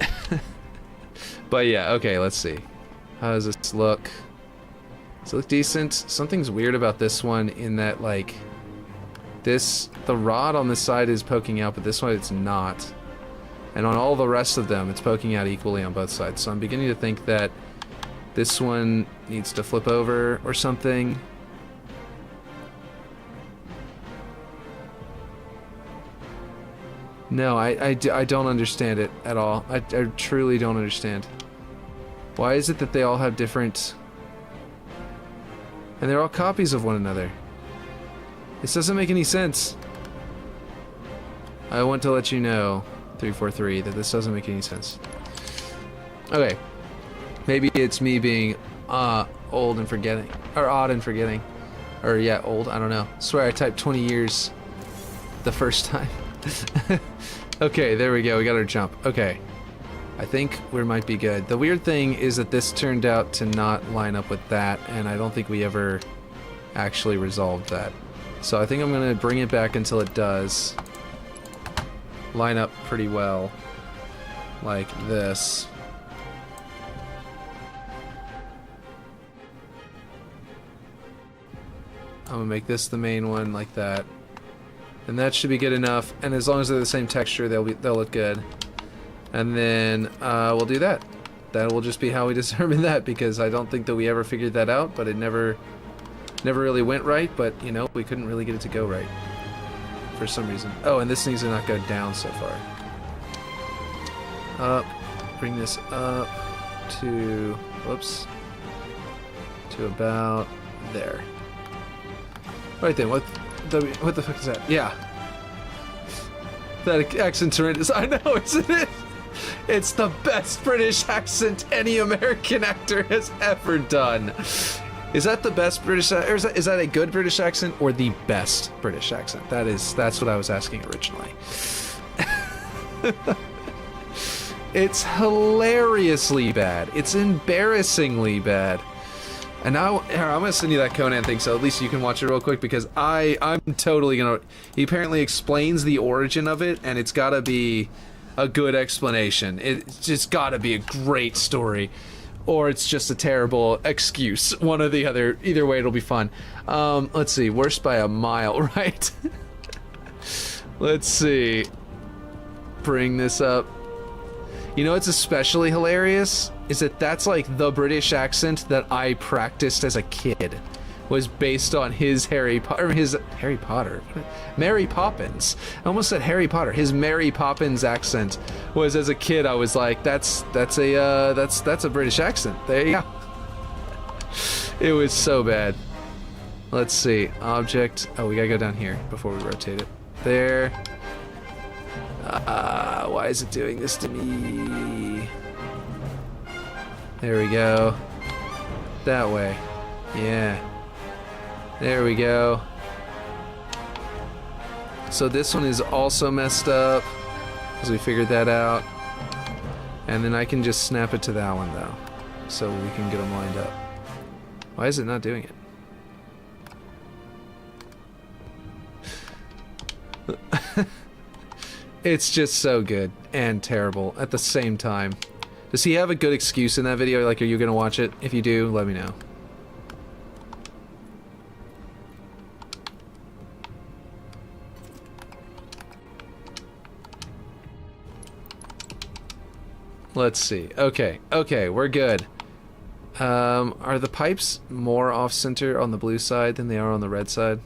Speaker 3: yeah, okay, let's see. How does this look? Does it look decent? Something's weird about this one in that like the rod on this side is poking out, but this one it's not. And on all the rest of them, it's poking out equally on both sides. So I'm beginning to think that this one needs to flip over or something. No, I don't understand it at all. I truly don't understand. Why is it that they all have different... And they're all copies of one another. This doesn't make any sense. I want to let you know, 343, that this doesn't make any sense. Okay. Maybe it's me being old and forgetting. Or odd and forgetting. Or yeah, old, I don't know. I swear I typed 20 years the first time. Okay, there we go. We got our jump. Okay. I think we might be good. The weird thing is that this turned out to not line up with that, and I don't think we ever actually resolved that. So I think I'm going to bring it back until it does line up pretty well. Like this. I'm going to make this the main one like that. And that should be good enough, and as long as they're the same texture, they'll look good. And then we'll do that. That will just be how we determine that, because I don't think that we ever figured that out, but it never really went right, but, you know, we couldn't really get it to go right for some reason. Oh, and this needs to not go down so far. Up. Bring this up to... Whoops. To about there. Right then, what the fuck is that? Yeah. That accent's horrendous. I know, isn't it? It's the best British accent any American actor has ever done. Is that the best British, or is that a good British accent or the best British accent? That's what I was asking originally. It's hilariously bad. It's embarrassingly bad. And now, here, I'm gonna send you that Conan thing, so at least you can watch it real quick, because I'm totally gonna... He apparently explains the origin of it, and it's gotta be a good explanation. It's just gotta be a great story, or it's just a terrible excuse. One or the other. Either way, it'll be fun. Let's see. Worst by a mile, right? Let's see. Bring this up. You know what's especially hilarious? Is that that's like the British accent that I practiced as a kid. Was based on his Mary Poppins. I almost said Harry Potter. His Mary Poppins accent was, as a kid, I was like, that's a British accent. There you go. It was so bad. Let's see. Object. Oh, we gotta go down here before we rotate it. There. Why is it doing this to me? There we go. That way. Yeah. There we go. So this one is also messed up, because we figured that out. And then I can just snap it to that one, though, so we can get them lined up. Why is it not doing it? It's just so good and terrible at the same time. Does he have a good excuse in that video? Like, are you gonna watch it? If you do, let me know. Let's see. Okay, we're good. Are the pipes more off-center on the blue side than they are on the red side?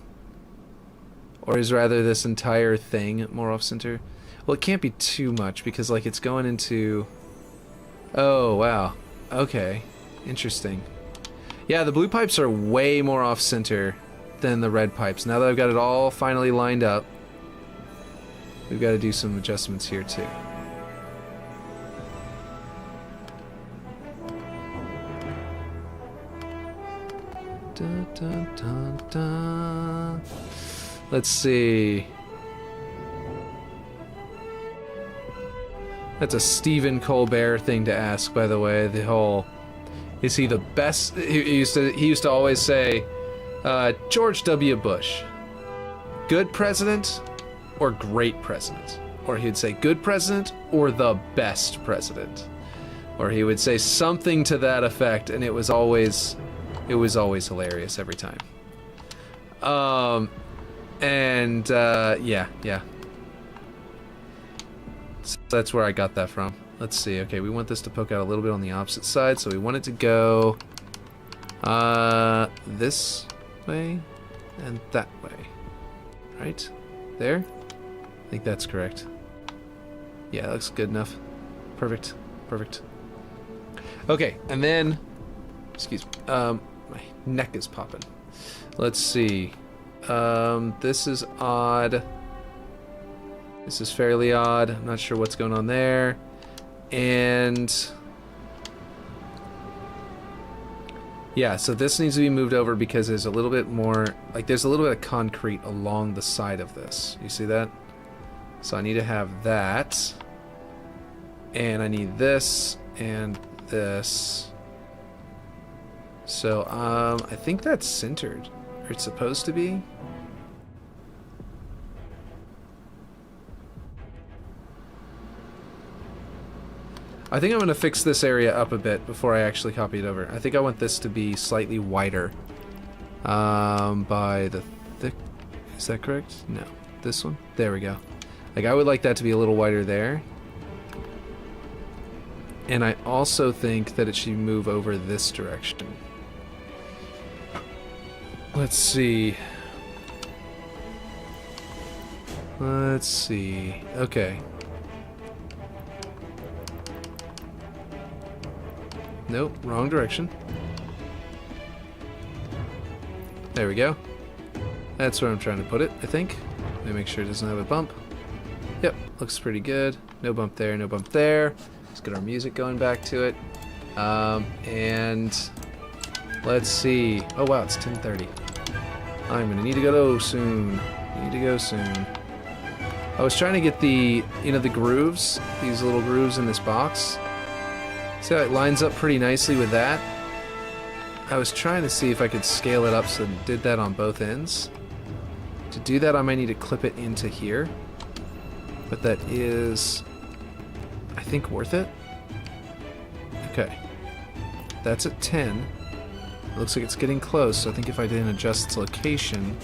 Speaker 3: Or is rather this entire thing more off-center? Well, it can't be too much, because, like, it's going into... Oh, wow. Okay. Interesting. Yeah, the blue pipes are way more off-center than the red pipes. Now that I've got it all finally lined up, we've got to do some adjustments here too. Dun, dun, dun, dun. Let's see. That's a Stephen Colbert thing to ask, by the way. The whole, is he the best? He used to always say, George W. Bush, good president or great president? Or he'd say good president or the best president? Or he would say something to that effect, and it was always hilarious every time. Yeah. So that's where I got that from. Let's see. Okay, we want this to poke out a little bit on the opposite side, so we want it to go this way and that way. Right? There? I think that's correct. Yeah, that looks good enough. Perfect. Perfect. Okay, and then, excuse me, my neck is popping. Let's see. This is odd. This is fairly odd. I'm not sure what's going on there. And yeah, so this needs to be moved over because there's a little bit more, like there's a little bit of concrete along the side of this. You see that? So I need to have that. And I need this and this. So I think that's centered. Or it's supposed to be. I think I'm going to fix this area up a bit before I actually copy it over. I think I want this to be slightly wider. By the thick... Is that correct? No. This one? There we go. Like, I would like that to be a little wider there. And I also think that it should move over this direction. Let's see. Let's see. Okay. Nope, wrong direction. There we go. That's where I'm trying to put it, I think. Let me make sure it doesn't have a bump. Yep, looks pretty good. No bump there, no bump there. Let's get our music going back to it. And let's see. Oh wow, it's 10:30. I'm gonna need to go soon. I was trying to get the, you know, the grooves, these little grooves in this box. See how it lines up pretty nicely with that? I was trying to see if I could scale it up so it did that on both ends. To do that, I might need to clip it into here. But that is, I think, worth it. Okay. That's at 10. It looks like it's getting close, so I think if I didn't adjust its location...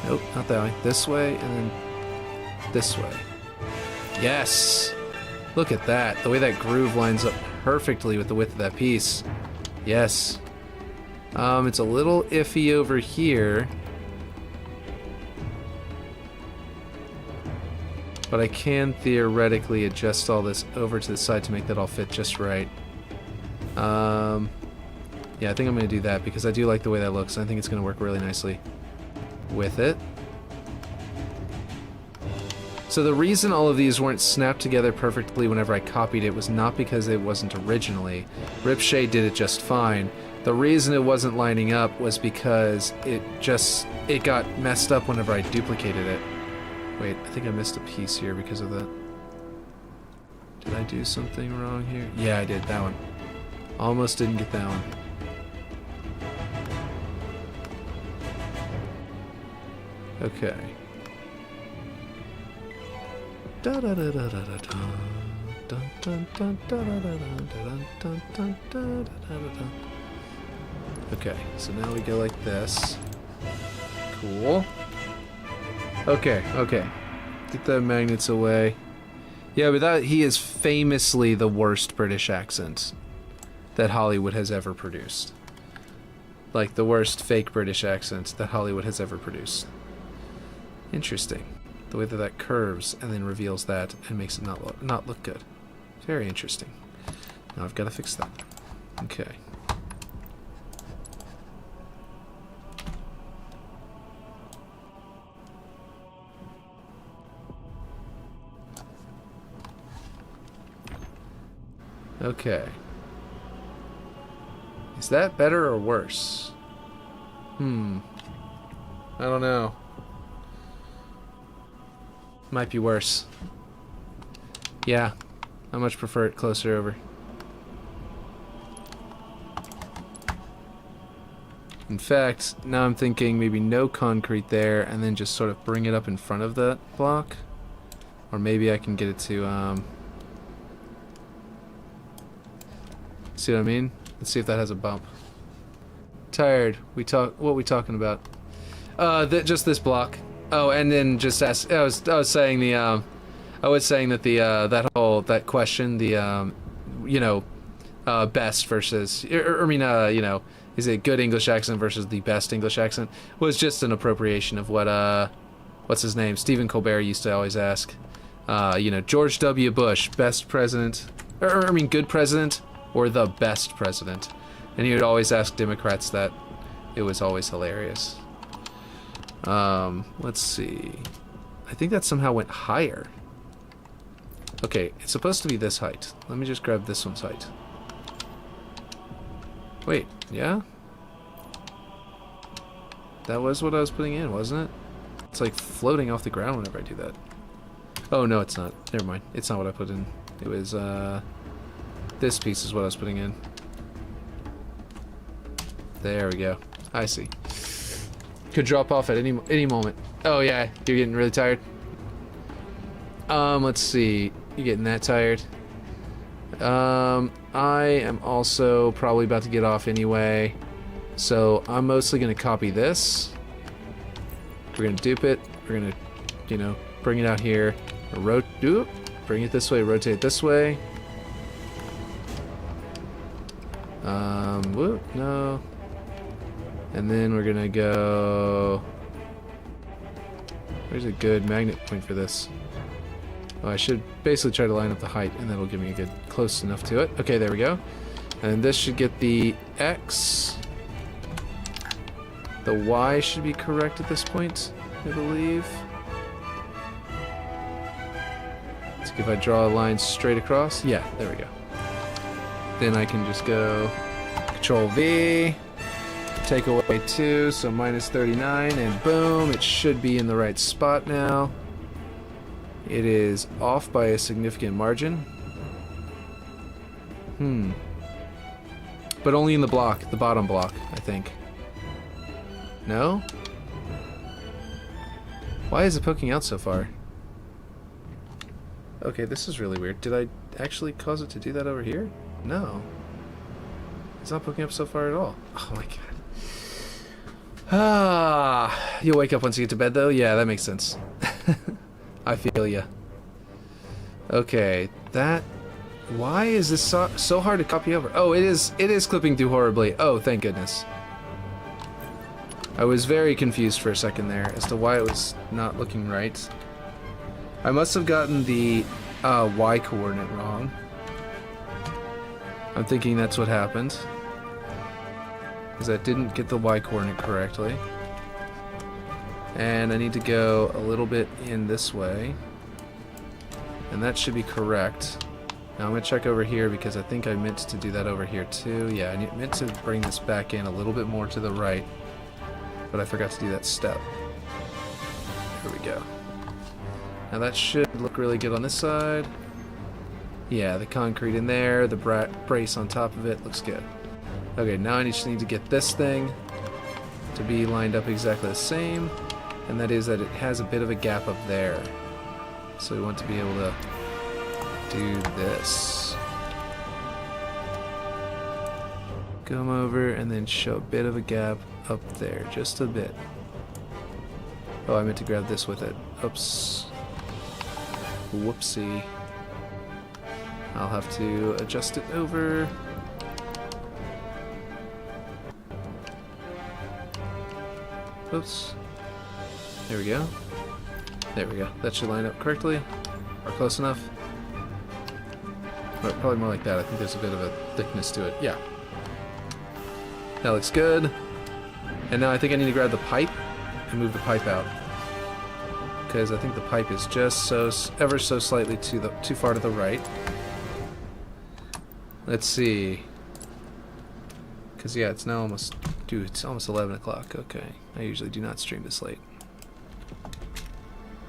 Speaker 3: Nope, not that way. This way, and then this way. Yes! Look at that. The way that groove lines up perfectly with the width of that piece. Yes. It's a little iffy over here. But I can theoretically adjust all this over to the side to make that all fit just right. Yeah, I think I'm going to do that because I do like the way that looks. I think it's going to work really nicely with it. So the reason all of these weren't snapped together perfectly whenever I copied it was not because it wasn't originally. Ripshade did it just fine. The reason it wasn't lining up was because it got messed up whenever I duplicated it. Wait, I think I missed a piece here because of that. Did I do something wrong here? Yeah, I did. That one. Almost didn't get that one. Okay. Okay, so now we go like this. Cool. Okay. Get the magnets away. Yeah, but he is famously the worst British accent that Hollywood has ever produced. Like, the worst fake British accent that Hollywood has ever produced. Interesting. The way that curves and then reveals that and makes it not look good. Very interesting. Now I've got to fix that. Okay. Okay. Is that better or worse? I don't know. Might be worse. Yeah, I much prefer it closer over. In fact, now I'm thinking maybe no concrete there, and then just sort of bring it up in front of that block. Or maybe I can get it to, see what I mean? Let's see if that has a bump. Tired. What we talking about? Just this block. Oh, and then just ask. I was saying that that question, best versus, is it good English accent versus the best English accent, was just an appropriation of what what's his name, Stephen Colbert used to always ask. George W. Bush, best president, good president, or the best president, and he would always ask Democrats that. It was always hilarious. Let's see. I think that somehow went higher. Okay, it's supposed to be this height. Let me just grab this one's height. Wait, yeah? That was what I was putting in, wasn't it? It's like floating off the ground whenever I do that. Oh, no, it's not. Never mind. It's not what I put in. It was, this piece is what I was putting in. There we go. I see. Could drop off at any moment. Oh, yeah. You're getting really tired? Let's see. You getting that tired? I am also probably about to get off anyway. So I'm mostly going to copy this. We're going to dupe it. We're going to, bring it out here. Bring it this way, rotate it this way. Whoop, no. And then we're going to go... Where's a good magnet point for this? Oh, I should basically try to line up the height, and that'll give me a good close enough to it. Okay, there we go. And this should get the X. The Y should be correct at this point, I believe. Let's see if I draw a line straight across. Yeah, there we go. Then I can just go Control V, take away 2, so minus 39, and boom, it should be in the right spot now. It is off by a significant margin. But only in the block, the bottom block, I think. No? Why is it poking out so far? Okay, this is really weird. Did I actually cause it to do that over here? No. It's not poking up so far at all. Oh my god. You'll wake up once you get to bed though? Yeah, that makes sense. I feel ya. Okay, that... Why is this so hard to copy over? Oh, it is clipping through horribly. Oh, thank goodness. I was very confused for a second there as to why it was not looking right. I must have gotten the Y coordinate wrong. I'm thinking that's what happened. Because I didn't get the Y coordinate correctly. And I need to go a little bit in this way. And that should be correct. Now I'm going to check over here because I think I meant to do that over here too. Yeah, I meant to bring this back in a little bit more to the right. But I forgot to do that step. There we go. Now that should look really good on this side. Yeah, the concrete in there, the brace on top of it, looks good. Okay, now I just need to get this thing to be lined up exactly the same. And that is that it has a bit of a gap up there. So we want to be able to do this. Come over and then show a bit of a gap up there, just a bit. Oh, I meant to grab this with it. Oops. Whoopsie. I'll have to adjust it over. Oops. There we go. There we go. That should line up correctly. Or close enough. Or probably more like that. I think there's a bit of a thickness to it. Yeah. That looks good. And now I think I need to grab the pipe and move the pipe out. Because I think the pipe is just ever so slightly too far to the right. Let's see. Because, yeah, it's now almost... Dude, it's almost 11 o'clock. Okay. I usually do not stream this late.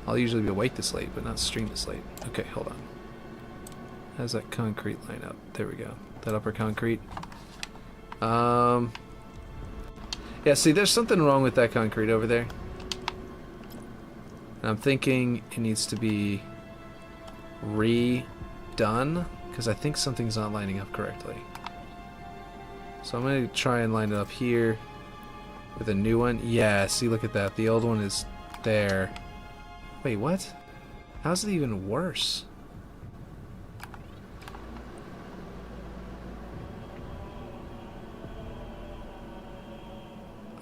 Speaker 3: I'll usually be awake this late, but not stream this late. Okay, hold on. How's that concrete line up? There we go. That upper concrete. Yeah, see, there's something wrong with that concrete over there. And I'm thinking it needs to be redone, because I think something's not lining up correctly. So I'm going to try and line it up here with a new one. Yeah, see, look at that. The old one is there. Wait, what? How's it even worse?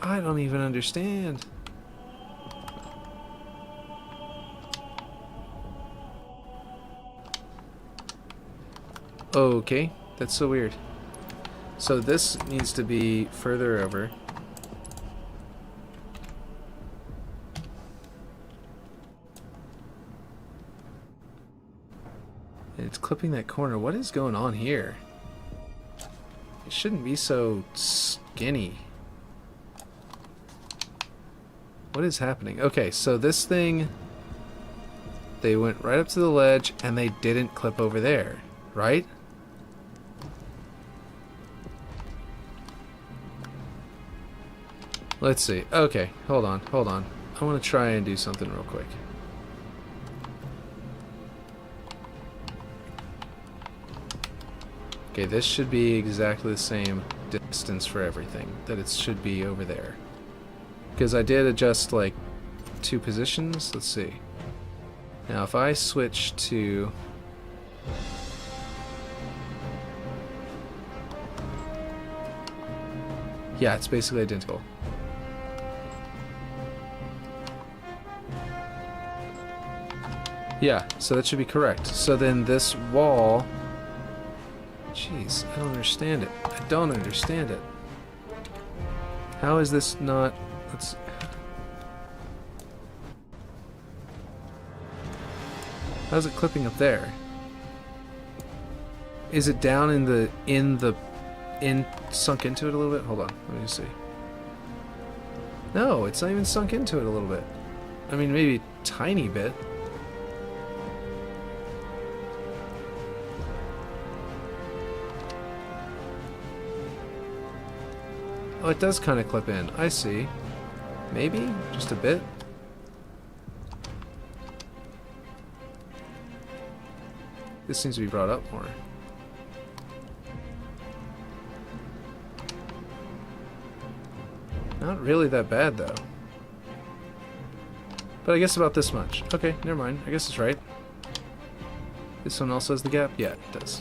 Speaker 3: I don't even understand. Okay, that's so weird. So this needs to be further over. And it's clipping that corner. What is going on here? It shouldn't be so skinny. What is happening? Okay, so this thing, they went right up to the ledge and they didn't clip over there, right? Let's see. Okay, hold on. I want to try and do something real quick. Okay, this should be exactly the same distance for everything that it should be over there. Because I did adjust like 2 positions. Let's see. Now if I switch to... Yeah, it's basically identical. Yeah, so that should be correct. So then this wall... Jeez, I don't understand it. I don't understand it. How is this not... Let's... How's it clipping up there? Is it down sunk into it a little bit? Hold on, let me just see. No, it's not even sunk into it a little bit. I mean, maybe a tiny bit. Oh, it does kind of clip in. I see. Maybe? Just a bit? This seems to be brought up more. Not really that bad, though. But I guess about this much. Okay, never mind. I guess it's right. This one also has the gap? Yeah, it does.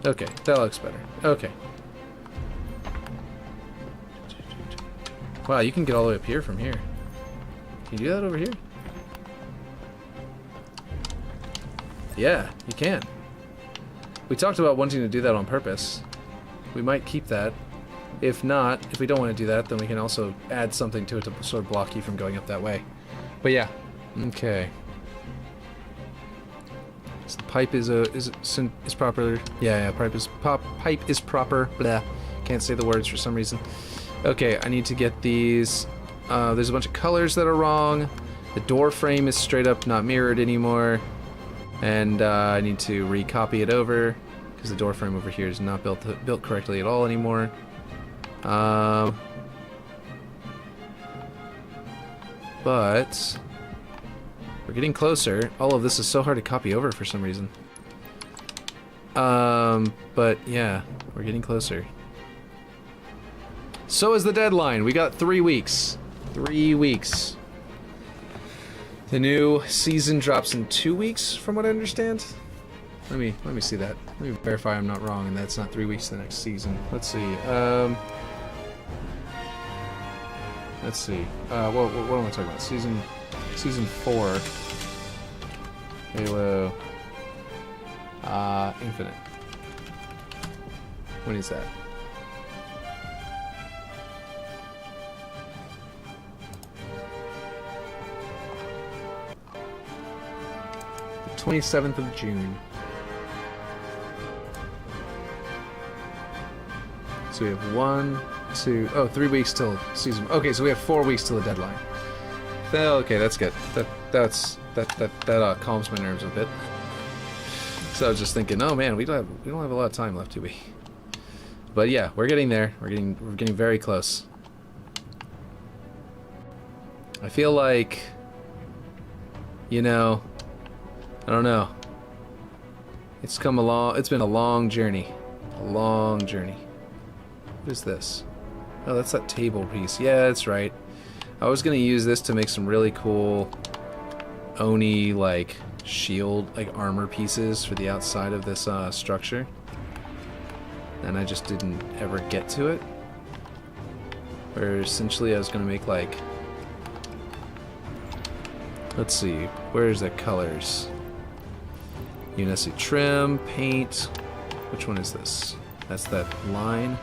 Speaker 3: Okay, that looks better. Okay. Wow, you can get all the way up here from here. Can you do that over here? Yeah, you can. We talked about wanting to do that on purpose. We might keep that. If not, if we don't want to do that, then we can also add something to it to sort of block you from going up that way. But yeah. Okay. So the pipe is proper. Yeah, pipe is proper. Blah. Can't say the words for some reason. Okay, I need to get these. There's a bunch of colors that are wrong. The door frame is straight up not mirrored anymore. And I need to recopy it over because the door frame over here is not built correctly at all anymore. But we're getting closer. All of this is so hard to copy over for some reason. But yeah, we're getting closer. So is the deadline. We got 3 weeks. 3 weeks. The new season drops in 2 weeks, from what I understand. Let me see that. Let me verify I'm not wrong, and that's not 3 weeks to the next season. Let's see. Let's see. What am I talking about? Season 4. Halo. Infinite. When is that?
Speaker 1: 27th of June. So we have 1, 2, 3 weeks till season. Okay, so we have 4 weeks till the deadline. Okay, that's good. That calms my nerves a bit. So I was just thinking, oh man, we don't have a lot of time left, do we? But yeah, we're getting there. We're getting very close. I feel like, you know, I don't know. It's been a long journey. A long journey. What is this? Oh, that's that table piece. Yeah, that's right. I was gonna use this to make some really cool Oni, like, shield, like, armor pieces for the outside of this structure. And I just didn't ever get to it. Where essentially I was gonna make, like, let's see, where's the colors? You know, see trim, paint. Which one is this? That's that line.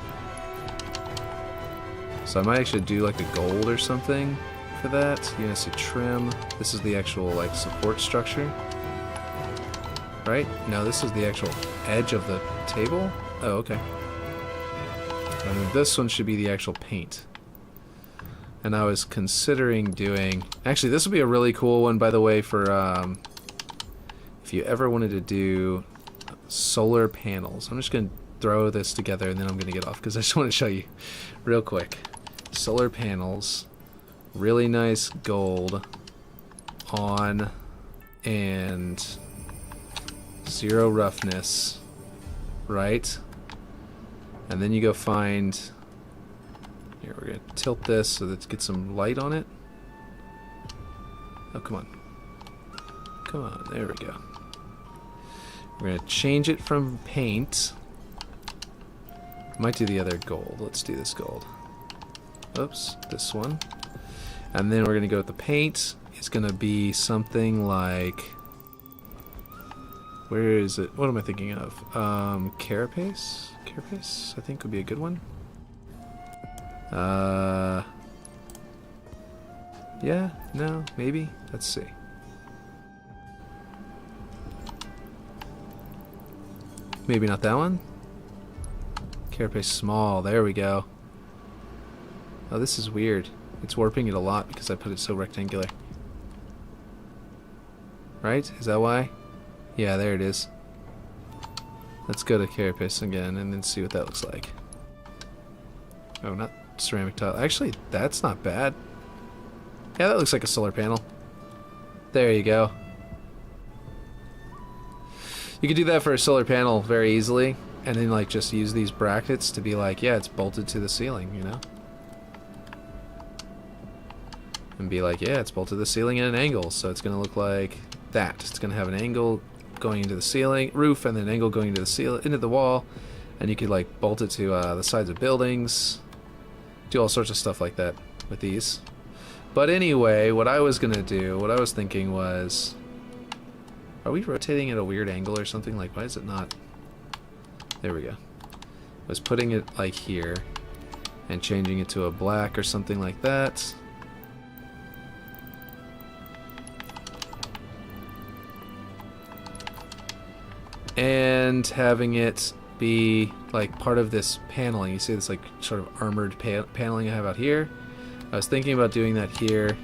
Speaker 1: So I might actually do like a gold or something for that. You know, see trim. This is the actual like support structure. Right? No, this is the actual edge of the table. Oh, okay. And then this one should be the actual paint. And I was considering doing... Actually, this would be a really cool one, by the way, for if you ever wanted to do solar panels. I'm just going to throw this together and then I'm going to get off because I just want to show you real quick. Solar panels, really nice gold on, and 0 roughness, right? And then you go find... Here, we're going to tilt this so that get some light on it. Oh, come on. Come on, there we go. We're going to change it from paint. Might do the other gold. Let's do this gold. Oops, this one. And then we're going to go with the paint. It's going to be something like... Where is it? What am I thinking of? Carapace? Carapace, I think would be a good one. Yeah, no, maybe. Let's see. Maybe not that one. Carapace small, there we go. Oh, this is weird. It's warping it a lot because I put it so rectangular. Right? Is that why? Yeah, there it is. Let's go to Carapace again and then see what that looks like. Oh, not ceramic tile. Actually, that's not bad. Yeah, that looks like a solar panel. There you go. You could do that for a solar panel very easily, and then like just use these brackets to be like, yeah, it's bolted to the ceiling, you know? And be like, yeah, it's bolted to the ceiling at an angle, so it's gonna look like that. It's gonna have an angle going into the ceiling, roof, and then an angle going into the ceiling, into the wall, and you could like bolt it to the sides of buildings. Do all sorts of stuff like that with these. But anyway, what I was gonna do, what I was thinking was, are we rotating at a weird angle or something? Like, why is it not? There we go. I was putting it like here and changing it to a black or something like that. And having it be like part of this paneling. You see this like sort of armored paneling I have out here. I was thinking about doing that here.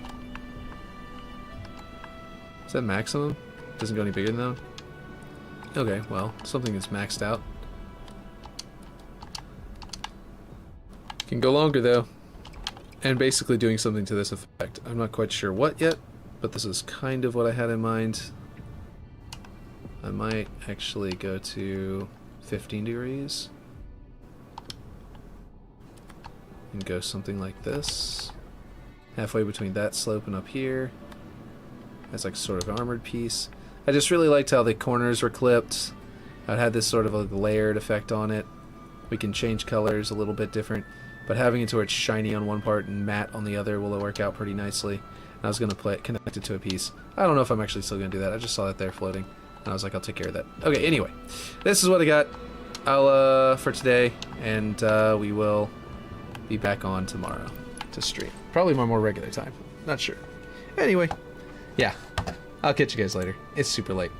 Speaker 1: Is that maximum? Doesn't go any bigger than that? Okay, well, something that's maxed out. Can go longer though. And basically doing something to this effect. I'm not quite sure what yet, but this is kind of what I had in mind. I might actually go to 15 degrees. And go something like this. Halfway between that slope and up here. That's like sort of armored piece. I just really liked how the corners were clipped. It had this sort of a layered effect on it. We can change colors a little bit different, but having it to where it's shiny on one part and matte on the other will work out pretty nicely. And I was going to connect it to a piece. I don't know if I'm actually still going to do that. I just saw that there floating, and I was like, I'll take care of that. Okay, anyway, this is what I got. I'll for today, and we will be back on tomorrow to stream. Probably my more regular time. Not sure. Anyway, yeah. I'll catch you guys later. It's super late.